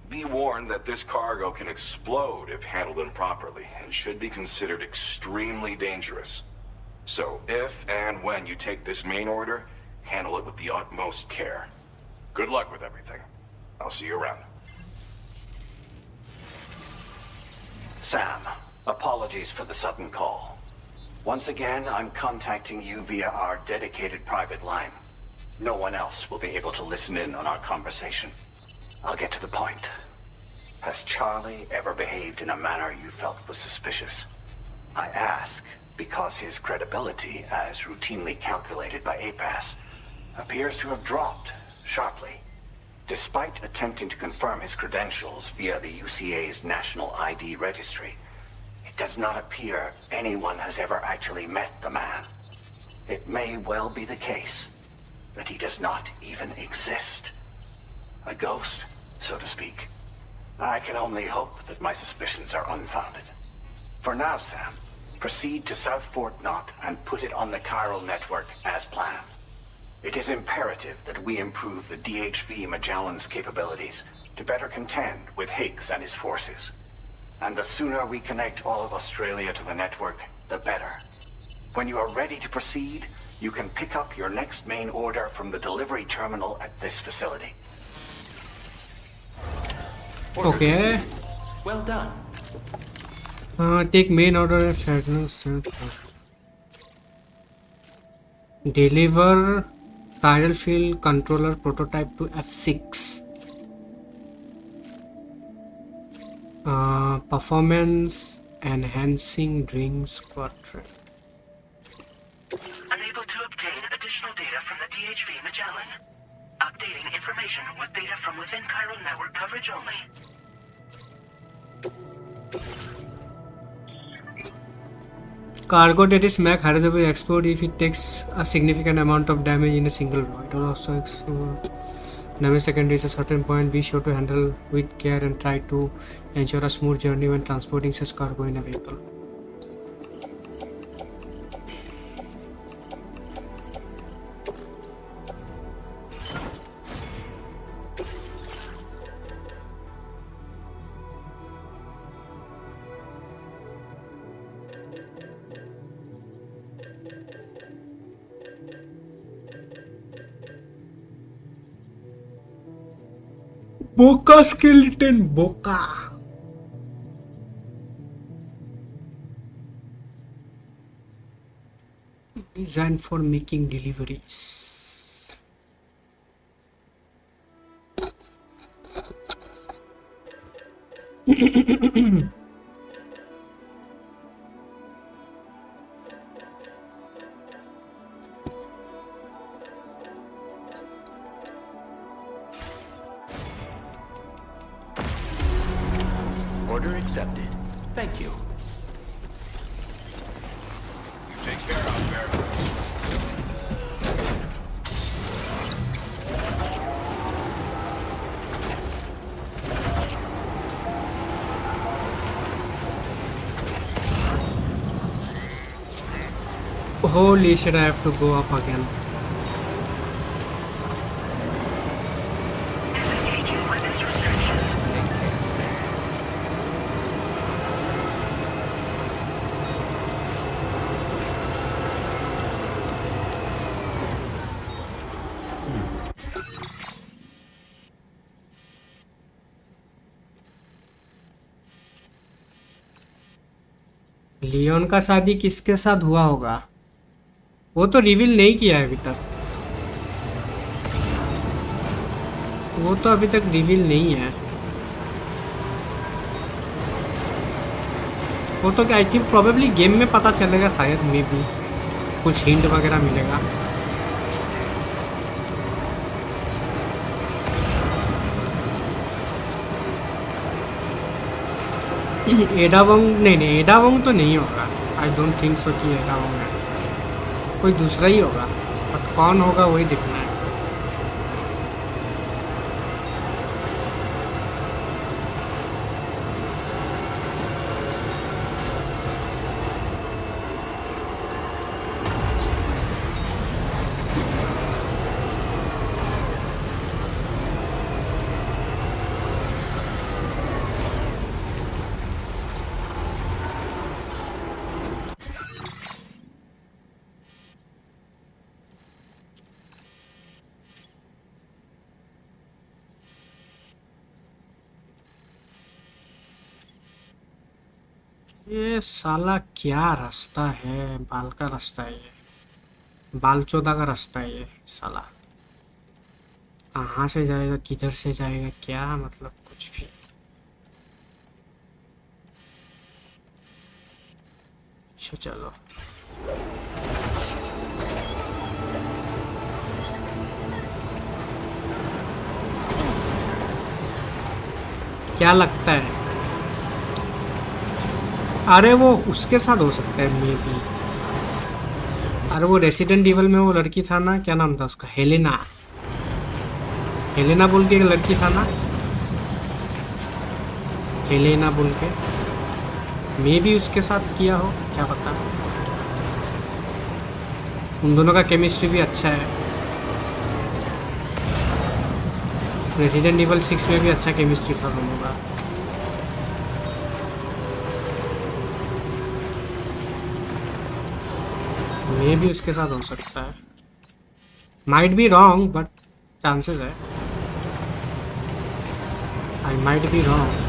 Be warned that this cargo can explode if handled improperly, and should be considered extremely dangerous. So if and when you take this main order, handle it with the utmost care. Good luck with everything. I'll see you around. Sam, apologies for the sudden call. Once again, I'm contacting you via our dedicated private line. No one else will be able to listen in on our conversation. I'll get to the point. Has Charlie ever behaved in a manner you felt was suspicious? I ask because his credibility, as routinely calculated by APAS, appears to have dropped sharply. Despite attempting to confirm his credentials via the UCA's National ID Registry, it does not appear anyone has ever actually met the man. It may well be the case that he does not even exist. A ghost, so to speak. I can only hope that my suspicions are unfounded. For now, Sam, proceed to South Fort Knot and put it on the chiral network as planned. It is imperative that we improve the DHV Magellan's capabilities to better contend with Higgs and his forces. And the sooner we connect all of Australia to the network, the better. When you are ready to proceed, you can pick up your next main order from the delivery terminal at this facility. Okay. Well done. Take main order sadness. Deliver chiral field controller prototype to F6. Performance enhancing dreams quadrant. Unable to obtain additional data from the DHV Magellan. Updating information with data from within chiral network coverage only. Cargo that is Mac Harrier will explode if it takes a significant amount of damage in a single blow. It will also damage secondary at a certain point. Be sure to handle with care and try to ensure a smooth journey when transporting such cargo in a vehicle. Boca skeleton, Boca. Designed for making deliveries. Order accepted. Thank you. Take care out there. Holy shit, I have to go up again. Leon का शादी किसके साथ हुआ होगा वो तो reveal नहीं किया है अभी तक। वो तो अभी तक रिवील नहीं है। वो तो आई थिंक प्रोबेबली गेम में पता चलेगा शायद, मे बी कुछ हिंट वगैरह मिलेगा। एडावोंग नहीं, एडावोंग तो नहीं होगा। आई डोंट थिंक सो कि एडावोंग है, कोई दूसरा ही होगा, बट कौन होगा वही देखना है। ये साला क्या रास्ता है, बाल का रास्ता है ये, बाल चौदा का रास्ता है ये साला। कहाँ से जाएगा, किधर से जाएगा, क्या मतलब कुछ भी। चलो क्या लगता है, अरे वो उसके साथ हो सकता है मे बी। अरे वो रेसिडेंट इवल में वो लड़की था ना, क्या नाम था उसका, हेलेना, हेलेना बोल के एक लड़की था ना, हेलेना बोल के, मे बी उसके साथ किया हो, क्या पता। उन दोनों का केमिस्ट्री भी अच्छा है। रेसिडेंट इवल 6 में भी अच्छा केमिस्ट्री था दोनों का। मे भी उसके साथ हो सकता है, might be wrong but chances है, I might be wrong.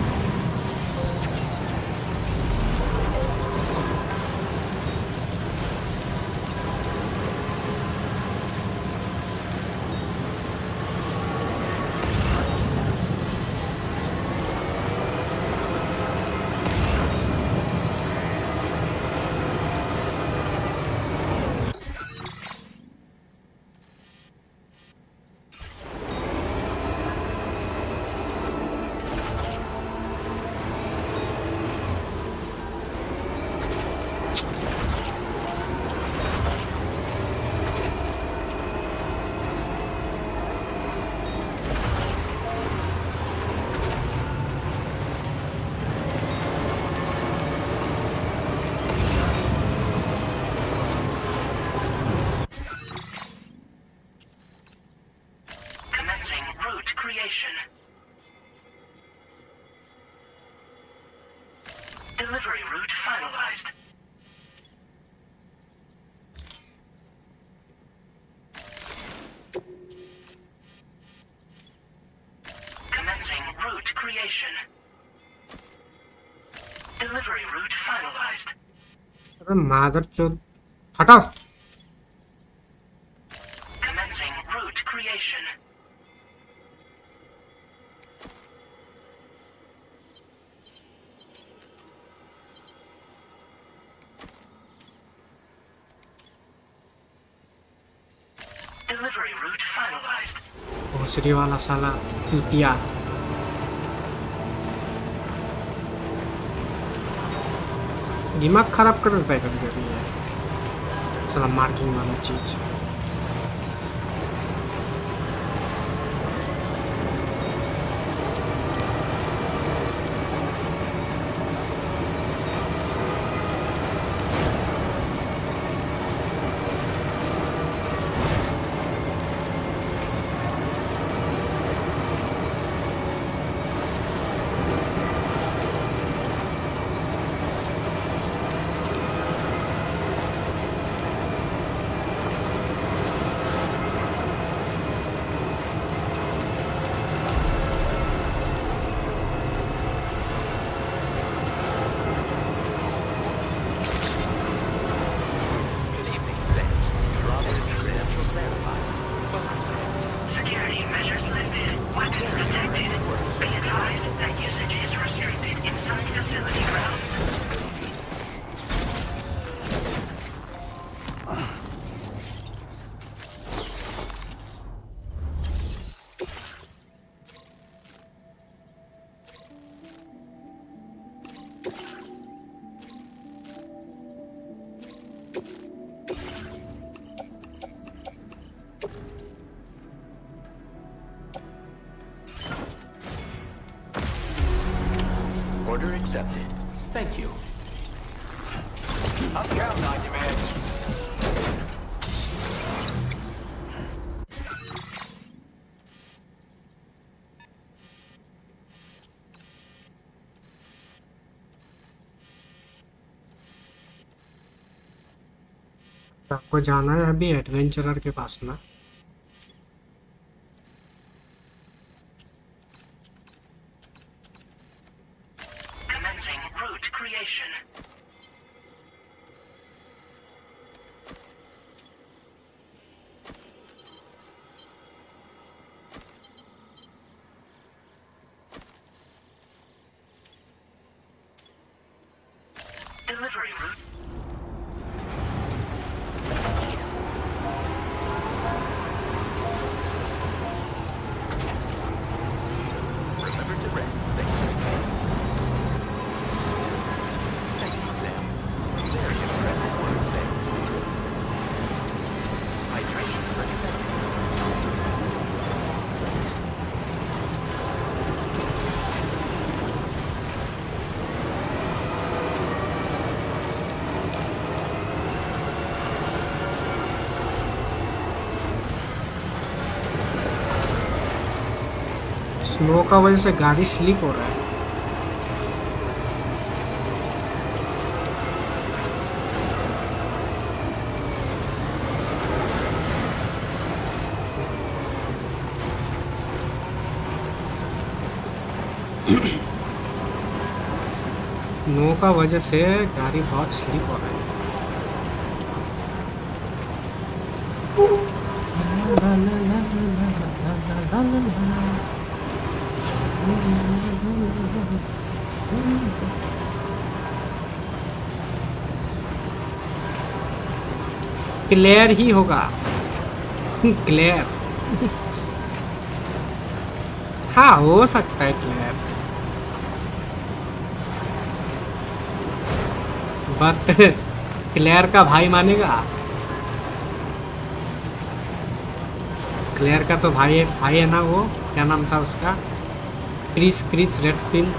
Delivery route finalized. Commencing route creation. Delivery route finalized. अरे मादरचोद हटाओ। Commencing route creation. Delivery route finalized. भोसरी वाला साला चूतिया। दिमाग खराब कर देता है कभी कभी ये साला मार्किंग वाला चीज। Order accepted. Thank you. I'm counting on you, man. आपको जाना है अभी एडवेंचरर के पास ना। Commencing route creation. Delivery route. Remember to rest safely. Thank you, Sam. Very impressive work, Sam. Hydration's pretty effective. Snow का वजह से गाड़ी स्लिप हो रहा है। स्नो का वजह से गाड़ी बहुत स्लिप हो रहा है। क्लेयर ही होगा। क्लेयर हाँ हो सकता है क्लेयर, बट क्लेयर का भाई मानेगा। क्लेयर का तो भाई है ना, वो क्या नाम था उसका, क्रिस रेडफिल्ड।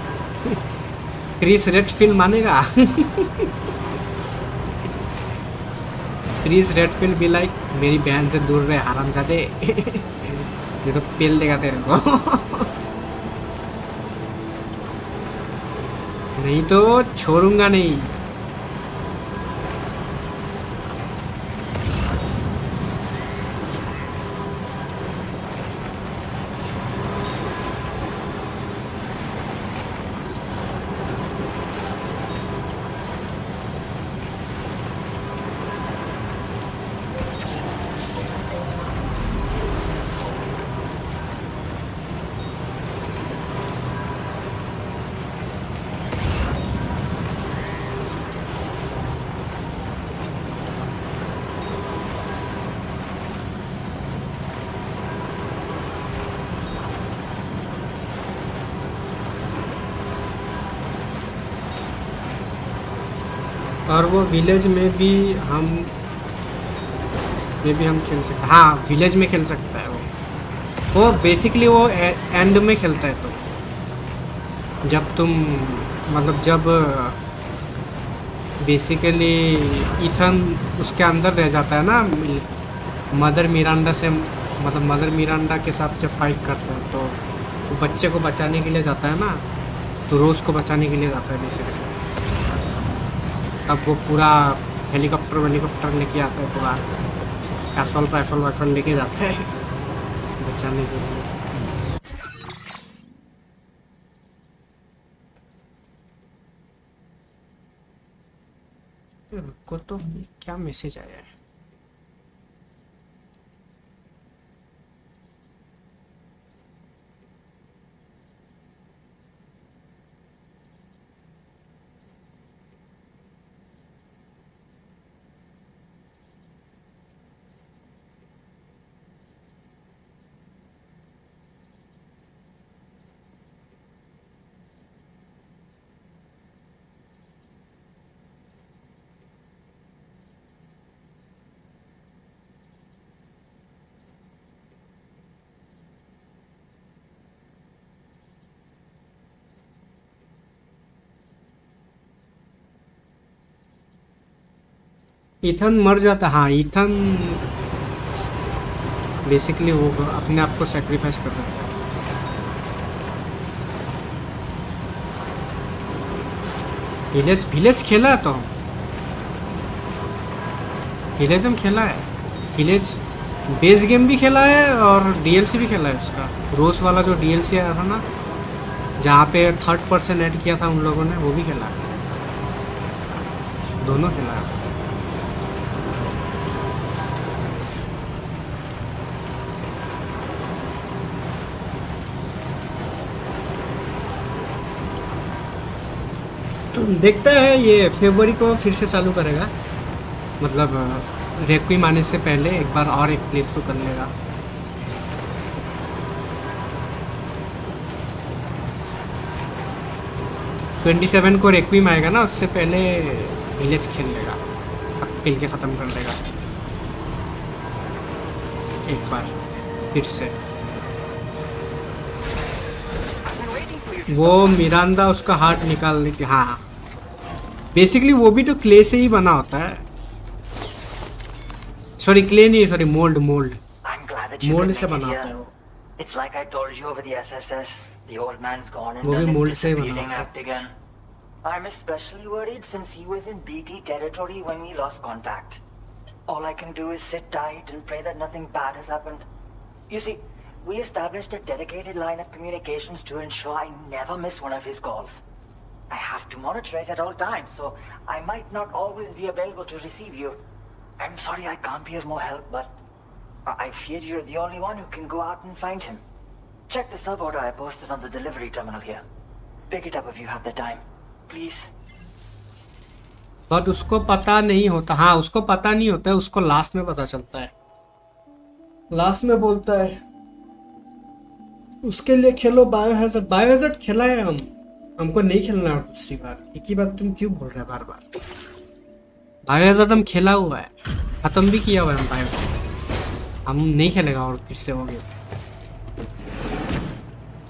क्रिस रेडफिल्ड मानेगा। क्रिस रेडफिल्ड भी लाइक मेरी बहन से दूर रहे हरामजादे। ये तो पेल देगा तेरे को। नहीं तो छोड़ूंगा नहीं। और वो विलेज में भी हम खेल सकते हैं। हाँ विलेज में खेल सकता है वो बेसिकली वो एंड में खेलता है। तो जब तुम मतलब जब बेसिकली इथन उसके अंदर रह जाता है ना, मदर मिरांडा से, मतलब मदर मिरांडा के साथ जब फाइट करता है तो वो बच्चे को बचाने के लिए जाता है ना, तो रोज़ को बचाने के लिए जाता है बेसिकली। अब वो पूरा हेलीकॉप्टर लेके आता है, पूरा असॉल्ट राइफल लेके जाता है बचाने के लिए। रुको तो क्या मैसेज आया है। ईथन मर जाता, हाँ ईथन बेसिकली वो अपने आप को सेक्रीफाइस कर देता है। विलेज विलेज खेला है तो विलेज हम खेला है, विलेज बेस गेम भी खेला है और डीएलसी भी खेला है उसका। रोज वाला जो डीएलसी आया था ना, जहाँ पे 3rd-person ऐड किया था उन लोगों ने, वो भी खेला है, दोनों खेला है। देखते हैं ये फरवरी को फिर से चालू करेगा, मतलब रेक्विम आने से पहले एक बार और एक प्ले थ्रू कर लेगा। $27 को रेक्विम आएगा ना, उससे पहले विलेज खेल लेगा, अब खेल के ख़त्म कर देगा एक बार फिर से। वो मिरांडा उसका हार्ट निकाल लेती, हाँ बेसिकली वो भी तो क्ले से ही बना होता है, सॉरी क्ले नहीं, सॉरी मोल्ड मोल्ड से बना होता है वो। It's like I told you over the SSS. The old man's gone and वो भी done his मोल्ड से ही बना disappearing होता act again. I'm especially worried since he was in BT territory when we lost contact. All I can do is sit tight and pray that nothing bad has happened. You see, we established a dedicated line of communications to ensure I never miss one of his calls. I have to monitor it at all times, so I might not always be available to receive you. I'm sorry I can't be of more help, but I fear you're the only one who can go out and find him. Check the sub order I posted on the delivery terminal here. Pick it up if you have the time, please. But उसको पता नहीं होता, हाँ उसको पता नहीं होता है, उसको लास्ट में पता चलता है, लास्ट में बोलता है उसके लिए खेलो बायोहैज़र्ड। बायोहैज़र्ड खेला है हमको नहीं खेलना है दूसरी बार, एक ही बात तुम क्यों बोल रहे हो बार बार। बायोहैज़र्ड हम खेला हुआ है, खत्म भी किया हुआ है हम बायोहैज़र्ड, हम नहीं खेलेगा और फिर से हो गया।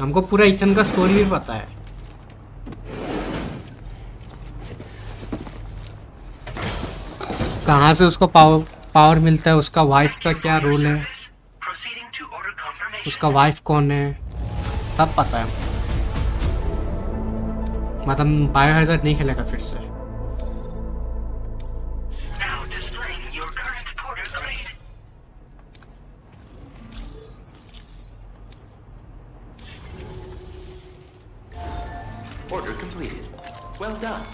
हमको पूरा इथन का स्टोरी भी पता है। कहाँ से उसको पावर मिलता है, उसका वाइफ का क्या रोल है, उसका वाइफ कौन है, सब पता है। मतलब बायोहैज़र्ड नहीं खेलेगा फिर से। Order completed. Well done.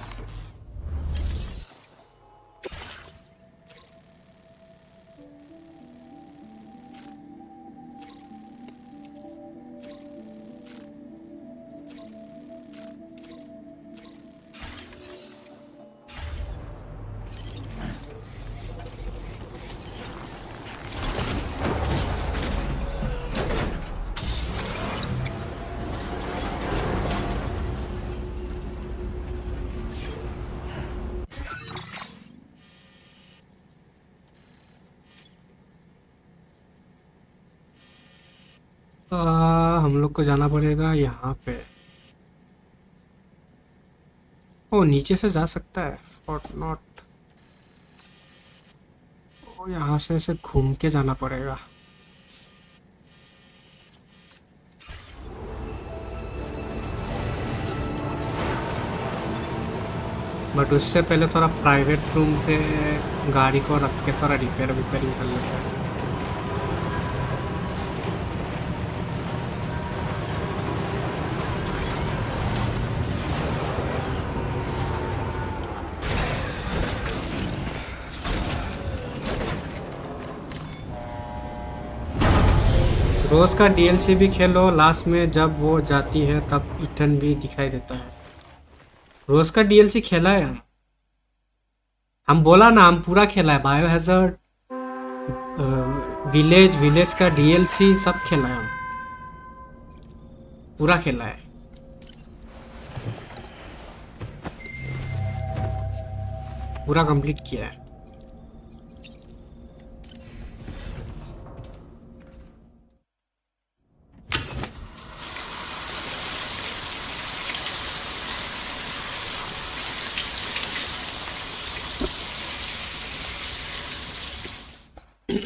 हम लोग को जाना पड़ेगा यहाँ पे। ओ नीचे से जा सकता है, फॉर नॉट। ओ यहाँ से ऐसे घूम के जाना पड़ेगा। बट उससे पहले थोड़ा प्राइवेट रूम पे गाड़ी को रख के थोड़ा रिपेयरिंग कर लेते हैं। रोज का डीएलसी भी खेलो, लास्ट में जब वो जाती है तब इथन भी दिखाई देता है। रोज का डीएलसी खेला है हम बोला ना, हम पूरा खेला है। बायोहैज़र्ड, विलेज का डीएलसी सब खेला है, हम पूरा खेला है। पूरा कंप्लीट किया है। इथन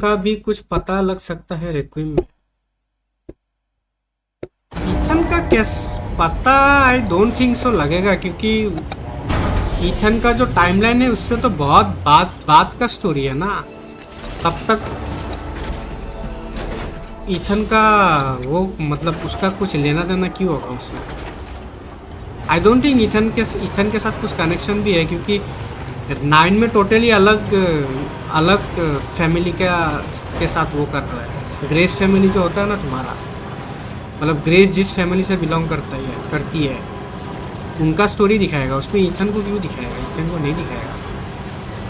का भी कुछ पता लग सकता है रेक्विम में। इथन का कैस पता आई डोंट थिंक सो लगेगा, क्योंकि इथन का जो टाइमलाइन है उससे तो बहुत बात का स्टोरी है ना। तब तक इथन का वो मतलब उसका कुछ लेना देना क्यों होगा उसमें। आई डोंट थिंक इथन के साथ कुछ कनेक्शन भी है, क्योंकि 9 में टोटली अलग फैमिली के साथ वो कर रहा है। ग्रेस फैमिली जो होता है ना तुम्हारा, मतलब ग्रेस जिस फैमिली से बिलोंग करती है उनका स्टोरी दिखाएगा। उसमें इथन को क्यों दिखाएगा? इथन को नहीं दिखाएगा।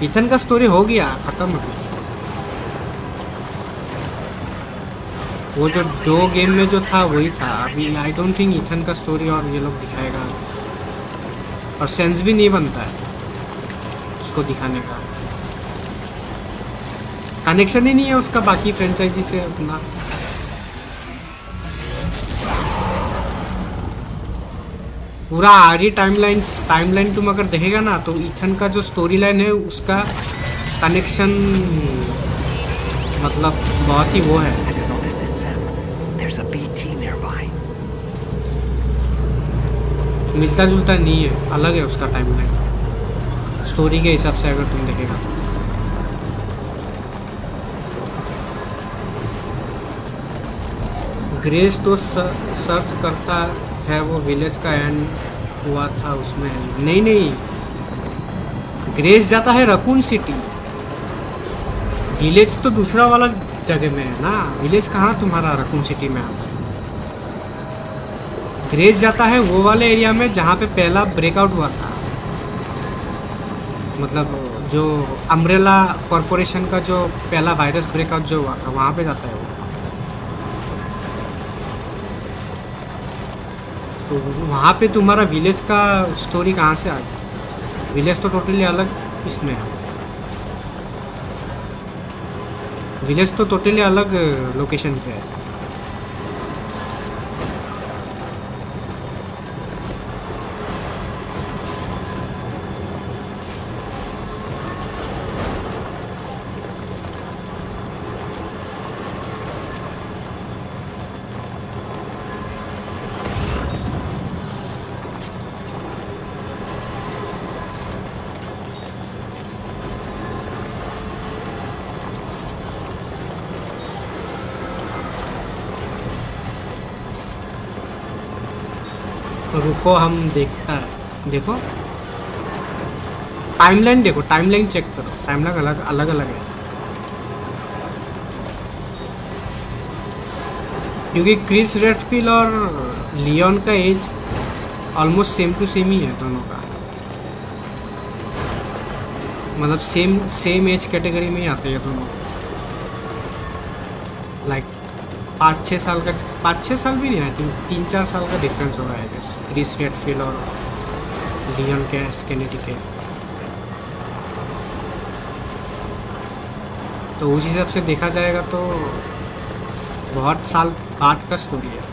इथन का स्टोरी हो गया खत्म अभी। वो जो 2 गेम में जो था वही था। अभी आई डोंट थिंक इथन का स्टोरी और ये लोग दिखाएगा, और सेंस भी नहीं बनता है उसको दिखाने का। कनेक्शन ही नहीं है उसका बाकी फ्रेंचाइजी से अपना। पूरा आरी टाइमलाइन तुम अगर देखेगा ना तो इथन का जो स्टोरी लाइन है उसका कनेक्शन मतलब बहुत ही वो है। मिलता जुलता नहीं है, अलग है उसका टाइमलाइन स्टोरी के हिसाब से अगर तुम देखेगा तो। ग्रेस तो सर्च करता है वो विलेज का एंड हुआ था उसमें। नहीं, ग्रेस जाता है रकून सिटी। विलेज तो दूसरा वाला जगह में है ना। विलेज कहाँ तुम्हारा रकून सिटी में आता है? ग्रेस जाता है वो वाले एरिया में जहाँ पे पहला ब्रेकआउट हुआ था, मतलब जो अम्ब्रेला कॉरपोरेशन का जो पहला वायरस ब्रेकआउट जो हुआ था वहाँ पे जाता है वो। तो वहाँ पे तुम्हारा विलेज का स्टोरी कहाँ से आ गया? विलेज तो टोटली अलग इसमें है। विलेज तो टोटली अलग लोकेशन पे है। रुको हम देखता है। देखो टाइमलाइन, देखो टाइमलाइन चेक करो। टाइमलाइन अलग अलग है, क्योंकि क्रिस रेडफील्ड और लियोन का age almost same to same ही है दोनों का। मतलब सेम एज कैटेगरी में ही आते हैं दोनों। लाइक 5-6 साल का, 5-6 साल भी नहीं, आई थिंक 3-4 साल का डिफरेंस हो रहा है क्रिस रेडफील्ड और लियोन केनेडी के। तो उस हिसाब से देखा जाएगा तो बहुत साल बाद का स्टोरी है।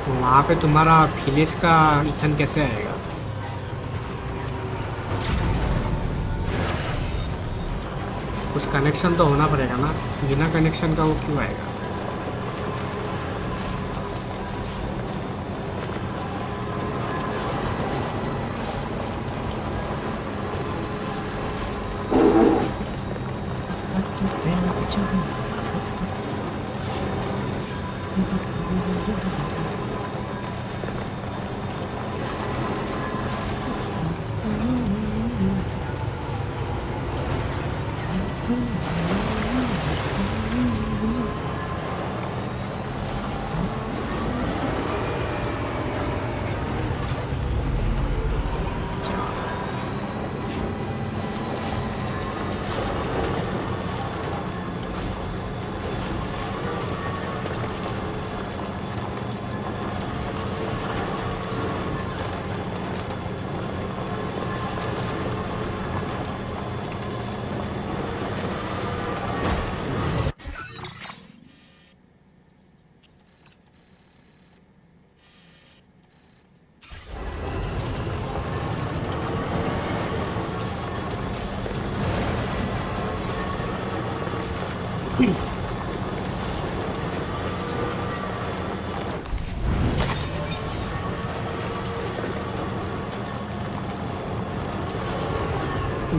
तो वहाँ पे तुम्हारा विलेज का इथन कैसे आएगा? कुछ कनेक्शन तो होना पड़ेगा ना। बिना कनेक्शन का वो क्यों आएगा?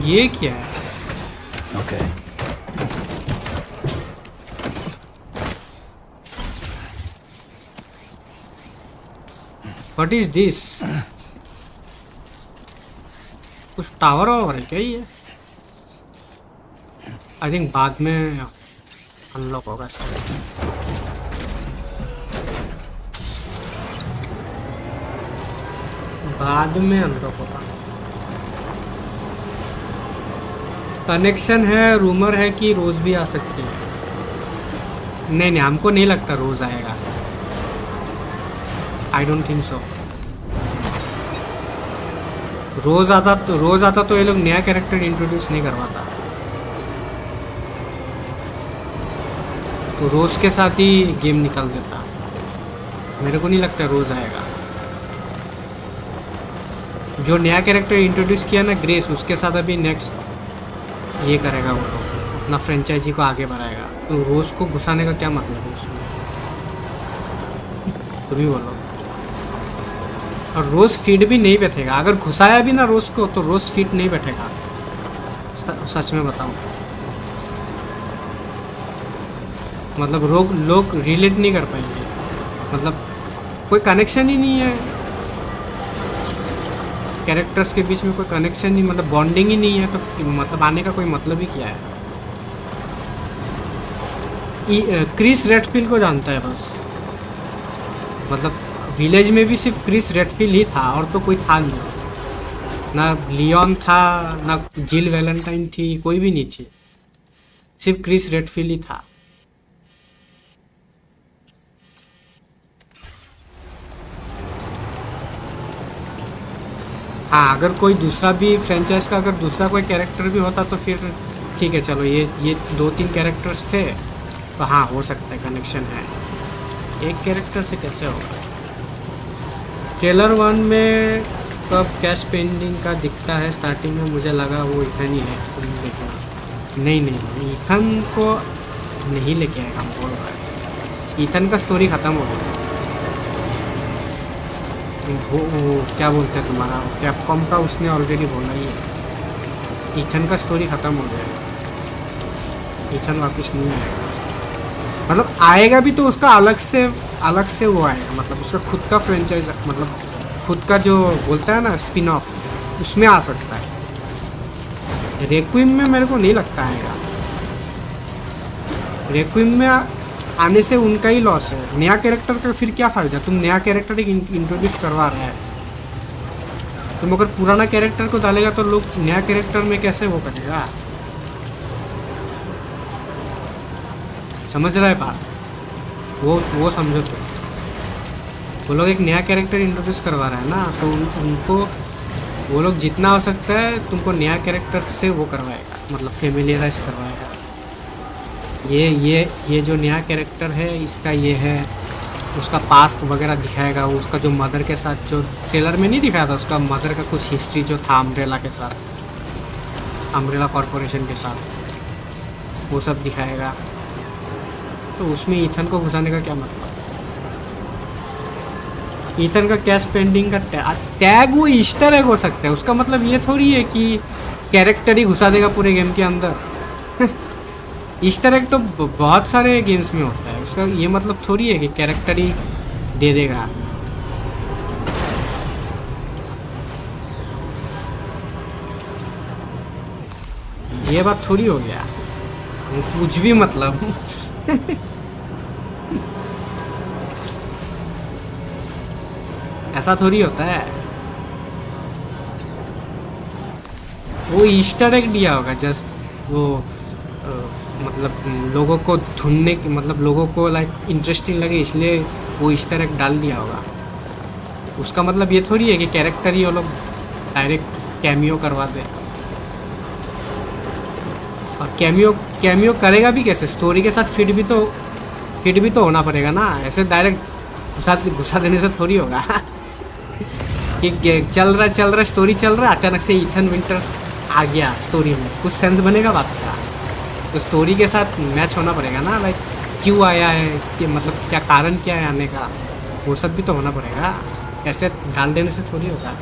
ये क्या है? Okay. What is this? कुछ टावर ओवर है क्या ये? आई थिंक बाद में अनलॉक होगा शायद। बाद में अनलॉक होगा। कनेक्शन है, रूमर है कि रोज भी आ सकती है। नहीं नहीं, हमको नहीं लगता रोज आएगा। I don't think so. रोज आता तो ये लोग नया कैरेक्टर इंट्रोड्यूस नहीं करवाता। तो रोज के साथ ही गेम निकाल देता। मेरे को नहीं लगता रोज आएगा। जो नया कैरेक्टर इंट्रोड्यूस किया ना ग्रेस, उसके साथ अभी नेक्स्ट ये करेगा वो लोग, अपना फ्रेंचाइजी को आगे बढ़ाएगा। तो रोज को घुसाने का क्या मतलब है उसमें? तुम ही बोलो। और रोज फीड भी नहीं बैठेगा। अगर घुसाया भी ना रोज को, तो रोज फीड नहीं बैठेगा। सच में बताऊं, मतलब लोग रिलेट नहीं कर पाएंगे। मतलब कोई कनेक्शन ही नहीं है कैरेक्टर्स के बीच में, कोई कनेक्शन नहीं, मतलब बॉन्डिंग ही नहीं है। तो मतलब आने का कोई मतलब ही क्या है? क्रिस रेडफील्ड को जानता है बस। मतलब विलेज में भी सिर्फ क्रिस रेडफील्ड ही था और तो कोई था नहीं। ना लियोन था, ना जिल वैलेंटाइन थी, कोई भी नहीं थी। सिर्फ क्रिस रेडफील्ड ही था। हाँ, अगर कोई दूसरा भी फ्रेंचाइज का अगर दूसरा कोई कैरेक्टर भी होता तो फिर ठीक है, चलो ये 2-3 कैरेक्टर्स थे तो हाँ हो सकता है कनेक्शन है। एक कैरेक्टर से कैसे होगा? ट्रेलर 1 में कब कैश पेंडिंग का दिखता है? स्टार्टिंग में मुझे लगा वो इथन ही है। तुम देखना। नहीं, इथन को नहीं लेके आएगा। हम बोल रहे हैं इथन का स्टोरी ख़त्म हो गया। वो क्या बोलते हैं तुम्हारा कैपकॉम का, उसने ऑलरेडी बोला ही है इथन का स्टोरी ख़त्म हो गया। इथन वापस नहीं आएगा। मतलब आएगा भी तो उसका अलग से वो आएगा। मतलब उसका खुद का फ्रेंचाइज, मतलब खुद का जो बोलता है ना स्पिन ऑफ, उसमें आ सकता है। रेक्विम में मेरे को नहीं लगता आएगा। रेक्विम में आने से उनका ही लॉस है। नया कैरेक्टर का फिर क्या फ़ायदा? तुम नया कैरेक्टर इंट्रोड्यूस करवा रहे हैं, तुम अगर पुराना कैरेक्टर को डालेगा तो लोग नया कैरेक्टर में कैसे वो करेगा? समझ रहा है बात? वो समझो। तो वो लोग एक नया कैरेक्टर इंट्रोड्यूस करवा रहा है ना, तो उनको वो लोग जितना हो सकता है तुमको नया कैरेक्टर से वो करवाएगा, मतलब फेमिलियराइज करवाएगा। ये जो नया कैरेक्टर है इसका ये है, उसका पास्ट वगैरह दिखाएगा। उसका जो मदर के साथ जो ट्रेलर में नहीं दिखाया था, उसका मदर का कुछ हिस्ट्री जो था अम्ब्रेला के साथ, अम्ब्रेला कॉरपोरेशन के साथ, वो सब दिखाएगा। तो उसमें ईथन को घुसाने का क्या मतलब? ईथन का कैश पेंडिंग का टैग वो ईस्टर एग हो सकता है। उसका मतलब ये थोड़ी है कि कैरेक्टर ही घुसा देगा पूरे गेम के अंदर। ईस्टर एग तो बहुत सारे गेम्स में होता है। उसका ये मतलब थोड़ी है कि कैरेक्टर ही दे देगा। ये बात थोड़ी हो गया कुछ भी मतलब। ऐसा थोड़ी होता है। वो ईस्टर एग दिया होगा जस्ट वो मतलब लोगों को ढूंढने की, मतलब लोगों को लाइक इंटरेस्टिंग लगे इसलिए वो ईस्टर एग डाल दिया होगा। उसका मतलब ये थोड़ी है कि कैरेक्टर ही वो लोग डायरेक्ट कैमियो करवा दे। और कैमियो करेगा भी कैसे? स्टोरी के साथ फिट भी तो होना पड़ेगा ना। ऐसे डायरेक्ट घुसा देने से थोड़ी होगा। कि चल रहा स्टोरी चल रहा है, अचानक से इथन विंटर्स आ गया स्टोरी में, कुछ सेंस बनेगा बात का? तो स्टोरी के साथ मैच होना पड़ेगा ना, लाइक क्यों आया है, कि मतलब क्या कारण क्या है आने का, वो सब भी तो होना पड़ेगा। ऐसे डाल देने से थोड़ी होगा।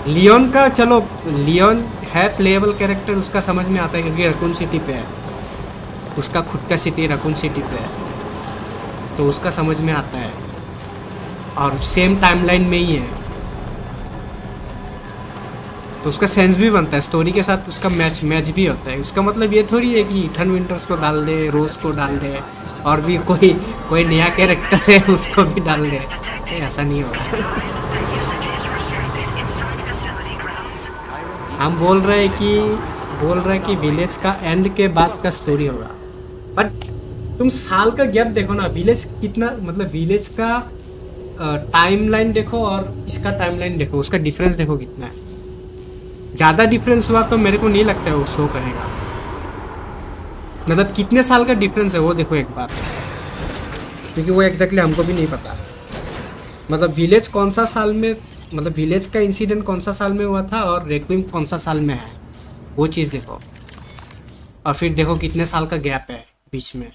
लियोन का चलो, लियोन है प्लेएबल कैरेक्टर, उसका समझ में आता है क्योंकि रकून सिटी पे है, उसका खुद का सिटी रकून सिटी पे है, तो उसका समझ में आता है और सेम टाइमलाइन में ही है, तो उसका सेंस भी बनता है, स्टोरी के साथ उसका मैच भी होता है। उसका मतलब ये थोड़ी है कि इथन विंटर्स को डाल दे, रोज को डाल दे, और भी कोई नया कैरेक्टर है उसको भी डाल दे, ऐसा नहीं होगा। हम बोल रहे हैं कि विलेज का एंड के बाद का स्टोरी होगा, बट तुम साल का गैप देखो ना, विलेज कितना, मतलब विलेज का टाइमलाइन देखो और इसका टाइमलाइन देखो, उसका डिफरेंस देखो कितना है। ज़्यादा डिफरेंस हुआ तो मेरे को नहीं लगता है वो शो करेगा, मतलब कितने साल का डिफरेंस है वो देखो एक बार, क्योंकि वो एग्जैक्टली हमको भी नहीं पता। मतलब विलेज कौन सा साल में, मतलब विलेज का इंसिडेंट कौन सा साल में हुआ था और रेक्विम कौन सा साल में है, वो चीज़ देखो, और फिर देखो कितने साल का गैप है बीच में।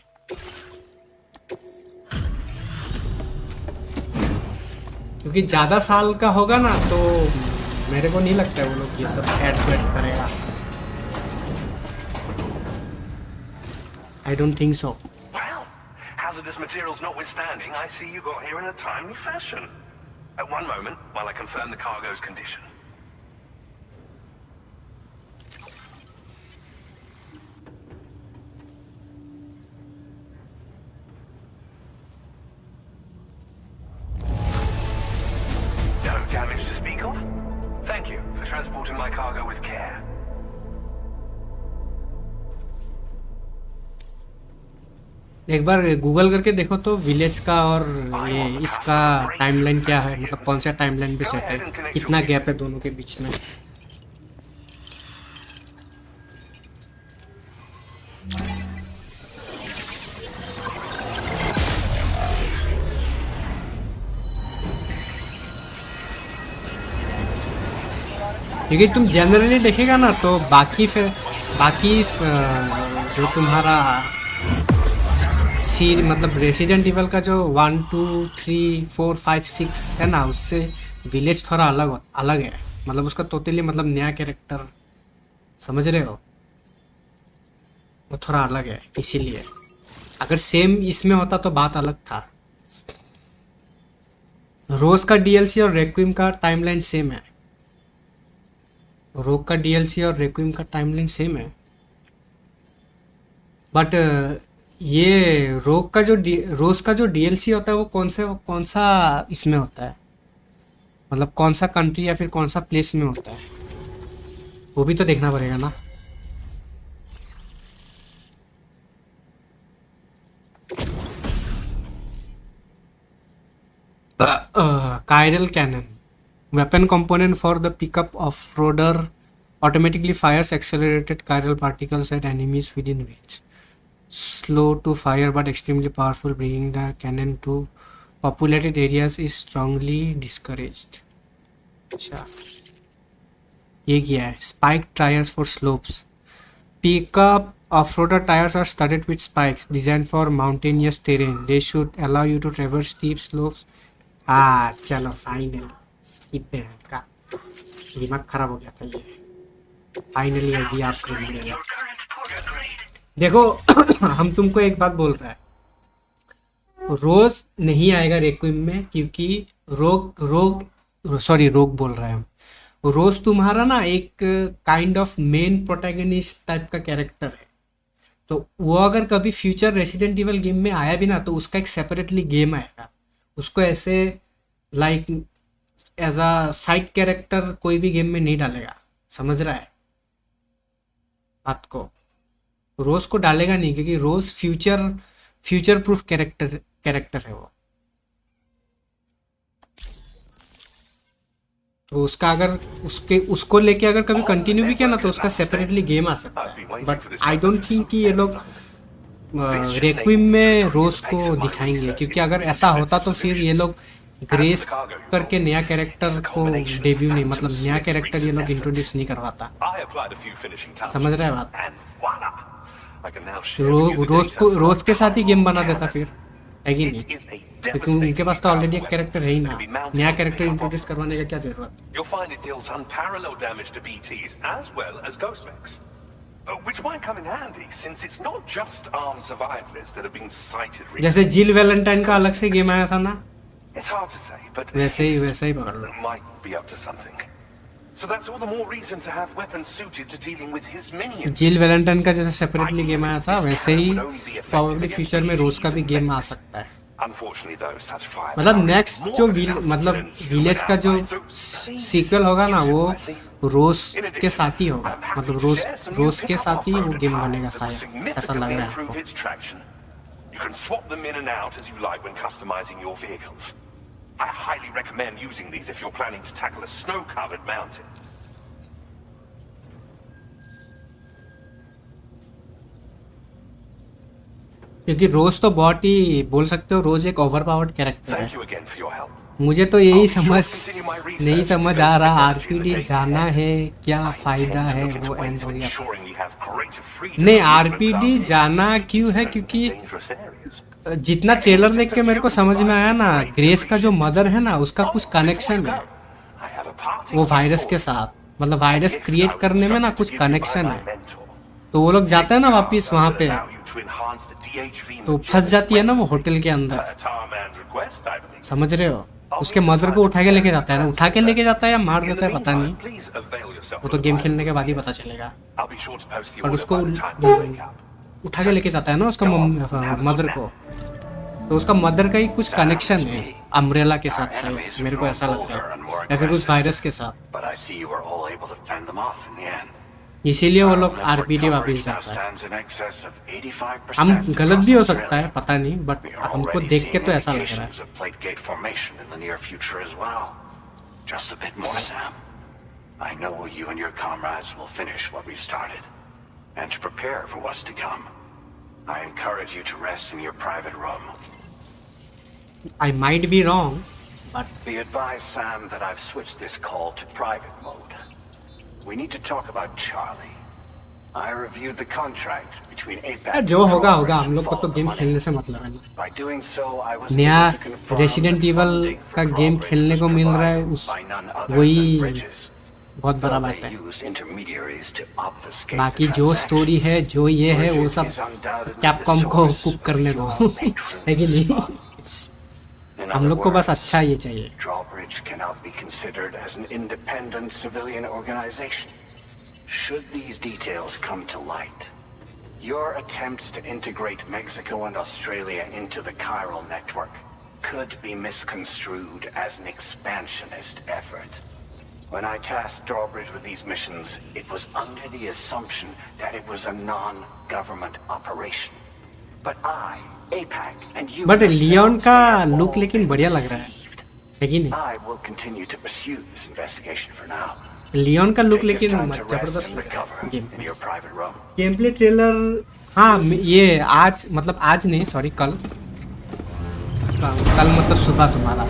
क्योंकि ज़्यादा साल का होगा ना तो मेरे को नहीं लगता है वो लोग ये सब ऐड करेगा। I don't think so. Well, hazardous materials notwithstanding, I see you got here in a timely fashion. At one moment, while I confirm the cargo's condition. No damage to speak of? Thank you for transporting my cargo with care. एक बार Google करके देखो तो village का और ये इसका timeline क्या है, मतलब कौन सा टाइमलाइन पे सेट है, कितना गैप है दोनों के बीच में। क्योंकि तुम जनरली देखेगा ना तो बाकी जो तुम्हारा मतलब रेसिडेंट इवल का जो 1, 2, 3, 4, 5, 6 है ना, उससे विलेज थोड़ा अलग है, मतलब उसका टोटली मतलब नया कैरेक्टर, समझ रहे हो, वो थोड़ा अलग है। इसीलिए अगर सेम इसमें होता तो बात अलग था। रोज का डीएलसी और रेक्विम का टाइमलाइन सेम है, रोग का डीएलसी और रेक्विम का टाइमलाइन सेम है, बट ये रोज का जो डीएलसी होता है वो कौन सा इसमें होता है, मतलब कौन सा कंट्री या फिर कौन सा प्लेस में होता है, वो भी तो देखना पड़ेगा ना। Chiral cannon, weapon component for the pickup off-roader, automatically fires accelerated chiral particles at enemies within range. Slow to fire but extremely powerful, bringing the cannon to populated areas is strongly discouraged. अच्छा, ये क्या है? Spiked tires for slopes. Pickup off-roader tires are studded with spikes designed for mountainous terrain. They should allow you to traverse steep slopes. चलो final skip है का, दिमाग खराब हो गया था ये, फाइनली अभी आप कर लिया। देखो हम तुमको एक बात बोल रहा है, रोज नहीं आएगा रेक्विम में, क्योंकि रोग बोल रहे हैं हम, रोज तुम्हारा ना एक kind of main protagonist type का कैरेक्टर है, तो वो अगर कभी फ्यूचर रेसिडेंट इवल गेम में आया भी ना तो उसका एक सेपरेटली गेम आएगा, उसको ऐसे like as a side character कोई भी गेम में नहीं डालेगा, समझ रहा है बात को। रोज को डालेगा नहीं क्योंकि रोज फ्यूचर प्रूफ कैरेक्टर है वो, तो उसका अगर उसको लेके अगर कभी कंटिन्यू भी किया ना तो उसका सेपरेटली गेम आ सकता है, बट आई डोंट थिंक कि ये लोग रेक्विम में रोज को दिखाएंगे, क्योंकि अगर ऐसा होता तो फिर ये लोग ग्रेस करके नया कैरेक्टर को डेब्यू नहीं, मतलब नया कैरेक्टर ये लोग इंट्रोड्यूस नहीं करवाता, समझ रहे हैं बात। रोज के साथ ही गेम बना देता फिर, है कि नहीं? क्योंकि उनके पास तो ऑलरेडी एक कैरेक्टर है ही ना, नया कैरेक्टर इंट्रोड्यूस करवाने का क्या जरूरत? You'll find it deals unparalleled damage to BTs as well as ghost mechs. Which might come in handy since it's not just armed survivalists that have been sighted recently. जैसे जिल Valentine का अलग से game आया था ना, It's hard to say, but वैसे ही पकड़ लो. might be up to something. So that's all the more reason to have weapons suited to dealing with his minions. जिल वैलेंटाइन का जैसे सेपरेटली गेम आया था, वैसे ही प्रोबेबली फ्यूचर में रोज का भी गेम आ सकता है. मतलब नेक्स्ट जो मतलब विलेज का जो सीक्वल होगा ना, वो रोज के साथ ही होगा. मतलब रोज के साथ ही वो गेम बनेगा शायद, ऐसा लग रहा है. You can swap them in and out as you like when customizing your vehicles. I highly recommend using these if you're planning to tackle a snow-covered mountain. क्योंकि रोज तो बहुत ही बोल सकते हो, रोज एक ओवरपावर्ड कैरेक्टर Thank है. you again for your help. मुझे तो यही नहीं समझ आ रहा, आरपीडी जाना है क्या फायदा है वो एंड हो गया. नहीं, आरपीडी जाना क्यों है? क्योंकि जितना ट्रेलर देख के मेरे को समझ में आया ना, ग्रेस का जो मदर है ना, उसका कुछ कनेक्शन है वो वायरस के साथ. मतलब वायरस क्रिएट करने में ना कुछ कनेक्शन है, तो वो लोग जाते हैं ना वापिस वहां पे, तो फंस जाती है ना वो होटल के अंदर. समझ रहे हो? उसके मदर को उठा के लेके जाता है ना, उठा के लेके जाता है या मार देता है पता नहीं, वो तो गेम खेलने के बाद ही पता चलेगा. और उसको उठा के लेके जाता है ना उसका मदर को, तो उसका मदर का ही कुछ कनेक्शन है अम्ब्रेला के साथ शायद, मेरे को ऐसा लग रहा है, या फिर उस वायरस के साथ. इसीलिए वो लोग आरपीडी वापस जाता है. हम गलत भी हो सकता है, पता नहीं, बट हमको देख के तो ऐसा लग रहा है. And to prepare for what's to come, I encourage you to rest in your private room. I might be wrong, but be advised, Sam, that I've switched this call to private mode. We need to talk about Charlie. I reviewed the contract between APAC. जो होगा हम लोग को तो game खेलने से मतलब है ना. By doing so, I was नया able to confirm resident evil का गेम खेलने को मिल रहा है, उस वही बहुत बड़ा बात है. बाकी जो स्टोरी है, जो ये है, वो सब कैपकॉम को कुक करने दो. है कि नहीं? हम लोग को बस अच्छा ये चाहिए. Drawbridge cannot be considered as an independent civilian organization. Should these details come to light, your attempts to integrate Mexico and Australia into the chiral network could be misconstrued as an expansionist effort. When I tasked Drawbridge with these missions, it was under the assumption that it was a non-government operation. But I, APAC, and you... but Leon का look लेकिन बढ़िया लग रहा है कि नहीं? I will continue to pursue this investigation for now. Leon का look लेकिन जबरदस्त लग रहा है गेम प्ले ट्रेलर. हाँ, ये आज मतलब आज नहीं, सॉरी कल मतलब सुबह तुम्हारा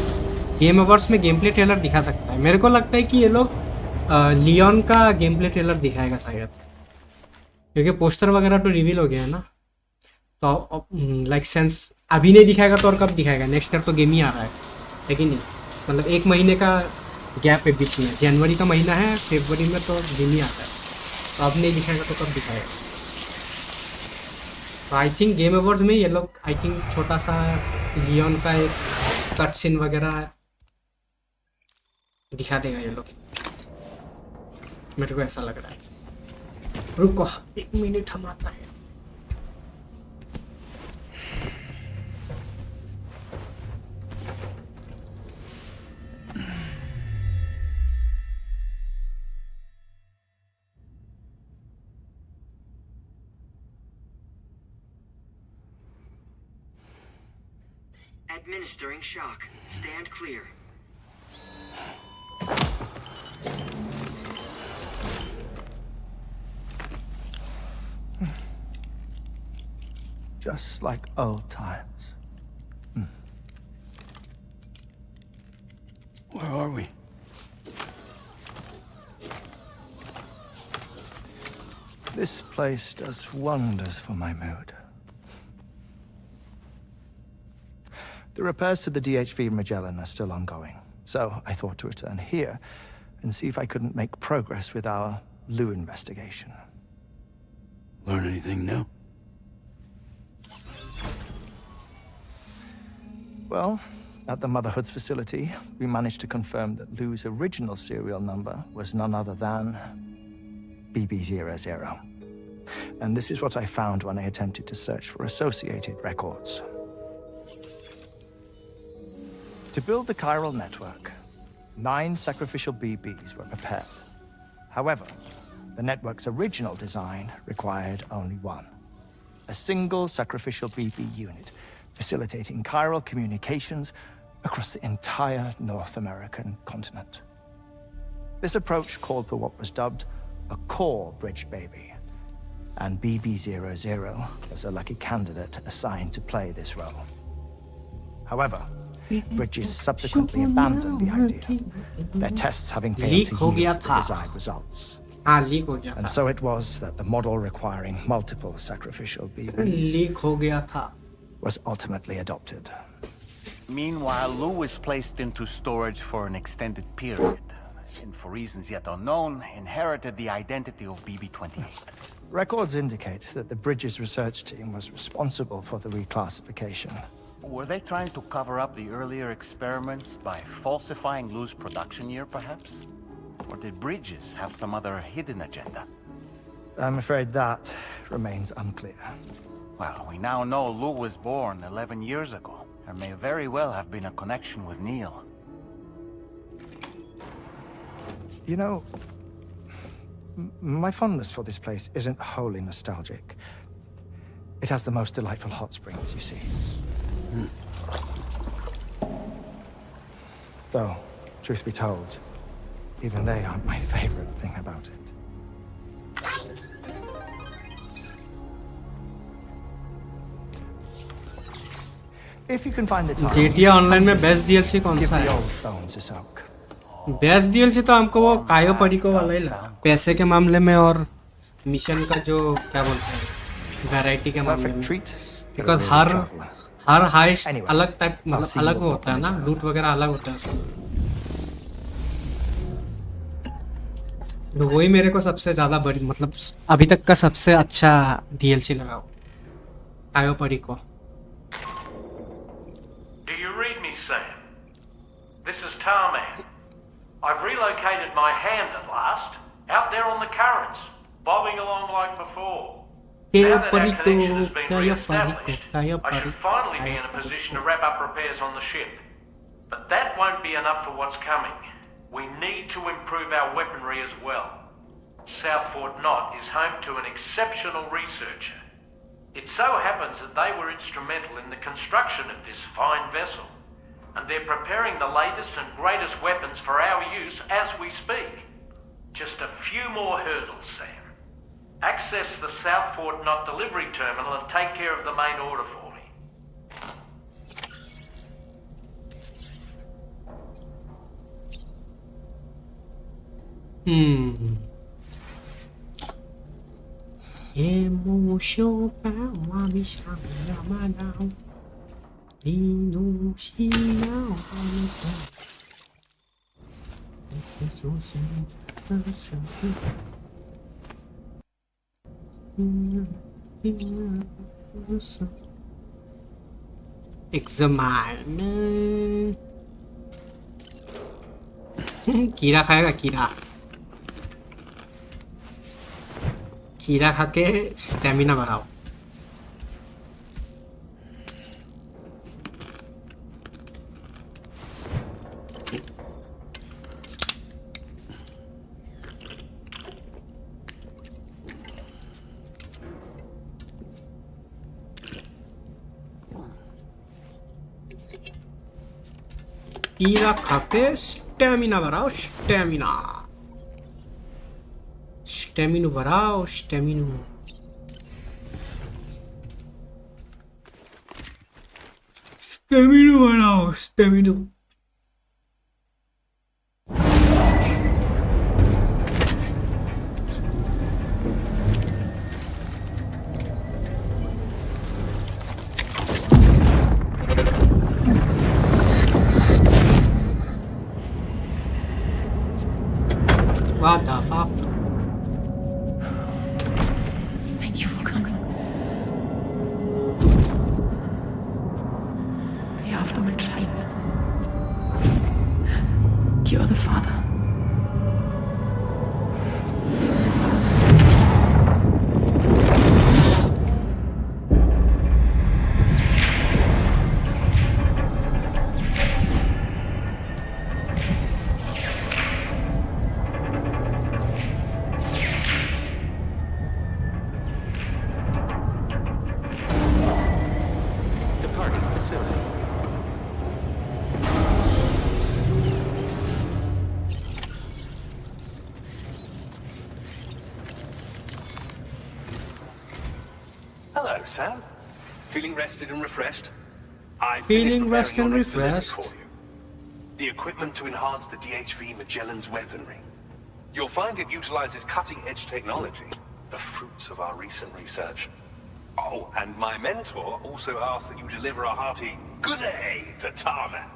गेम अवार्ड्स में गेम प्ले ट्रेलर दिखा सकता है. मेरे को लगता है कि ये लोग लियोन का गेम प्ले ट्रेलर दिखाएगा शायद, क्योंकि पोस्टर वगैरह तो रिवील हो गया है ना, तो लाइक सेंस अभी नहीं दिखाएगा तो और कब दिखाएगा? नेक्स्ट ईयर तो गेम ही आ रहा है कि नहीं? मतलब एक महीने का गैप है बीच में, जनवरी का महीना है, फरवरी में तो गेम ही आता है, तो अब नहीं दिखाएगा तो कब दिखाएगा? तो आई थिंक गेम अवार्ड्स में ये लोग आई थिंक छोटा सा लियोन का एक कट सीन वगैरह दिखा देगा ये लोग, मेरे को ऐसा लग रहा है. रुको 1 मिनट, हम आता है. Administering shock. Stand clear. Just like old times. Where are we? This place does wonders for my mood. The repairs to the DHV Magellan are still ongoing, so I thought to return here and see if I couldn't make progress with our Lou investigation. Learn anything new? Well, at the Motherhood's facility, we managed to confirm that Lou's original serial number was none other than BB00. And this is what I found when I attempted to search for associated records. To build the chiral network, 9 sacrificial BBs were prepared. However, the network's original design required only 1. A single sacrificial BB unit, facilitating chiral communications across the entire North American continent. This approach called for what was dubbed a core bridge baby, and BB00 was a lucky candidate assigned to play this role. However, Bridges subsequently abandoned the idea, their tests having failed to yield the desired results. And so it was that the model requiring multiple sacrificial BBs was ultimately adopted. Meanwhile, Lou was placed into storage for an extended period, and for reasons yet unknown, inherited the identity of BB-28. Records indicate that the Bridges research team was responsible for the reclassification. Were they trying to cover up the earlier experiments by falsifying Lou's production year, perhaps? Or did Bridges have some other hidden agenda? I'm afraid that remains unclear. Well, we now know Lou was born 11 years ago. There may very well have been a connection with Neil. You know, my fondness for this place isn't wholly nostalgic. It has the most delightful hot springs, you see. Though, truth be told, even they aren't my favorite thing about it. If you can find the time, GTA Online में best DLC कौन सा है? Best DLC तो हमको वो कायो परिको वाला ही लगा, पैसे के मामले में और मिशन का जो क्या बोलते हैं वैरायटी के मामले में, बिकॉज हर हाइस्ट अलग टाइप मतलब अलग होता है ना, लूट वगैरह अलग होता है उसमें। वही मेरे को सबसे ज्यादा बड़ी मतलब अभी तक का सबसे अच्छा DLC लगा वो कायो परिको। Do you read me, Sam? This is Tommie. I've relocated my hand at last, out there on the currents, bobbing along like before. Now that our connection has been re-established, I should finally be in a position to wrap up repairs on the ship. But that won't be enough for what's coming. We need to improve our weaponry as well. South Fort Knot is home to an exceptional researcher. It so happens that they were instrumental in the construction of this fine vessel, and they're preparing the latest and greatest weapons for our use as we speak. Just a few more hurdles, Sam. Access the South Fort Knot delivery terminal and take care of the main order for me. Examine. कीड़ा खाएगा कीड़ा। कीड़ा खा के stamina बढ़ाओ। कीड़ा खा के स्टेमिना बढ़ाओ, स्टेमिना बढ़ाओ, स्टेमिना बढ़ाओ, stamina. What the fuck? Thank you for coming. Be after my child. You are the father. Departing facility. Hello, Sam. Feeling rested and refreshed? I Feeling finished rested and preparing your next delivery refreshed. for you. The equipment to enhance the DHV Magellan's weaponry. You'll find it utilizes cutting-edge technology, the fruits of our recent research. Oh, and my mentor also asked that you deliver a hearty good day to Tarman.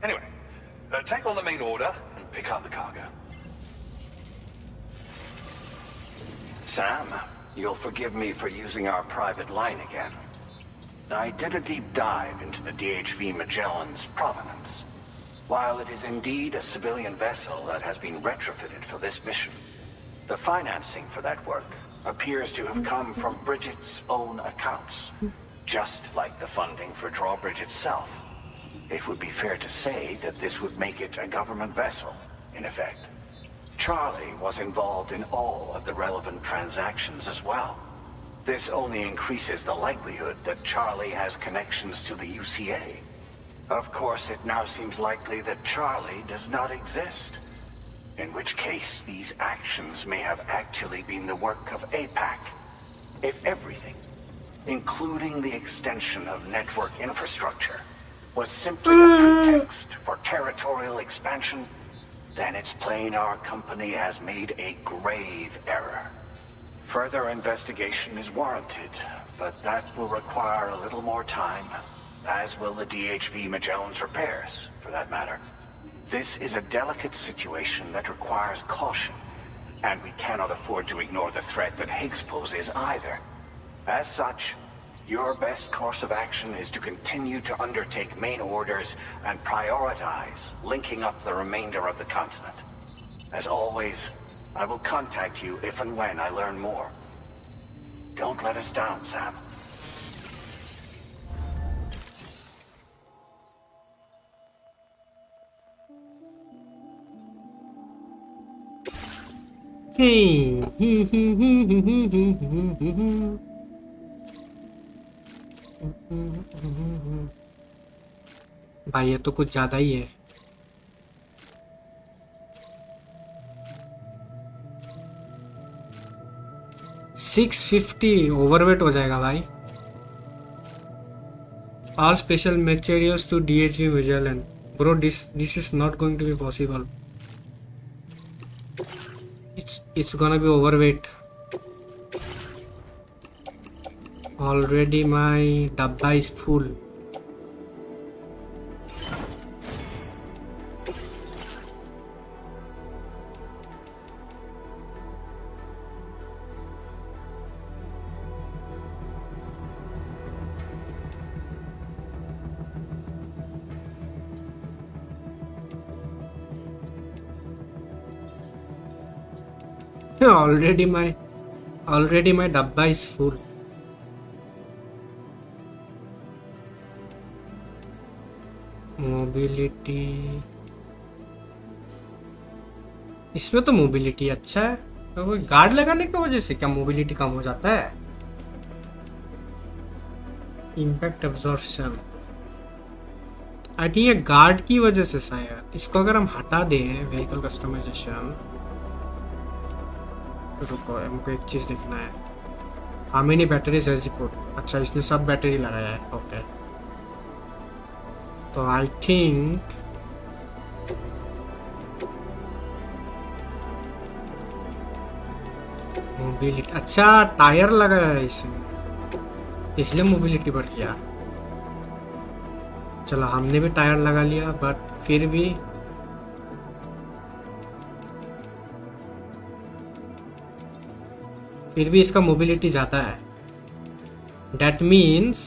Anyway, take on the main order and pick up the cargo. Sam, you'll forgive me for using our private line again. I did a deep dive into the DHV Magellan's provenance. While it is indeed a civilian vessel that has been retrofitted for this mission, the financing for that work appears to have come from Bridget's own accounts, just like the funding for Drawbridge itself. It would be fair to say that this would make it a government vessel, in effect. Charlie was involved in all of the relevant transactions as well. This only increases the likelihood that Charlie has connections to the UCA. Of course, it now seems likely that Charlie does not exist. In which case, these actions may have actually been the work of APAC. If everything, including the extension of network infrastructure, was simply a pretext for territorial expansion, then it's plain our company has made a grave error. Further investigation is warranted, but that will require a little more time, as will the DHV Magellan's repairs, for that matter. This is a delicate situation that requires caution, and we cannot afford to ignore the threat that Higgs poses either. As such, your best course of action is to continue to undertake main orders and prioritize linking up the remainder of the continent. As always, I will contact you if and when I learn more. Don't let us down, Sam. भाई ये तो कुछ ज्यादा ही है। $650 overweight हो जाएगा भाई। All special materials to DHV Magellan. Bro, this is not going to be possible. It's gonna be overweight. Already my dabba is full. Already my dabba is full. Mobility, इसमें तो मोबिलिटी अच्छा है, तो वो guard लगाने की वजह से क्या मोबिलिटी कम हो जाता है? इम्पैक्ट एब्जॉर्प्शन, आई थिंक ये गार्ड की वजह से शायद। इसको अगर हम हटा दें व्हीकल कस्टमाइजेशन, रुको हमको एक चीज देखना है। How many batteries has he put? अच्छा इसने सब बैटरी लगाया है, ओके। तो आई थिंक मोबिलिटी, अच्छा टायर लगाया है इसमें, इसलिए मोबिलिटी बढ़ गया। चलो हमने भी टायर लगा लिया, बट फिर भी फिर भी इसका मोबिलिटी ज़्यादा है। That means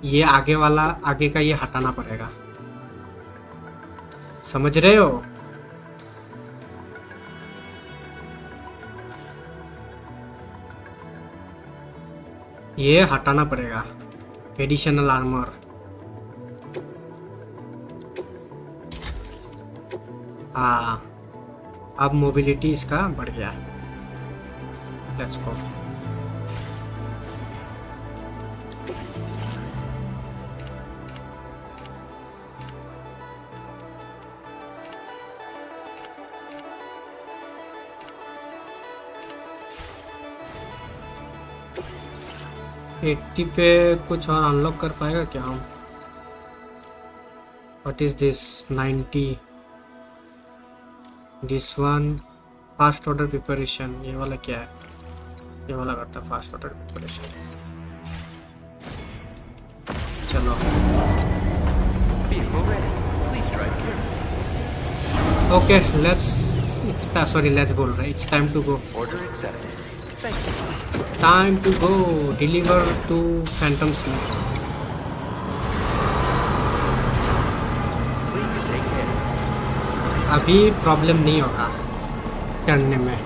ये आगे वाला, आगे का ये हटाना पड़ेगा, समझ रहे हो? ये हटाना पड़ेगा, एडिशनल आर्मर। हाँ, अब मोबिलिटी इसका बढ़ गया। Let's go. एट्टी पे कुछ और अनलॉक कर पाएगा क्या हम? What is this? 90 this one fast order preparation. ये वाला क्या है? ये वाला करता है फास्ट ऑर्डर प्रिपरेशन। चलो ओके, लेट्स बोल रहा है, it's time to go. Time to go. Deliver to Phantom Sleep. अभी प्रॉब्लम नहीं होगा चढ़ने में,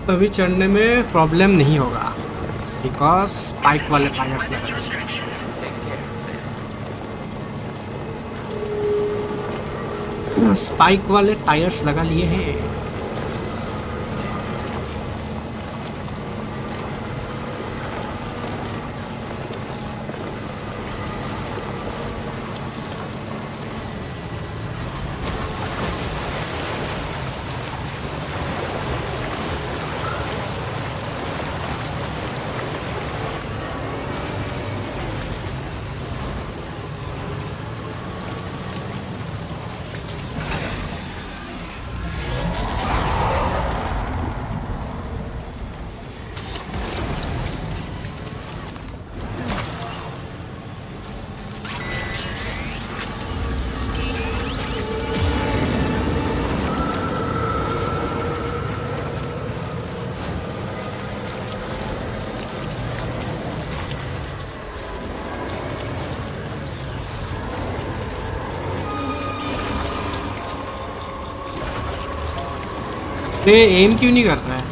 अभी चढ़ने में प्रॉब्लम नहीं होगा बिकॉज स्पाइक वाले टायर्स लगे। स्पाइक वाले टायर्स लगा लिए हैं। ये एम क्यों नहीं कर रहा है?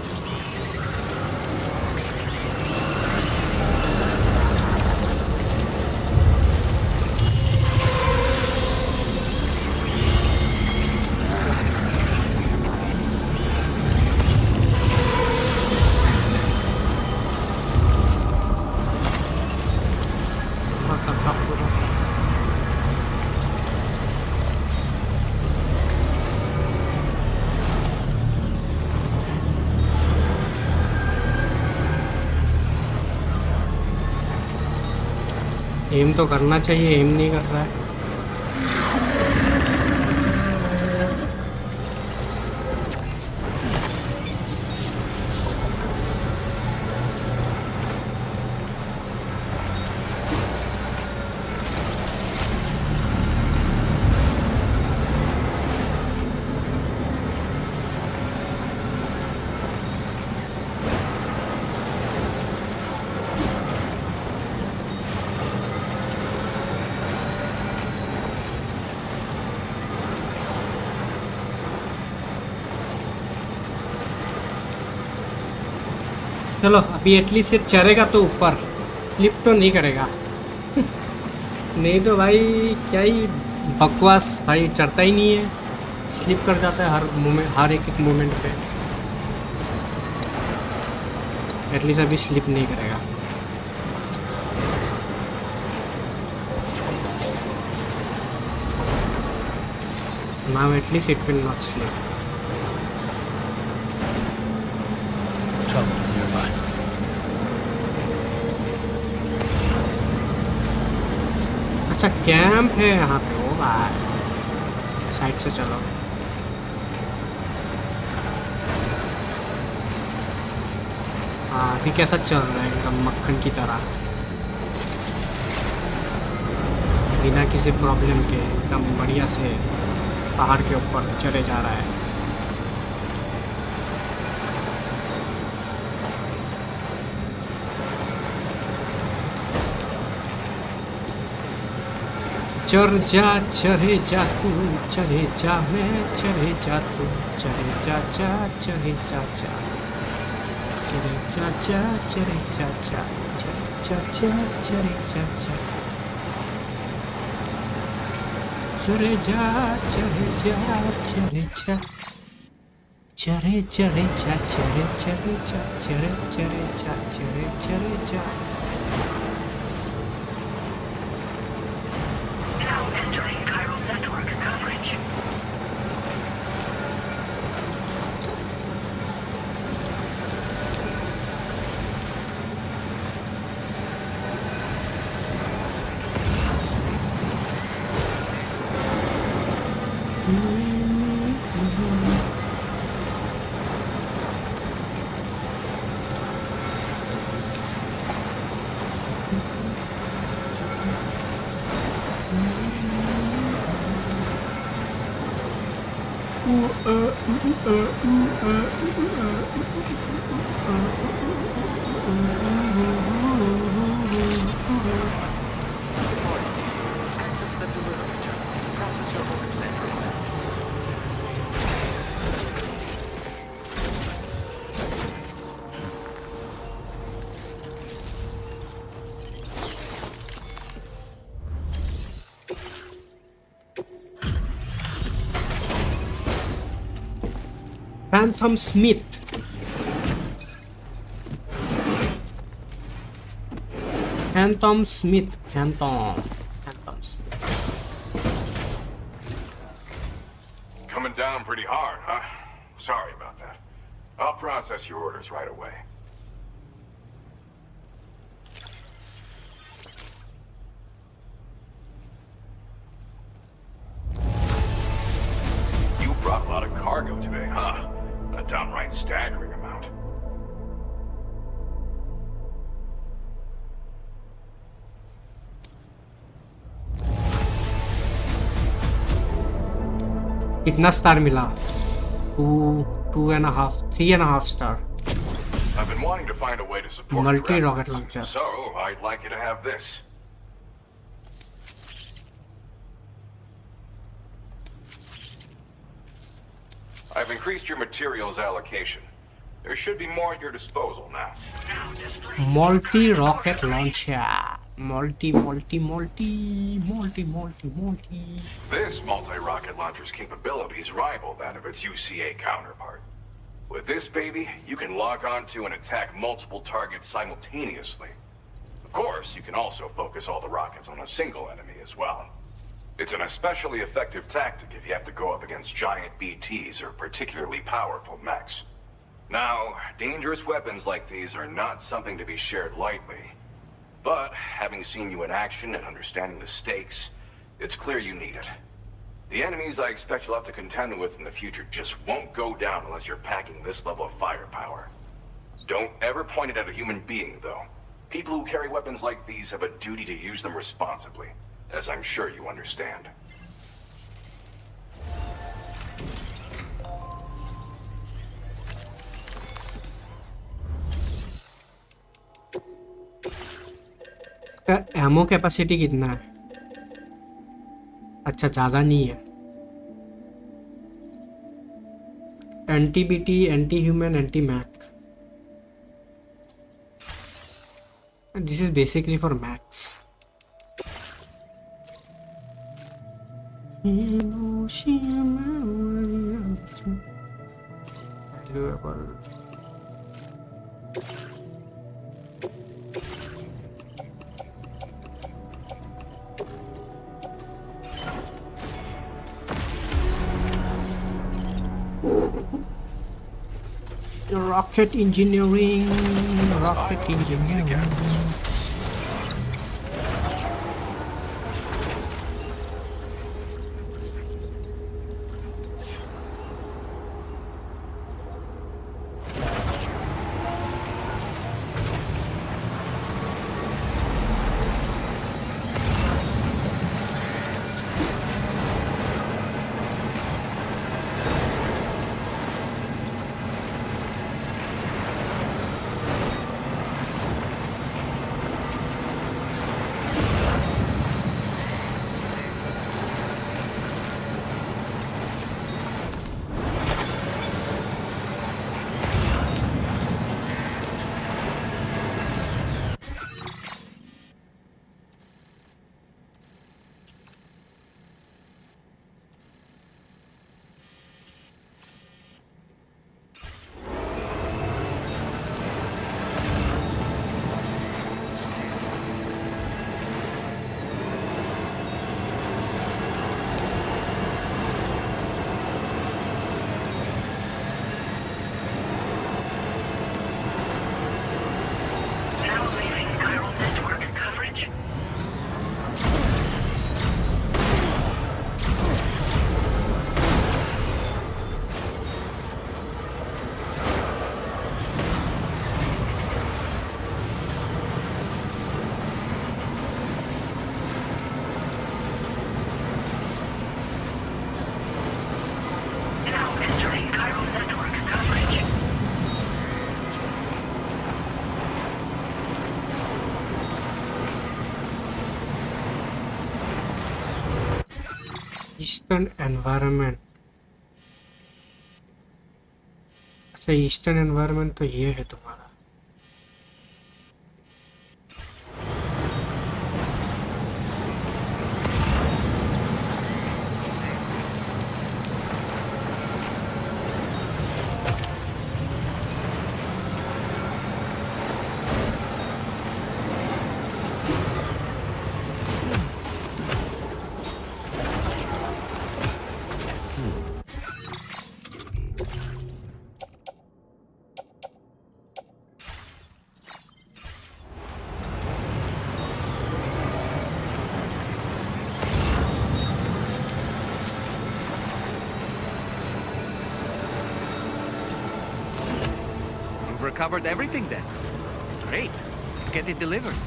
एम तो करना चाहिए, एम नहीं कर रहा है। चलो अभी एटलीस्ट ये चढ़ेगा तो ऊपर, फ्लिप तो नहीं करेगा। नहीं तो भाई क्या ही बकवास, भाई चढ़ता ही नहीं है, स्लिप कर जाता है हर मोमेंट, हर एक मोमेंट पे। एटलीस्ट अभी स्लिप नहीं करेगा। Now at least it will not slip. अच्छा कैंप है यहाँ पे, ओ भाई साइड से चलो। हाँ अभी कैसा चल रहा है, एकदम मक्खन की तरह, बिना किसी प्रॉब्लम के एकदम बढ़िया से पहाड़ के ऊपर चढ़े जा रहा है। चढ़ जा चढ़े जा तू चढ़े जा मैं चढ़े जा तू चढ़े जा चढ़े जा चढ़े जा चढ़े जा चढ़े जा चढ़े जा चढ़े जा चढ़े जा चढ़े चढ़े जा चढ़े चढ़े जा चढ़े चढ़े जा चढ़े चढ़े जा Now entering chiral network coverage. Phantom Smith. Phantom Smith. Phantom Smith. Coming down pretty hard, huh? Sorry about that. I'll process your orders right away. You brought a lot of cargo today, huh? A downright staggering amount. कितना star मिला? 3.5 star. I've been wanting to find a way to support Multi your rocket efforts, launcher. so I'd like you to have this. I've increased your materials allocation. There should be more at your disposal now. Multi rocket launcher. Multi. This multi-rocket launcher's capabilities rival that of its UCA counterpart. With this baby, you can log on to and attack multiple targets simultaneously. Of course, you can also focus all the rockets on a single enemy as well. It's an especially effective tactic if you have to go up against giant BTs or particularly powerful mechs. Now, dangerous weapons like these are not something to be shared lightly. But, having seen you in action and understanding the stakes, it's clear you need it. The enemies I expect you'll have to contend with in the future just won't go down unless you're packing this level of firepower. Don't ever point it at a human being, though. People who carry weapons like these have a duty to use them responsibly, as I'm sure you understand. Ammo capacity कितना है? अच्छा ज़्यादा नहीं है. Anti BT, anti human, anti mac. This is basically for max. Rocket engineering. Eastern environment, अच्छा eastern environment तो ये है तुम्हारा। Recovered everything then. Great. Let's get it delivered.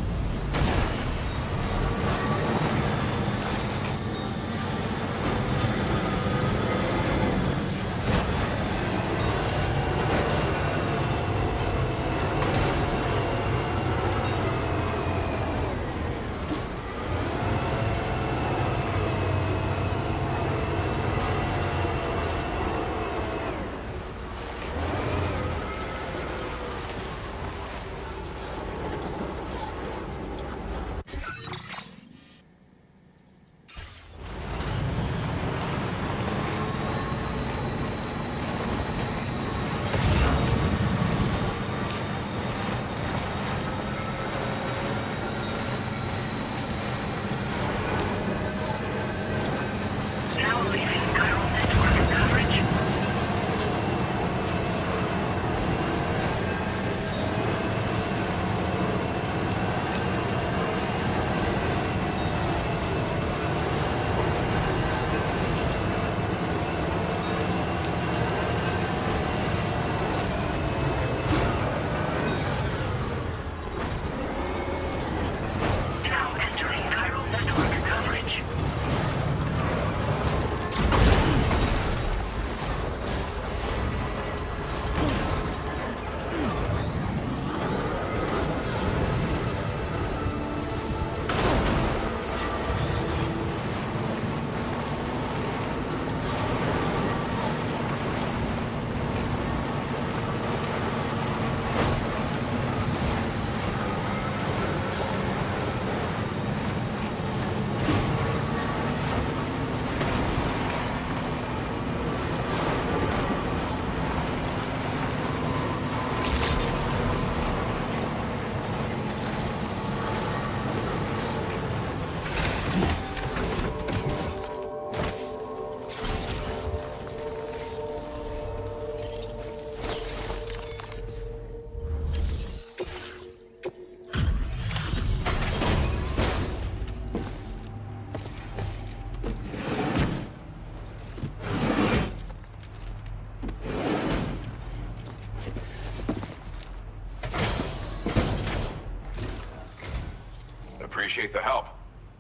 Appreciate the help.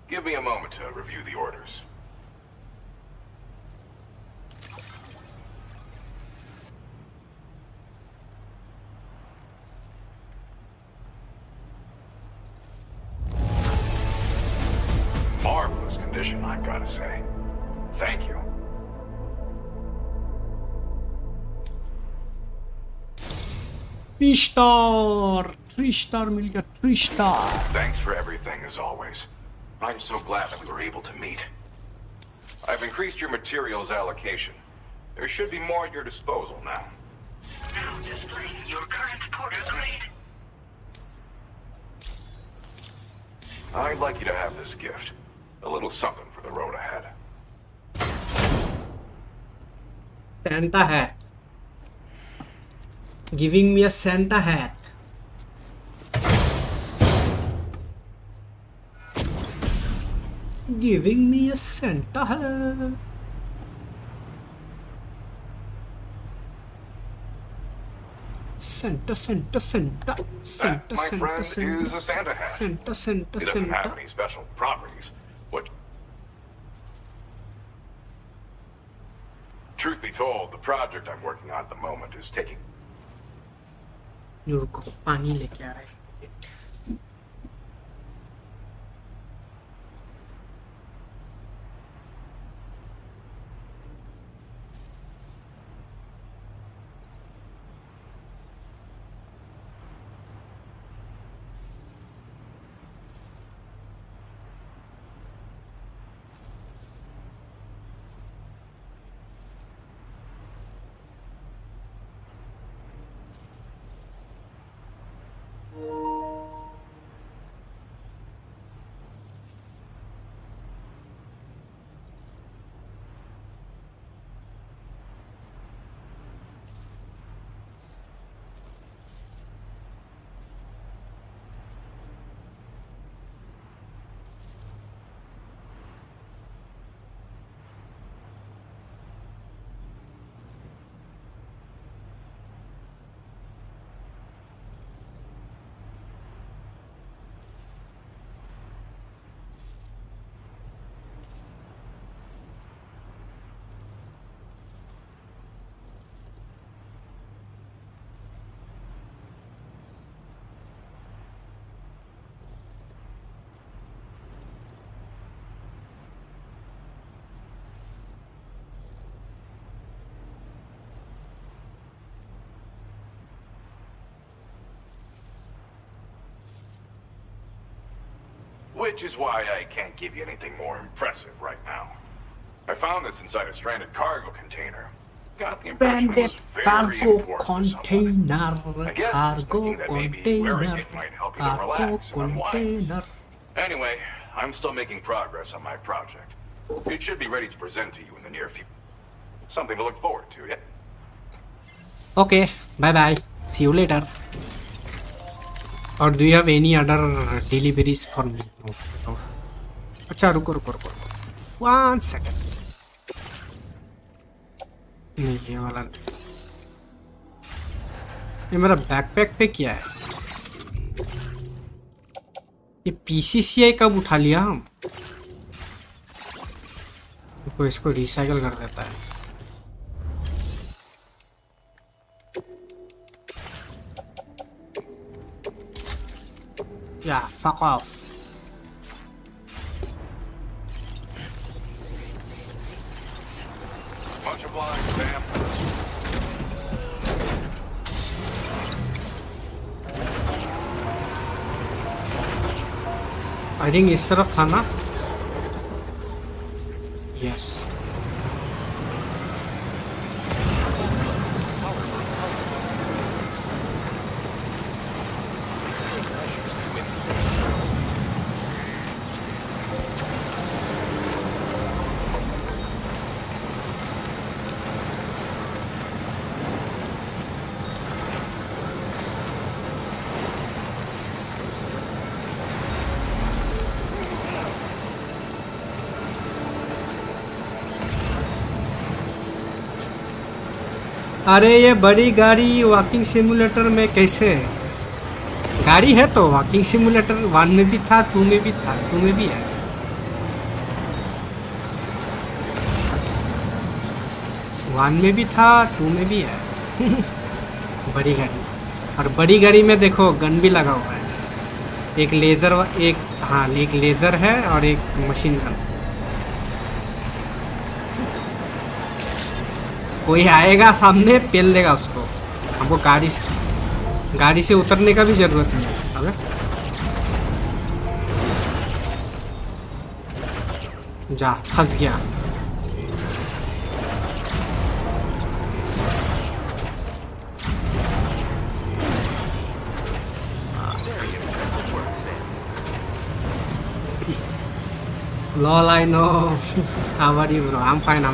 Give me a moment to review the orders. Marvelous condition, I've got to say. Thank you. Three star मिल गया, 3 star. Thanks for everything, as always. I'm so glad that we were able to meet. I've increased your materials allocation. There should be more at your disposal now. Now displaying your current porter grade. I'd like you to have this gift. A little something for the road ahead. Santa hat. Giving me a Santa hat. Giving me a Santa hat. Santa, Santa, Santa, Santa, That, my Santa, friend, Santa, is a Santa hat. Santa, Santa, It doesn't have Santa. any special properties. What? Truth be told, the project I'm working on at the moment is taking रुको, पानी लेके आ रहा है। Which is why I can't give you anything more impressive right now. I found this inside a stranded cargo container. Got the impression it was very important to someone. I guess I was thinking that maybe wearing it might help you to relax and unwind. Anyway, I'm still making progress on my project. It should be ready to present to you in the near future. Something to look forward to, yeah? Okay, bye bye. See you later. Or do you have any other deliveries for me? No. अच्छा रुको 1 second. नहीं ये वाला नहीं. ये मेरा backpack पे क्या है? ये PCCI कब उठा लिया हम? तो इसको रिसाइकल कर देता है. Yeah, fuck off. Much obliged, Sam. I think इस तरफ था ना? Yes. अरे ये बड़ी गाड़ी वॉकिंग सिमुलेटर में कैसे? गाड़ी है तो वॉकिंग सिमुलेटर 1 में भी था, 2 में भी था, 2 में भी है. वन में भी था, 2 में भी है. बड़ी गाड़ी. और बड़ी गाड़ी में देखो गन भी लगा हुआ है. एक लेज़र है और एक मशीन गन. कोई आएगा सामने पेल देगा उसको. हमको गाड़ी से उतरने का भी जरूरत नहीं है. अबे जा, फंस गया. Lol, I know. How are you, bro? I'm fine.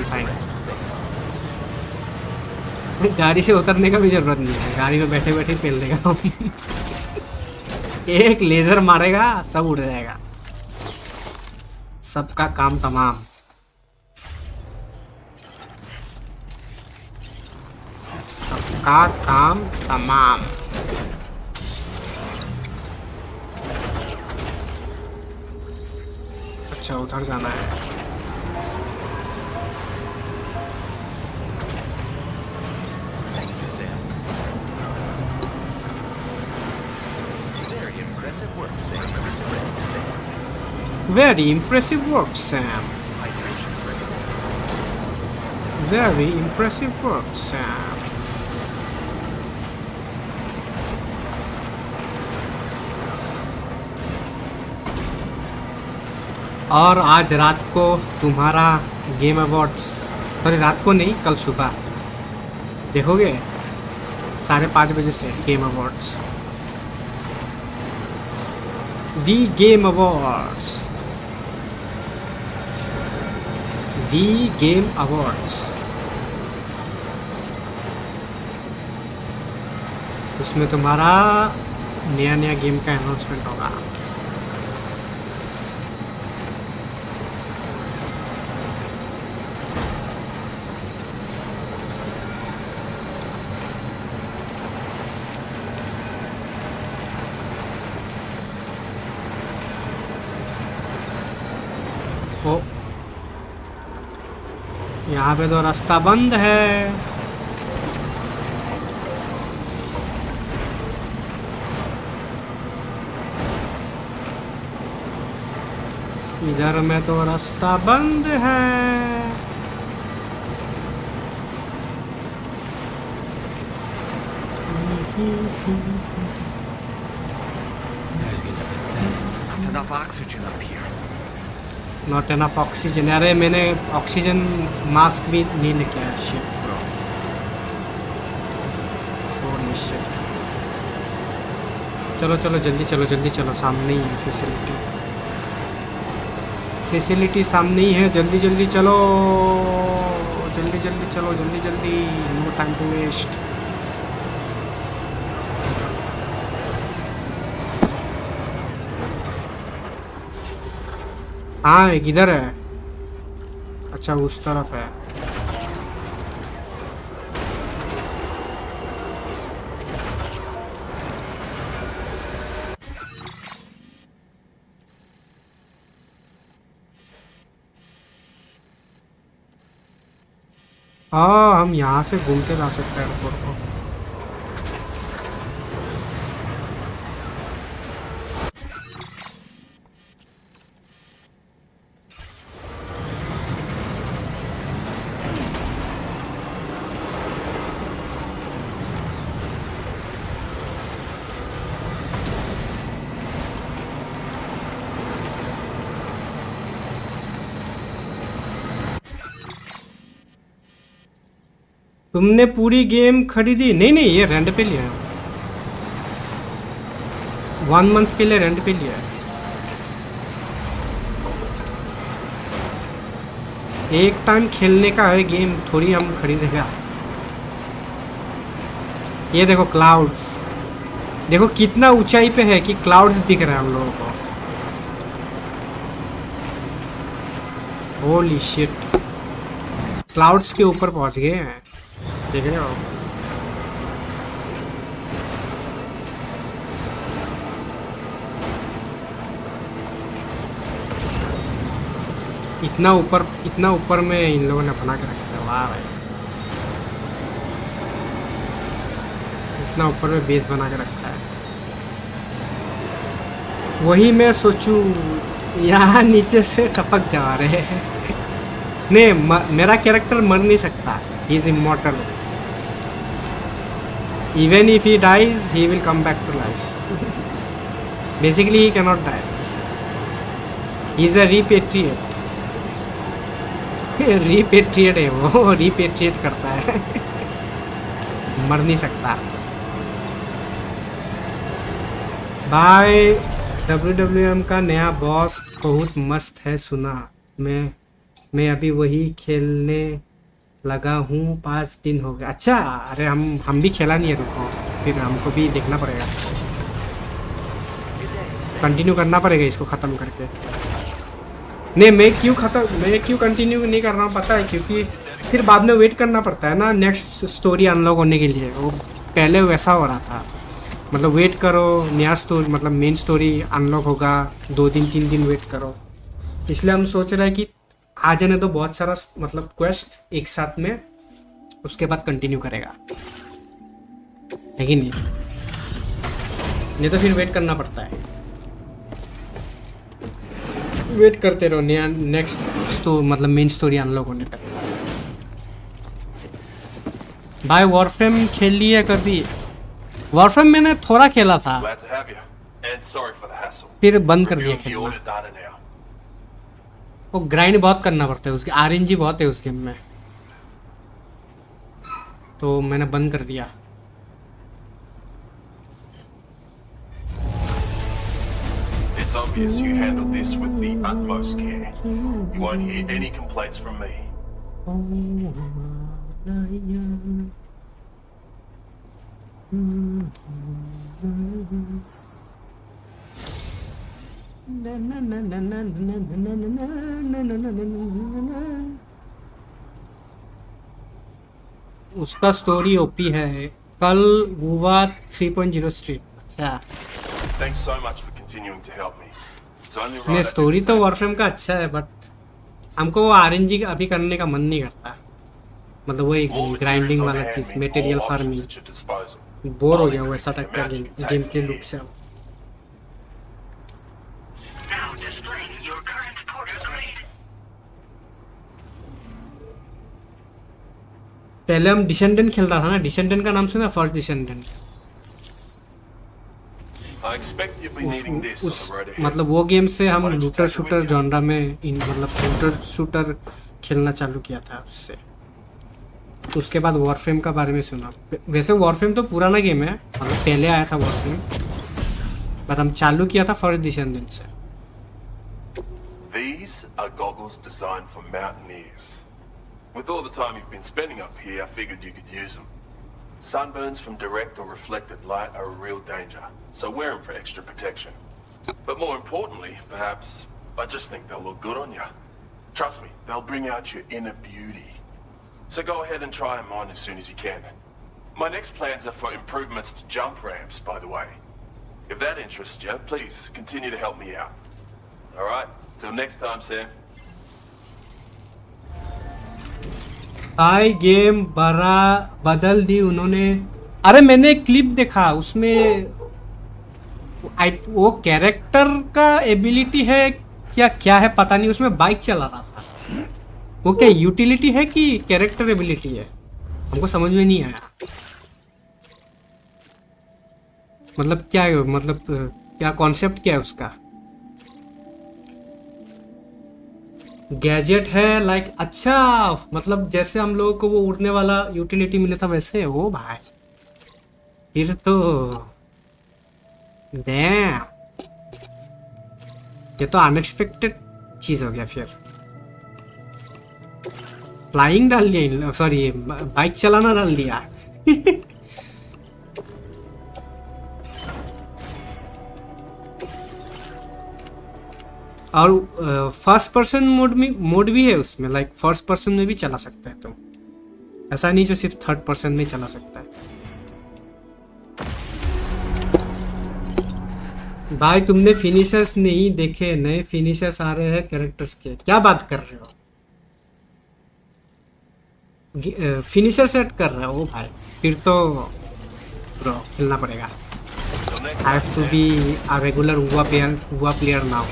गाड़ी से उतरने का भी जरूरत नहीं है. गाड़ी में बैठे बैठे पेल देगा. एक लेजर मारेगा सब उड़ जाएगा. सबका काम तमाम. सबका काम तमाम. अच्छा उधर जाना है. Very impressive work, Sam. Very impressive work, Sam. और आज रात को तुम्हारा गेम अवार्ड्स, सॉरी रात को नहीं, कल सुबह देखोगे 5:30 बजे से game awards. The Game Awards. The Game Awards. उसमें तुम्हारा नया गेम का अनाउंसमेंट होगा. यहाँ पे तो रास्ता बंद है. इधर में तो रास्ता बंद है. enough oxygen up here. Not enough oxygen. अरे मैंने ऑक्सीजन मास्क भी नहीं लेके आया. Shit bro. Holy shit. चलो चलो जल्दी चलो सामने ही है फैसिलिटी सामने ही है. जल्दी चलो नो टाइम टू वेस्ट. हाँ किधर है? अच्छा उस तरफ है. हाँ हम यहाँ से घूम के जा सकते हैं एयरपोर्ट को. तुमने पूरी गेम खरीदी? नहीं ये रेंट पे लिया है. 1 मंथ के लिए रेंट पे लिया है. एक टाइम खेलने का है गेम, थोड़ी हम खरीदेगा. ये देखो क्लाउड्स, देखो कितना ऊंचाई पे है कि क्लाउड्स दिख रहे हैं हम लोगों को. होली शिट, क्लाउड्स के ऊपर पहुंच गए हैं. देख रहे हो? इतना ऊपर में इन लोगों ने बना के रखा है. वाह भाई, इतना ऊपर में बेस बना के रखा है. वही मैं सोचूं यहाँ नीचे से टपक जा रहे हैं. नहीं मेरा कैरेक्टर मर नहीं सकता. He is immortal. Even if he dies, he will come back to life. Basically, he cannot die. He is a repatriate. Repatriate है वो, repatriate करता है. मर नहीं सकता. भाई WWM का नया बॉस बहुत मस्त है सुना. मैं अभी वही खेलने लगा हूँ, 5 दिन हो गए. अच्छा अरे हम भी खेला नहीं है. रुको फिर हमको भी देखना पड़ेगा, कंटिन्यू करना पड़ेगा इसको ख़त्म करके. नहीं मैं क्यों कंटिन्यू नहीं कर रहा हूँ पता है? क्योंकि फिर बाद में वेट करना पड़ता है ना नेक्स्ट स्टोरी अनलॉक होने के लिए. वो पहले वैसा हो रहा था, मतलब वेट करो नया स्टोरी, मतलब मेन स्टोरी अनलॉक होगा 2 दिन 3 दिन वेट करो. इसलिए हम सोच रहे हैं कि आ जाने तो बहुत सारा मतलब क्वेस्ट एक साथ में, उसके बाद कंटिन्यू करेगा. है कि नहीं तो फिर वेट करना पड़ता है. वेट करते रहो नया नेक्स्ट मतलब मेन स्टोरी अनलॉक होने तक. भाई वॉरफ्रेम खेल लिया कभी? वॉरफ्रेम मैंने थोड़ा खेला था, फिर बंद कर दिया खेलना. वो ग्राइंड बहुत करना पड़ता है, उसकी RNG बहुत है उस गेम में, तो मैंने बंद कर दिया. It's obvious you handled this with the utmost care. You won't hear any complaints from me. उसका स्टोरी ओपी है. कल हुआ 3.0 स्ट्रीट. अच्छा Thanks so much for continuing to help me. It's only right. नहीं स्टोरी तो वॉरफ्रेम का अच्छा है, बट हमको वो RNG अभी करने का मन नहीं करता. मतलब वो एक ग्राइंडिंग वाला चीज, मटेरियल फार्मिंग बोर हो गया वो ऐसा टाइप का गेम प्ले लूप से. पहले हम डिसेंडेंट खेलता था ना. डिसेंडेंट का नाम सुना? First descendant. I expect you'll be needing this on उस the road ahead. मतलब वो गेम से हम लूटर शूटर जॉनरा में मतलब लूटर शूटर खेलना चालू किया था उससे। तो उसके बाद वॉरफ्रेम का बारे में सुना। वैसे वॉरफ्रेम तो पुराना गेम है, मतलब पहले आया था वॉरफ्रेम, बट हम चालू किया था फर्स्ट डिसेंडेंट से। These are goggles designed for mountaineers. With all the time you've been spending up here, I figured you could use them. Sunburns from direct or reflected light are a real danger, so wear them for extra protection. But more importantly, perhaps, I just think they'll look good on you. Trust me, they'll bring out your inner beauty. So go ahead and try them on as soon as you can. My next plans are for improvements to jump ramps, by the way. If that interests you, please continue to help me out. Alright, till next time, Sam. I game बदल दी उन्होंने। अरे मैंने clip देखा उसमें वो character का ability है क्या है पता नहीं, उसमें बाइक चला रहा था। वो क्या यूटिलिटी है कि कैरेक्टर एबिलिटी है, हमको समझ में नहीं आया। मतलब क्या है, मतलब क्या कॉन्सेप्ट क्या है उसका? गैजेट है लाइक, अच्छा मतलब जैसे हम लोगों को वो उड़ने वाला यूटिलिटी मिला था वैसे। ओ भाई फिर तो डैम, ये तो अनएक्सपेक्टेड चीज हो गया। फिर फ्लाइंग डाल दिया, सॉरी बाइक चलाना डाल दिया। और फर्स्ट पर्सन मोड भी है उसमें, लाइक फर्स्ट पर्सन में भी चला सकता है तुम, ऐसा नहीं जो सिर्फ थर्ड पर्सन में चला सकता है। भाई तुमने फिनिशर्स नहीं देखे? नए फिनिशर्स आ रहे हैं कैरेक्टर्स के, क्या बात कर रहे हो? फिनिशर सेट कर रहा है वो भाई, फिर तो ब्रो खेलना पड़ेगा। I have to be a regular हुआ प्लेयर नाउ।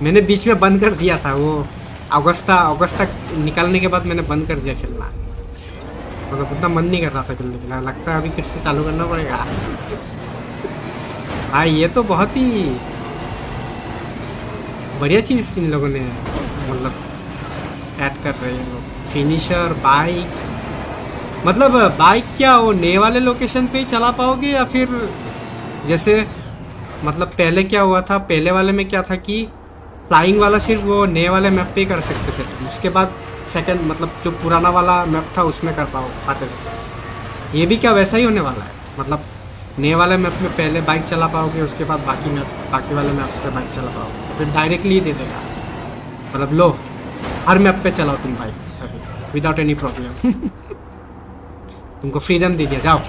मैंने बीच में बंद कर दिया था, वो अगस्त तक निकालने के बाद मैंने बंद कर दिया खेलना, मतलब उतना मन नहीं कर रहा था खेलने के लिए। लगता है अभी फिर से चालू करना पड़ेगा। भाई ये तो बहुत ही बढ़िया चीज़ इन लोगों ने मतलब ऐड कर रहे हैं लोग। फिनिशर बाइक, मतलब बाइक क्या वो नए वाले लोकेशन पे ही चला पाओगे या फिर जैसे मतलब पहले क्या हुआ था, पहले वाले में क्या था कि फ्लाइंग वाला सिर्फ वो नए वाले मैप पे ही कर सकते थे तुम, उसके बाद सेकंड मतलब जो पुराना वाला मैप था उसमें कर पाते थे। ये भी क्या वैसा ही होने वाला है, मतलब नए वाले मैप में पहले बाइक चला पाओगे, उसके बाद बाकी वाले मैप्स पे बाइक चला पाओगे, फिर डायरेक्टली दे देगा, मतलब लो हर मैप पे चलाओ तुम बाइक अभी विदाउट एनी प्रॉब्लम। तुमको फ्रीडम दे दिया, जाओ।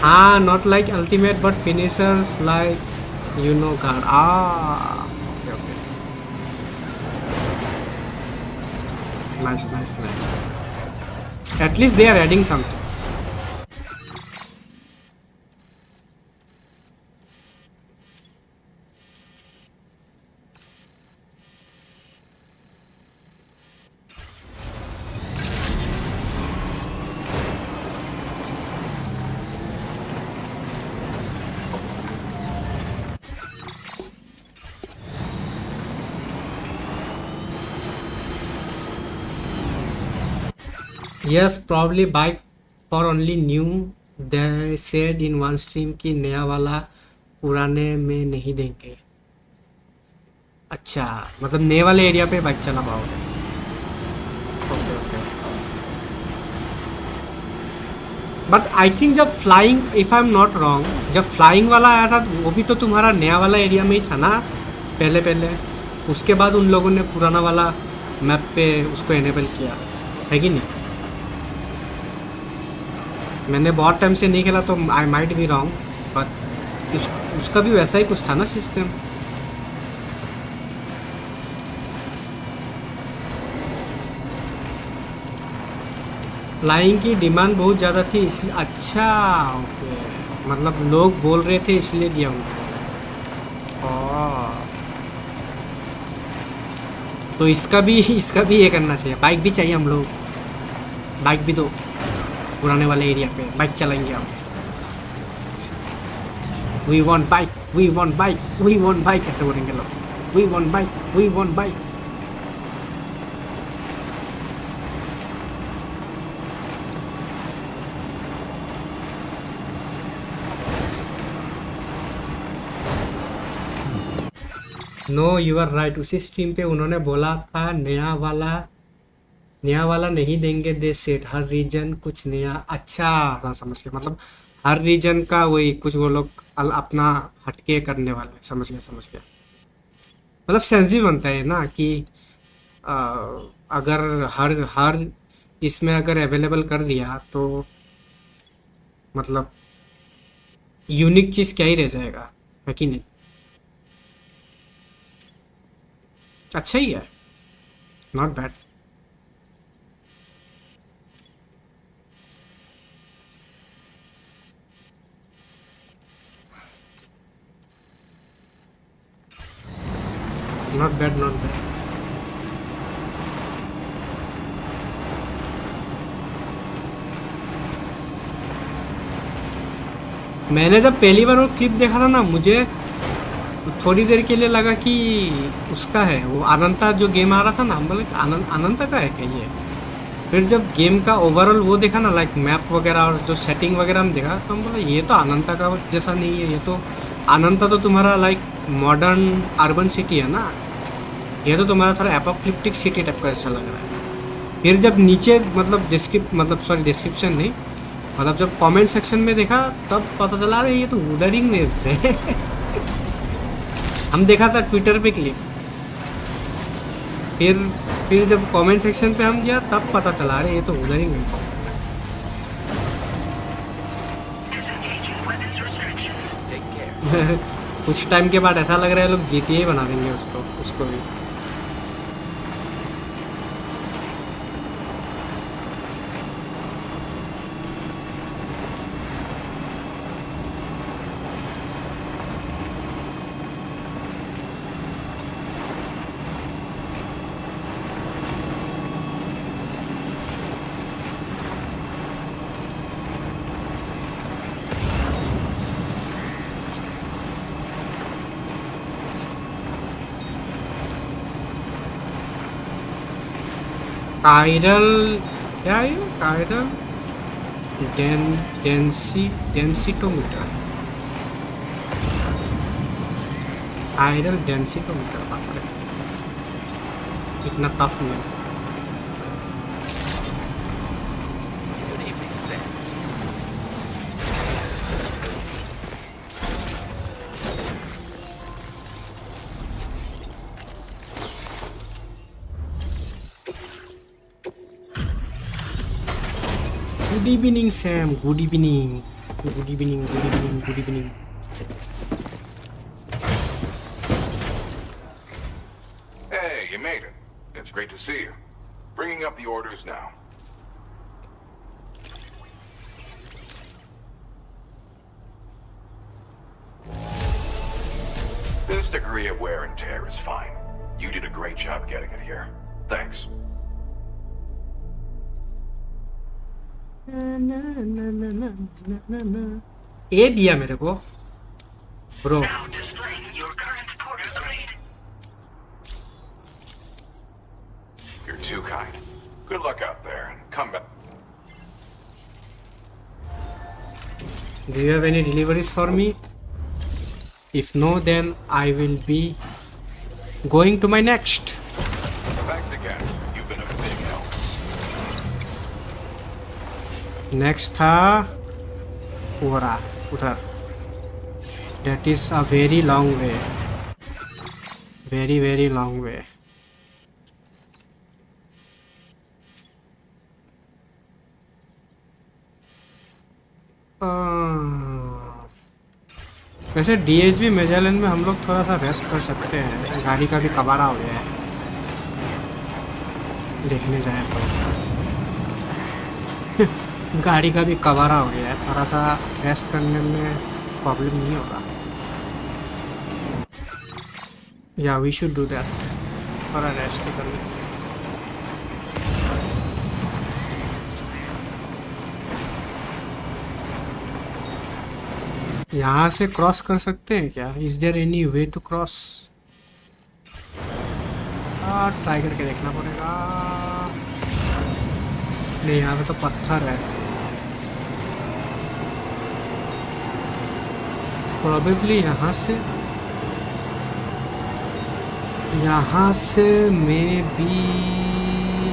हाँ, not like ultimate but finishers like you know guard. Okay nice nice nice, at least they are adding something. Yes, probably bike for only new. They said in one stream कि नया वाला पुराने में नहीं देंगे। अच्छा, मतलब नए वाले एरिया पे बाइक चला पाओगे। Okay okay. But I think जब flying, if I am not wrong, जब फ्लाइंग वाला आया था वो भी तो तुम्हारा नया वाला एरिया में ही था ना पहले। उसके बाद उन लोगों ने पुराना वाला मैप पे उसको एनेबल किया है कि नहीं? मैंने बहुत टाइम से नहीं खेला तो आई माइट बी रॉन्ग, बट उसका भी वैसा ही कुछ था ना सिस्टम। फ्लाइंग की डिमांड बहुत ज़्यादा थी इसलिए। अच्छा ओके, मतलब लोग बोल रहे थे इसलिए दिया उनको। तो इसका भी ये करना चाहिए, बाइक भी चाहिए हम लोग, बाइक भी दो। पुराने वाले एरिया पे बाइक चलाएंगे हम। We want bike, we want bike, we want bike ऐसे बोलेंगे लोग, we want bike, we want bike. No you are right, उसी स्ट्रीम पे उन्होंने बोला था नया वाला नहीं देंगे दे सेट, हर रीजन कुछ नया। अच्छा हाँ समझ गया, मतलब हर रीजन का वही कुछ वो लोग अपना हटके करने वाले। समझ गया मतलब सेंस भी बनता है ना कि अगर हर इसमें अगर अवेलेबल कर दिया तो मतलब यूनिक चीज़ क्या ही रह जाएगा, है कि नहीं। अच्छा ही है, not bad. Not bad, not bad. मैंने जब पहली बार वो क्लिप देखा था ना, मुझे थोड़ी देर के लिए लगा कि उसका है वो अनंता जो गेम आ रहा था ना, हम बोले अनंता का है क्या ये। फिर जब गेम का ओवरऑल वो देखा ना, लाइक मैप वगैरह और जो सेटिंग वगैरह हम देखा, तो हम बोले ये तो अनंता का जैसा नहीं है। ये तो अनंता तो तुम्हारा लाइक मॉडर्न अर्बन सिटी है ना, ये तो तुम्हारा थोड़ा एपोक्लिप्टिक सिटी टाइप का ऐसा लग रहा है। फिर जब नीचे मतलब डिस्क्रिप्शन नहीं, मतलब जब कमेंट सेक्शन में देखा तब पता चला रहा है ये तो उदरिंग वेव्स है। हम देखा था ट्विटर पे क्लिप, फिर जब कमेंट सेक्शन पे हम गया तब पता चला रहे ये तो उदरिंग वेव्स है। कुछ टाइम के बाद ऐसा लग रहा है लोग GTA बना देंगे उसको भी। कायरल क्या है, कायरल डेंसिटोमीटर, कायरल डेंसिटोमीटर। बाप रे इतना टफ नहीं। Good evening, Sam. Good evening. Good evening. Good evening. Good evening. Hey, you made it. It's great to see you. Bringing up the orders now. This degree of wear and tear is fine. You did a great job getting it here. Thanks. ये दिया मेरे को bro. You're too kind. Good luck out there and come back. Do you have any deliveries for me? If no, then I will be going to my next. Thanks again. You've been a big help. Next था वो रहा उधर। That is a very long way, very long way. वैसे DHV मेजालन में हम लोग थोड़ा सा रेस्ट कर सकते हैं, गाड़ी का भी कबारा हो गया है देखने जाए तो। गाड़ी का भी कबारा हो गया है, थोड़ा सा रेस्ट करने में प्रॉब्लम नहीं होगा। या वी शुड डू दैट, थोड़ा रेस्ट करने। यहाँ से क्रॉस कर सकते हैं क्या? Is there any way to cross? Try करके देखना पड़ेगा। नहीं, यहाँ पे तो पत्थर है। प्रोबेबली यहाँ से मे बी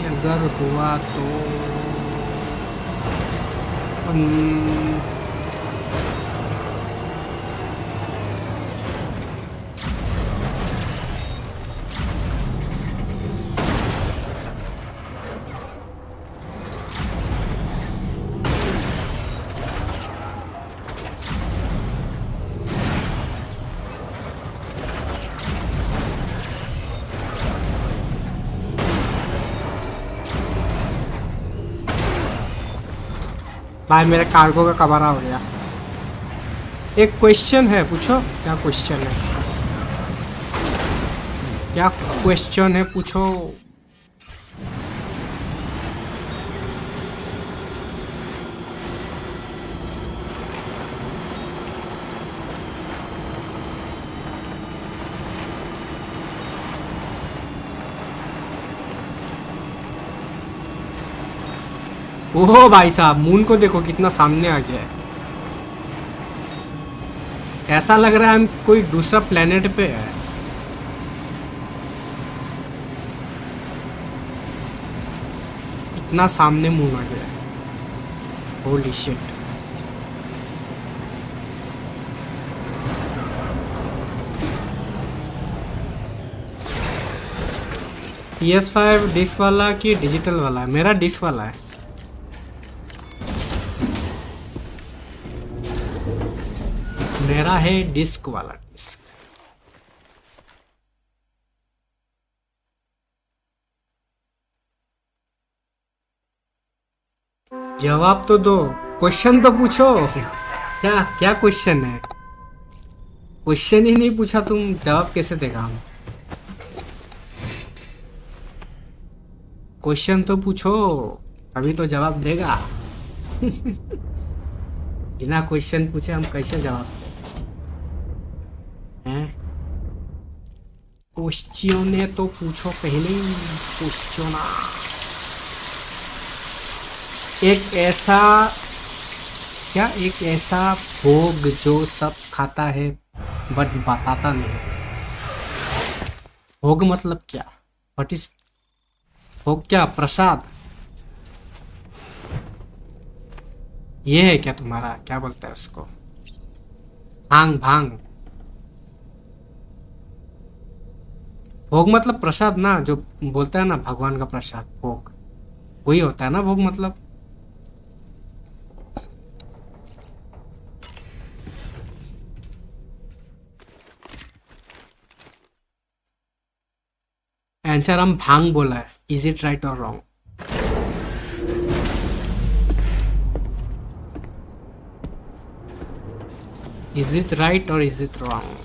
अगर हुआ तो भाई मेरे कार्गो का कबारा हो गया। एक क्वेश्चन है, पूछो। क्या क्वेश्चन है? क्या क्वेश्चन है, पूछो। ओहो भाई साहब, मून को देखो कितना सामने आ गया है। ऐसा लग रहा है हम कोई दूसरा प्लेनेट पे है। इतना सामने मून आ गया है। Holy shit. PS5 डिस्क वाला कि डिजिटल वाला है? मेरा डिस्क वाला है। मेरा है डिस्क वाला डिस्क। जवाब तो दो, क्वेश्चन तो पूछो। क्या क्या क्वेश्चन है? क्वेश्चन ही नहीं पूछा तुम, जवाब कैसे देगा हम? क्वेश्चन तो पूछो, अभी तो जवाब देगा। बिना क्वेश्चन पूछे हम कैसे जवाब दें? क्वेश्चन तो पूछो पहले। क्वेश्चन एक ऐसा भोग जो सब खाता है बट बताता नहीं। भोग मतलब क्या? व्हाट इज भोग? क्या प्रसाद? ये है क्या तुम्हारा? क्या बोलता है उसको? भांग। भांग भोग मतलब प्रसाद ना, जो बोलता है ना भगवान का प्रसाद, भोग वही होता है ना भोग मतलब। आंसर हम भांग बोला है। इज इट राइट और रॉन्ग? इज इट राइट और इज इट रॉन्ग?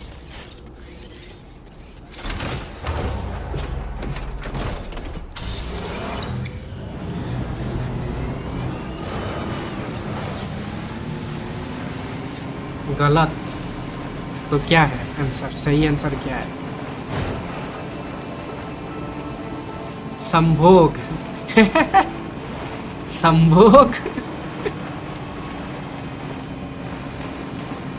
गलत। तो क्या है आंसर? सही आंसर क्या है? संभोग। संभोग।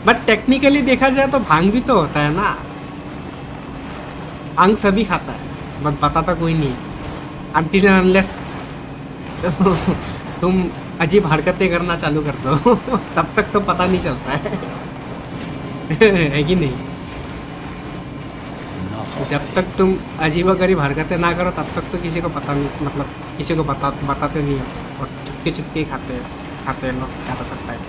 बट टेक्निकली देखा जाए तो भांग भी तो होता है ना। भांग सभी खाता है, बट बताता कोई नहीं है। अनटिल अनलेस तुम अजीब हरकतें करना चालू कर दो तब तक तो पता नहीं चलता है। है कि नहीं? जब तक तुम अजीबोगरीब हरकतें ना करो तब तक तो किसी को पता नहीं, मतलब किसी को बताते नहीं हो, और चुपके चुपके खाते हैं लोग ज़्यादातर टाइम।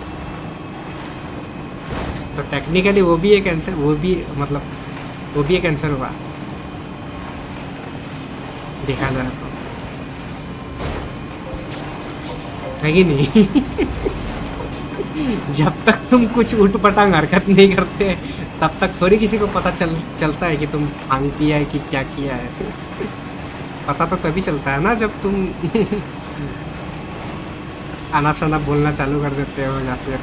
तो टेक्निकली वो भी एक आंसर, वो भी एक आंसर हुआ देखा जाए तो, है कि नहीं? जब तक तुम कुछ उठपटांग हरकत नहीं करते तब तक थोड़ी किसी को पता चलता है कि तुम भांग पिया है कि क्या किया है। पता तो तभी चलता है ना जब तुम अनाप शनाप बोलना चालू कर देते हो, या फिर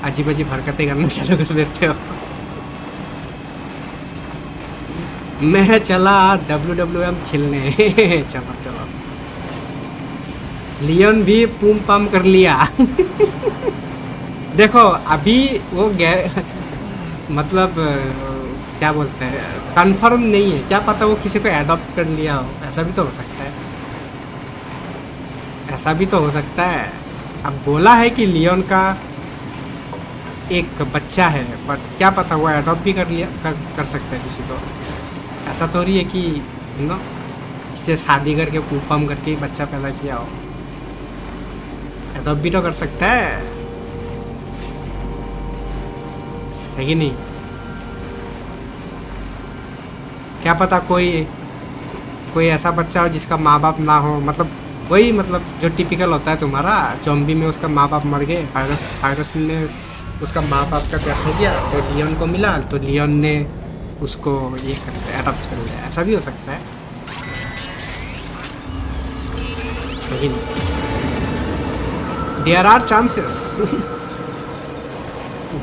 अजीब अजीब हरकतें करना चालू कर देते हो। मैं चला WWM खेलने। चलो चलो, लियोन भी पूम पाम कर लिया। देखो अभी वो मतलब क्या बोलते हैं, कंफर्म नहीं है, क्या पता वो किसी को एडॉप्ट कर लिया हो, ऐसा भी तो हो सकता है, ऐसा भी तो हो सकता है। अब बोला है कि लियोन का एक बच्चा है, बट क्या पता वो एडॉप्ट भी कर सकता है किसी को। ऐसा तो नहीं है कि नो इससे शादी करके पूपम करके ही बच्चा पैदा किया हो, एडॉप्ट भी तो कर सकता है कि नहीं। क्या पता कोई ऐसा बच्चा हो जिसका माँ बाप ना हो, मतलब वही, मतलब जो टिपिकल होता है तुम्हारा, ज़ॉम्बी में उसका माँ बाप मर गए, वायरस ने उसका माँ बाप का डेथ हो गया, तो लियोन को मिला, तो लियोन ने उसको ये एडॉप्ट कर लिया, ऐसा भी हो सकता है। लेकिन there are chances.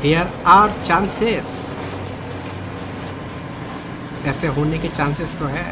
There are chances, ऐसे होने के चांसेस तो है।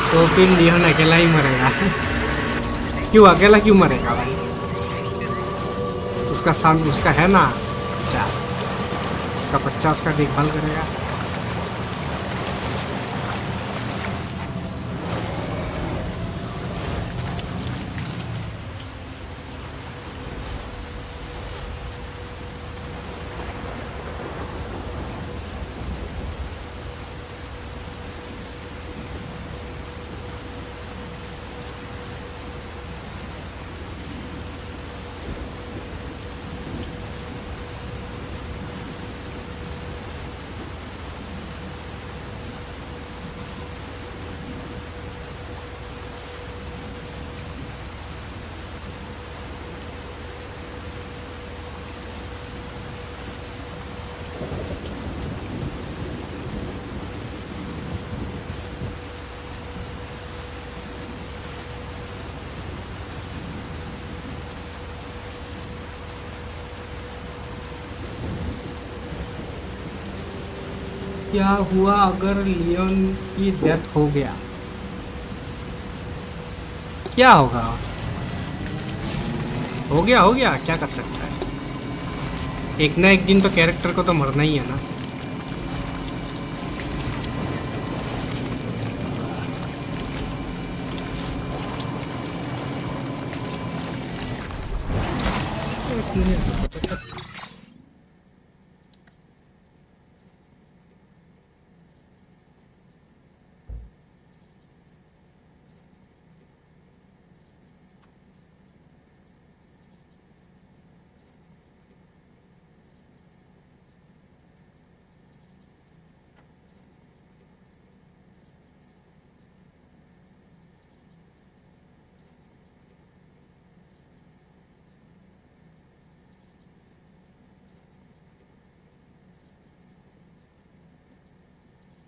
तो फिर लियोन अकेला ही मरेगा। क्यों अकेला क्यों मरेगा भाई? उसका है ना बच्चा, उसका बच्चा उसका देखभाल करेगा। क्या हुआ अगर लियोन की डेथ हो गया? क्या होगा? हो गया, क्या कर सकता है? एक ना एक दिन तो कैरेक्टर को तो मरना ही है ना।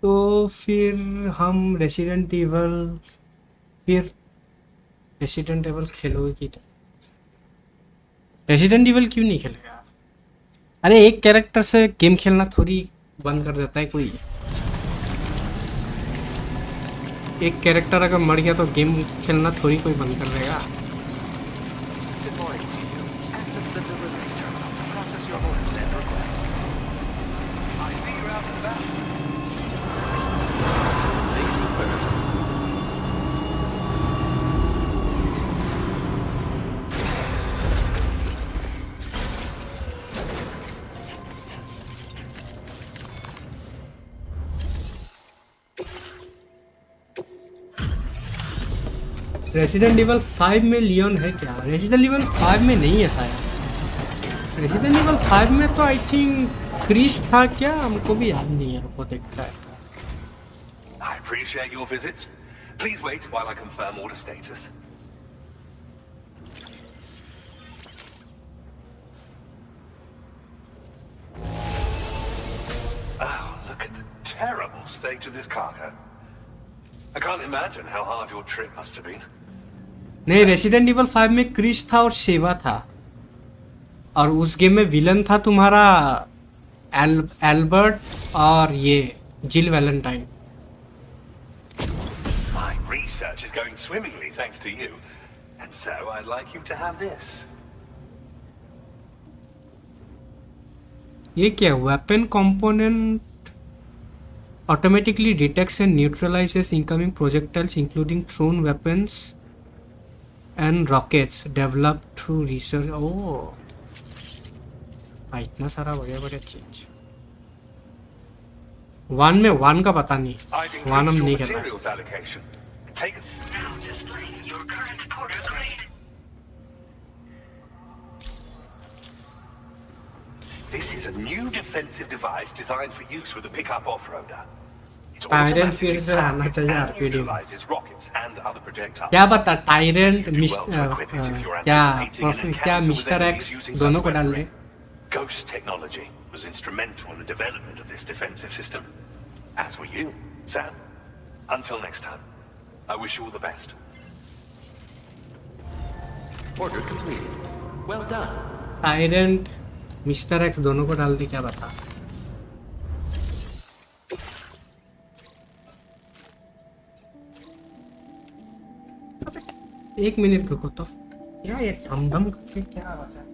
तो फिर हम रेसिडेंट एवल खेलोगे कि रेसिडेंट एवल क्यों नहीं खेलेगा? अरे एक कैरेक्टर से गेम खेलना थोड़ी बंद कर देता है कोई। एक कैरेक्टर अगर मर गया तो गेम खेलना थोड़ी कोई बंद कर देगा। I see you're out and about. Resident evil 5 में लियोन है क्या? रेसिडेंट इवल 5 में नहीं है शायद। रेसिडेंट इवल 5 में तो आई थिंक क्रिस था क्या? हमको भी याद नहीं है, रुको देखता है। I appreciate your visits. Please wait while I confirm order status. Oh, look at the terrible state of this cargo. I can't imagine how hard your trip must have been. नहीं, रेसिडेंट इवल 5 में Chris था और शेवा था, और उस game में villain था तुम्हारा एल्बर्ट और ये जिल Valentine. My research is going swimmingly thanks to you, and so I'd like you to have this. ये क्या? Weapon component automatically detects and neutralizes incoming projectiles including thrown weapons and rockets developed through research. Oh भाई, इतना सारा बढ़िया बढ़िया चीज। One में one का पता नहीं, वन हम नहीं करना। This is a new defensive device designed for use with a pickup off-roader. Tyrant फिर से आना चाहिए आरपीडी में। Neutralizes rockets and other projectiles. क्या बता, टायरेंट क्या मिस्टर एक्स दोनों को डाल दे। Ghost technology was instrumental in the development of this defensive system, as were you, Sam. Until next time, I wish you all the best. Order completed. Well done. Tyrant mister x दोनों को डाल दे, क्या बता। एक minute रुको तो, क्या ये धम धम करके क्या आवाज है?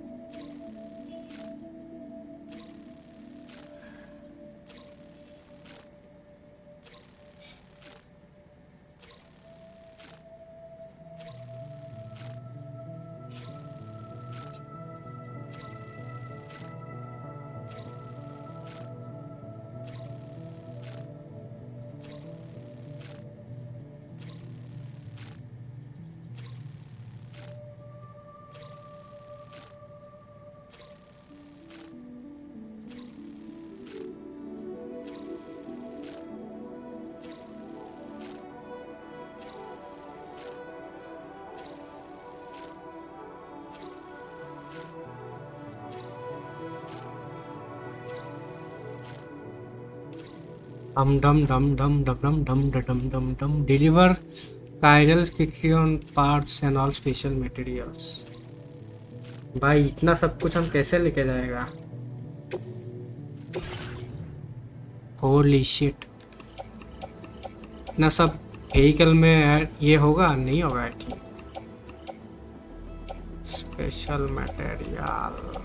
Dum dum dum dum dum dum dum dum dum dum. Deliver chiral cation parts and all special materials. भाई इतना सब कुछ हम कैसे लेके जाएगा? Holy shit! इतना सब व्हीकल में ये होगा? नहीं होगा कि special material.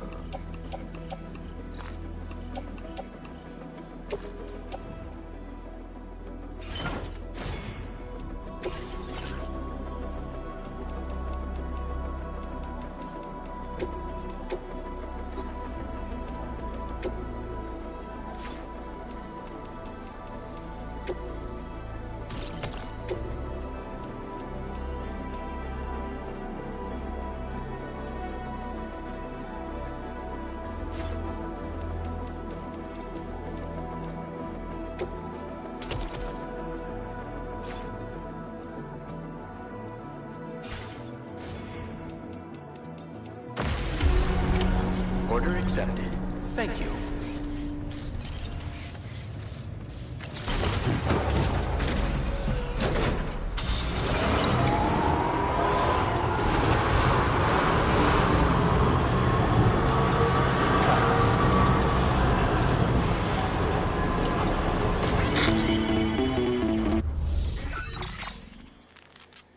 Order accepted. Thank you.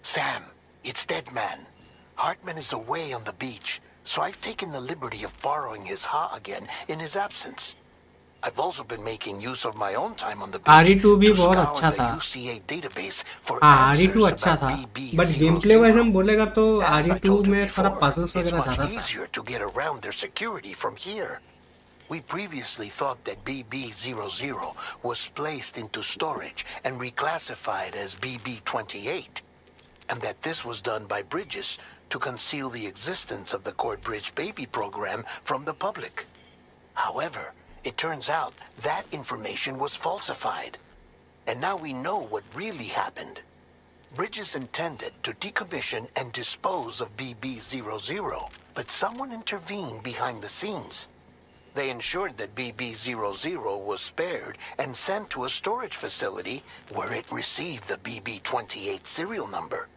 Sam, it's Deadman. Hartman is away on the beach, so I've taken the liberty of borrowing his ha again in his absence. I've also been making use of my own time on the beach RE2 भी to बहुत scour अच्छा the था। UCA database for हाँ, RE2 answers अच्छा था, about BB but game play wise हम बोलेगा तो RE2 में थोड़ा पजल्स It's वगैरह much ज़्यादा था। easier to get around their security from here. We previously thought that BB-00 was placed into storage and reclassified as BB-28, and that this was done by Bridges to conceal the existence of the Court Bridge baby program from the public. However, it turns out that information was falsified, and now we know what really happened. Bridges intended to decommission and dispose of BB-00, but someone intervened behind the scenes. They ensured that BB-00 was spared and sent to a storage facility where it received the BB-28 serial number.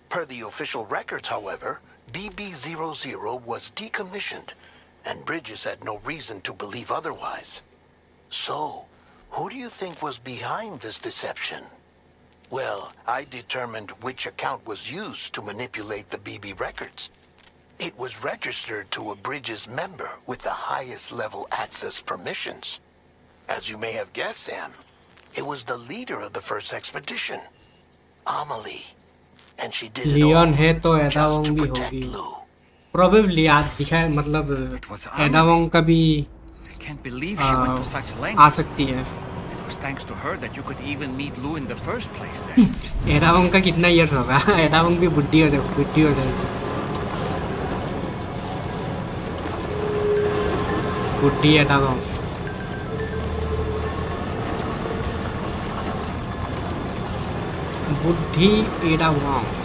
Per the official records, however, BB-00 was decommissioned, and Bridges had no reason to believe otherwise. So, who do you think was behind this deception? Well, I determined which account was used to manipulate the BB records. It was registered to a Bridges member with the highest level access permissions. As you may have guessed, Sam, it was the leader of the first expedition, Amelie. And she did it all Leon है तो एडावोंग भी होगी probably आज दिखा है मतलब एडावोंग का भी आ सकती है It was thanks to her that you could even meet Lou in the first place then. एडावोंग का कितना इयर्स होगा एडावोंग भी बुढ़ी हो जाएगी बुढ़ी एडावोंग बुढ़ी एडावोंग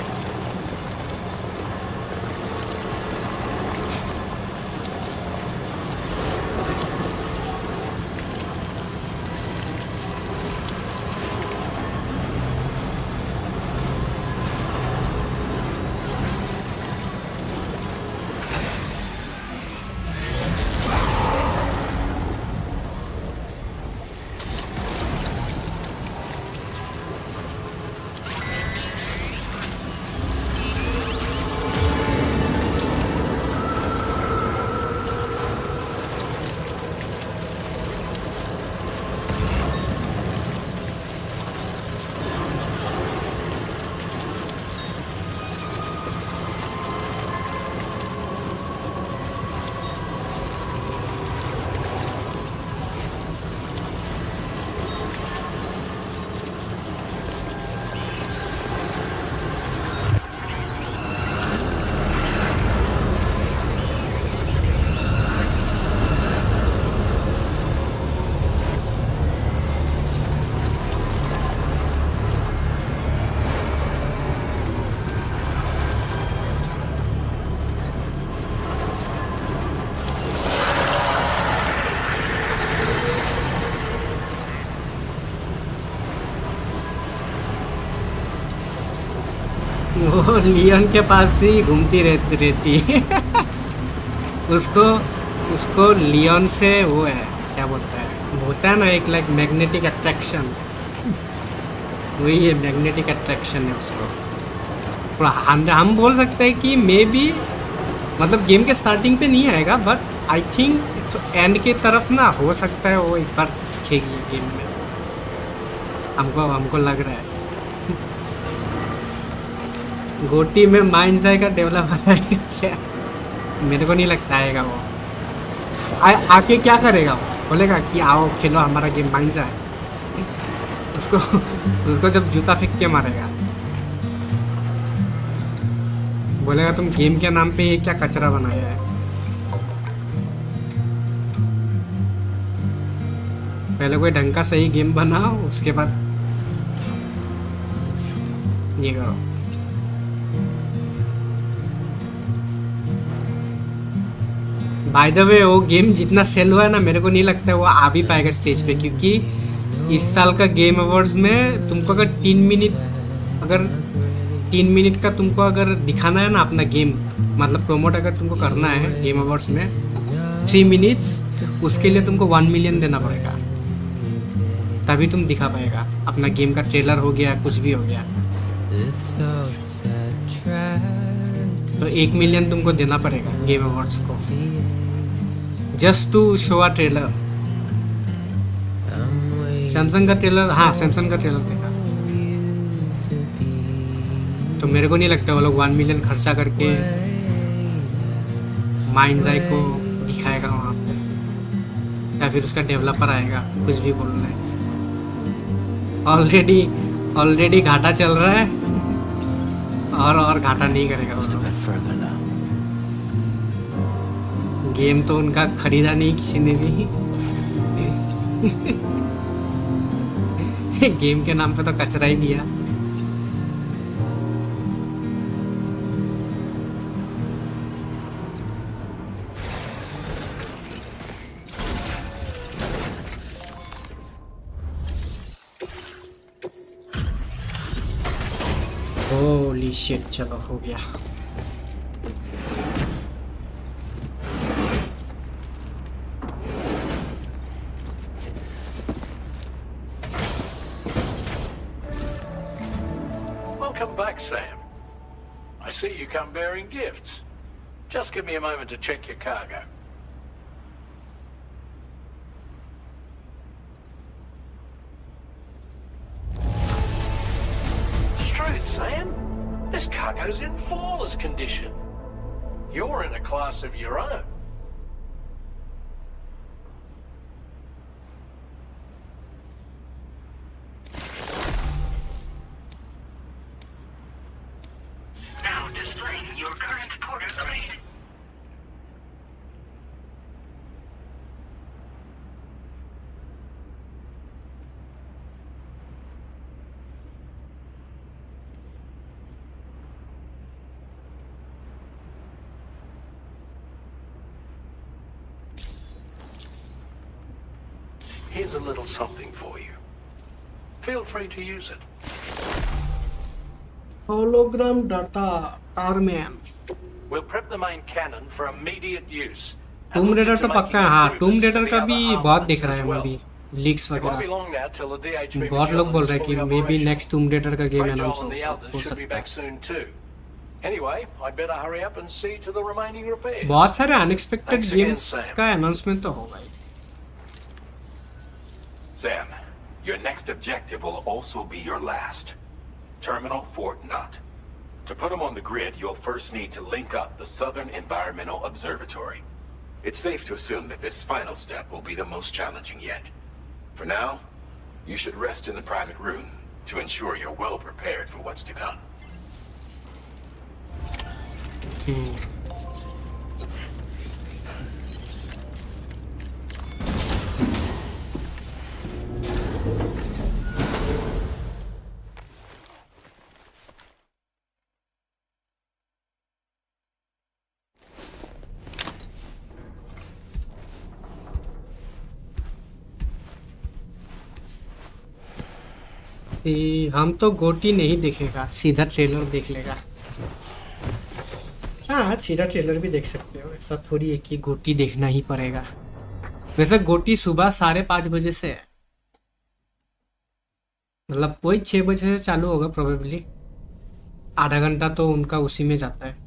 वो लियोन के पास ही घूमती रहती उसको लियोन से वो है क्या बोलता है ना एक लाइक मैग्नेटिक अट्रैक्शन वही है मैग्नेटिक अट्रैक्शन है उसको हम बोल सकते हैं कि मे बी मतलब गेम के स्टार्टिंग पे नहीं आएगा बट आई थिंक एंड के तरफ ना हो सकता है वो एक बार दिखेगी गेम में हमको लग रहा है गोटी में माइंडसाई का डेवलपर है क्या मेरे को नहीं लगता आएगा वो आके क्या करेगा वो बोलेगा कि आओ खेलो हमारा गेम माइंडसाई उसको जब जूता फेंक के मारेगा बोलेगा तुम गेम के नाम पे ये क्या कचरा बनाया है पहले कोई ढंग का सही गेम बनाओ उसके बाद ये करो बाय द वे वो गेम जितना सेल हुआ है ना मेरे को नहीं लगता है वो आ भी पाएगा स्टेज पे क्योंकि इस साल का गेम अवार्ड्स में तुमको अगर 3 मिनट का तुमको अगर दिखाना है ना अपना गेम मतलब प्रोमोट अगर तुमको करना है गेम अवार्ड्स में 3 मिनट्स उसके लिए तुमको 1 मिलियन देना पड़ेगा तभी तुम दिखा पाएगा अपना गेम का ट्रेलर हो गया कुछ भी हो गया तो 1 मिलियन तुमको देना पड़ेगा गेम अवार्ड्स को just to show a trailer Samsung का ट्रेलर हाँ सैमसंग का ट्रेलर देखा तो मेरे को नहीं लगता वो लोग 1 मिलियन खर्चा करके माइंडसाई को दिखाएगा वहाँ पे या फिर उसका डेवलपर आएगा कुछ भी बोलना है। ऑलरेडी घाटा चल रहा है और घाटा नहीं करेगा उसको। गेम तो उनका खरीदा नहीं किसी ने भी। गेम के नाम पे तो कचरा ही दिया। होली शिट, चलो हो गया। Welcome back, Sam. I see you come bearing gifts. Just give me a moment to check your cargo. Truth, Sam. This cargo's in flawless condition. You're in a class of your own. Now displaying your current porter grade. Here's a little something for you. Feel free to use it. Hologram data, Tarman. We'll prep the main cannon for immediate use. Tomb raider तो पक्का है। हाँ, टूम raider का भी बहुत दिख रहा है अभी लीक्स वगैरह। बहुत लोग बोल रहे हैं कि मे बी नेक्स्ट टूम रेडर का गेम अनाउंस हो सकता है। Anyway, I'd better hurry up and see to the remaining repairs. बहुत सारे अनएक्सपेक्टेड गेम्स का अनाउंसमेंट तो होगा ही। Sam, your next objective will also be your last. Terminal Fort Knott. To put them on the grid, you'll first need to link up the Southern Environmental Observatory. It's safe to assume that this final step will be the most challenging yet. For now, you should rest in the private room to ensure you're well prepared for what's to come. हम तो गोटी नहीं देखेगा, सीधा trailer देख लेगा। हाँ, सीधा ट्रेलर भी देख सकते हो, ऐसा थोड़ी है कि गोटी देखना ही पड़ेगा। वैसे गोटी सुबह 5:30 बजे से है, मतलब वही 6 बजे से चालू होगा प्रोबेबली। आधा घंटा तो उनका उसी में जाता है।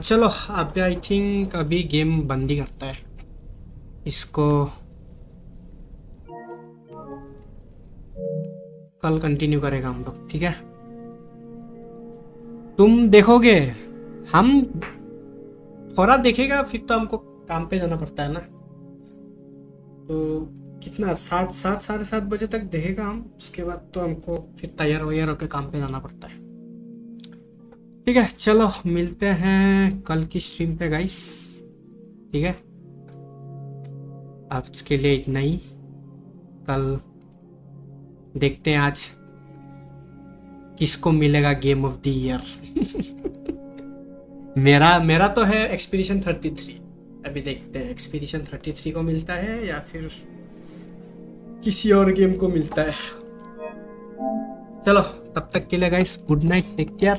चलो अभी आई थिंक अभी गेम बंद ही करता है इसको, कल कंटिन्यू करेगा हम लोग, ठीक है। तुम देखोगे, हम थोड़ा देखेगा, फिर तो हमको काम पे जाना पड़ता है ना। तो कितना 7 बजे तक देखेगा हम, उसके बाद तो हमको फिर तैयार वैयार होकर काम पे जाना पड़ता है। ठीक है, चलो मिलते हैं कल की स्ट्रीम पे गाइस, ठीक है। आज के लिए इतना ही, कल देखते हैं आज किसको मिलेगा गेम ऑफ द ईयर। मेरा तो है एक्सपीडिशन 33। अभी देखते हैं एक्सपीडिशन 33 को मिलता है या फिर किसी और गेम को मिलता है। चलो तब तक के लिए guys, good night, take care,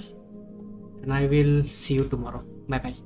and I will see you tomorrow. Bye bye.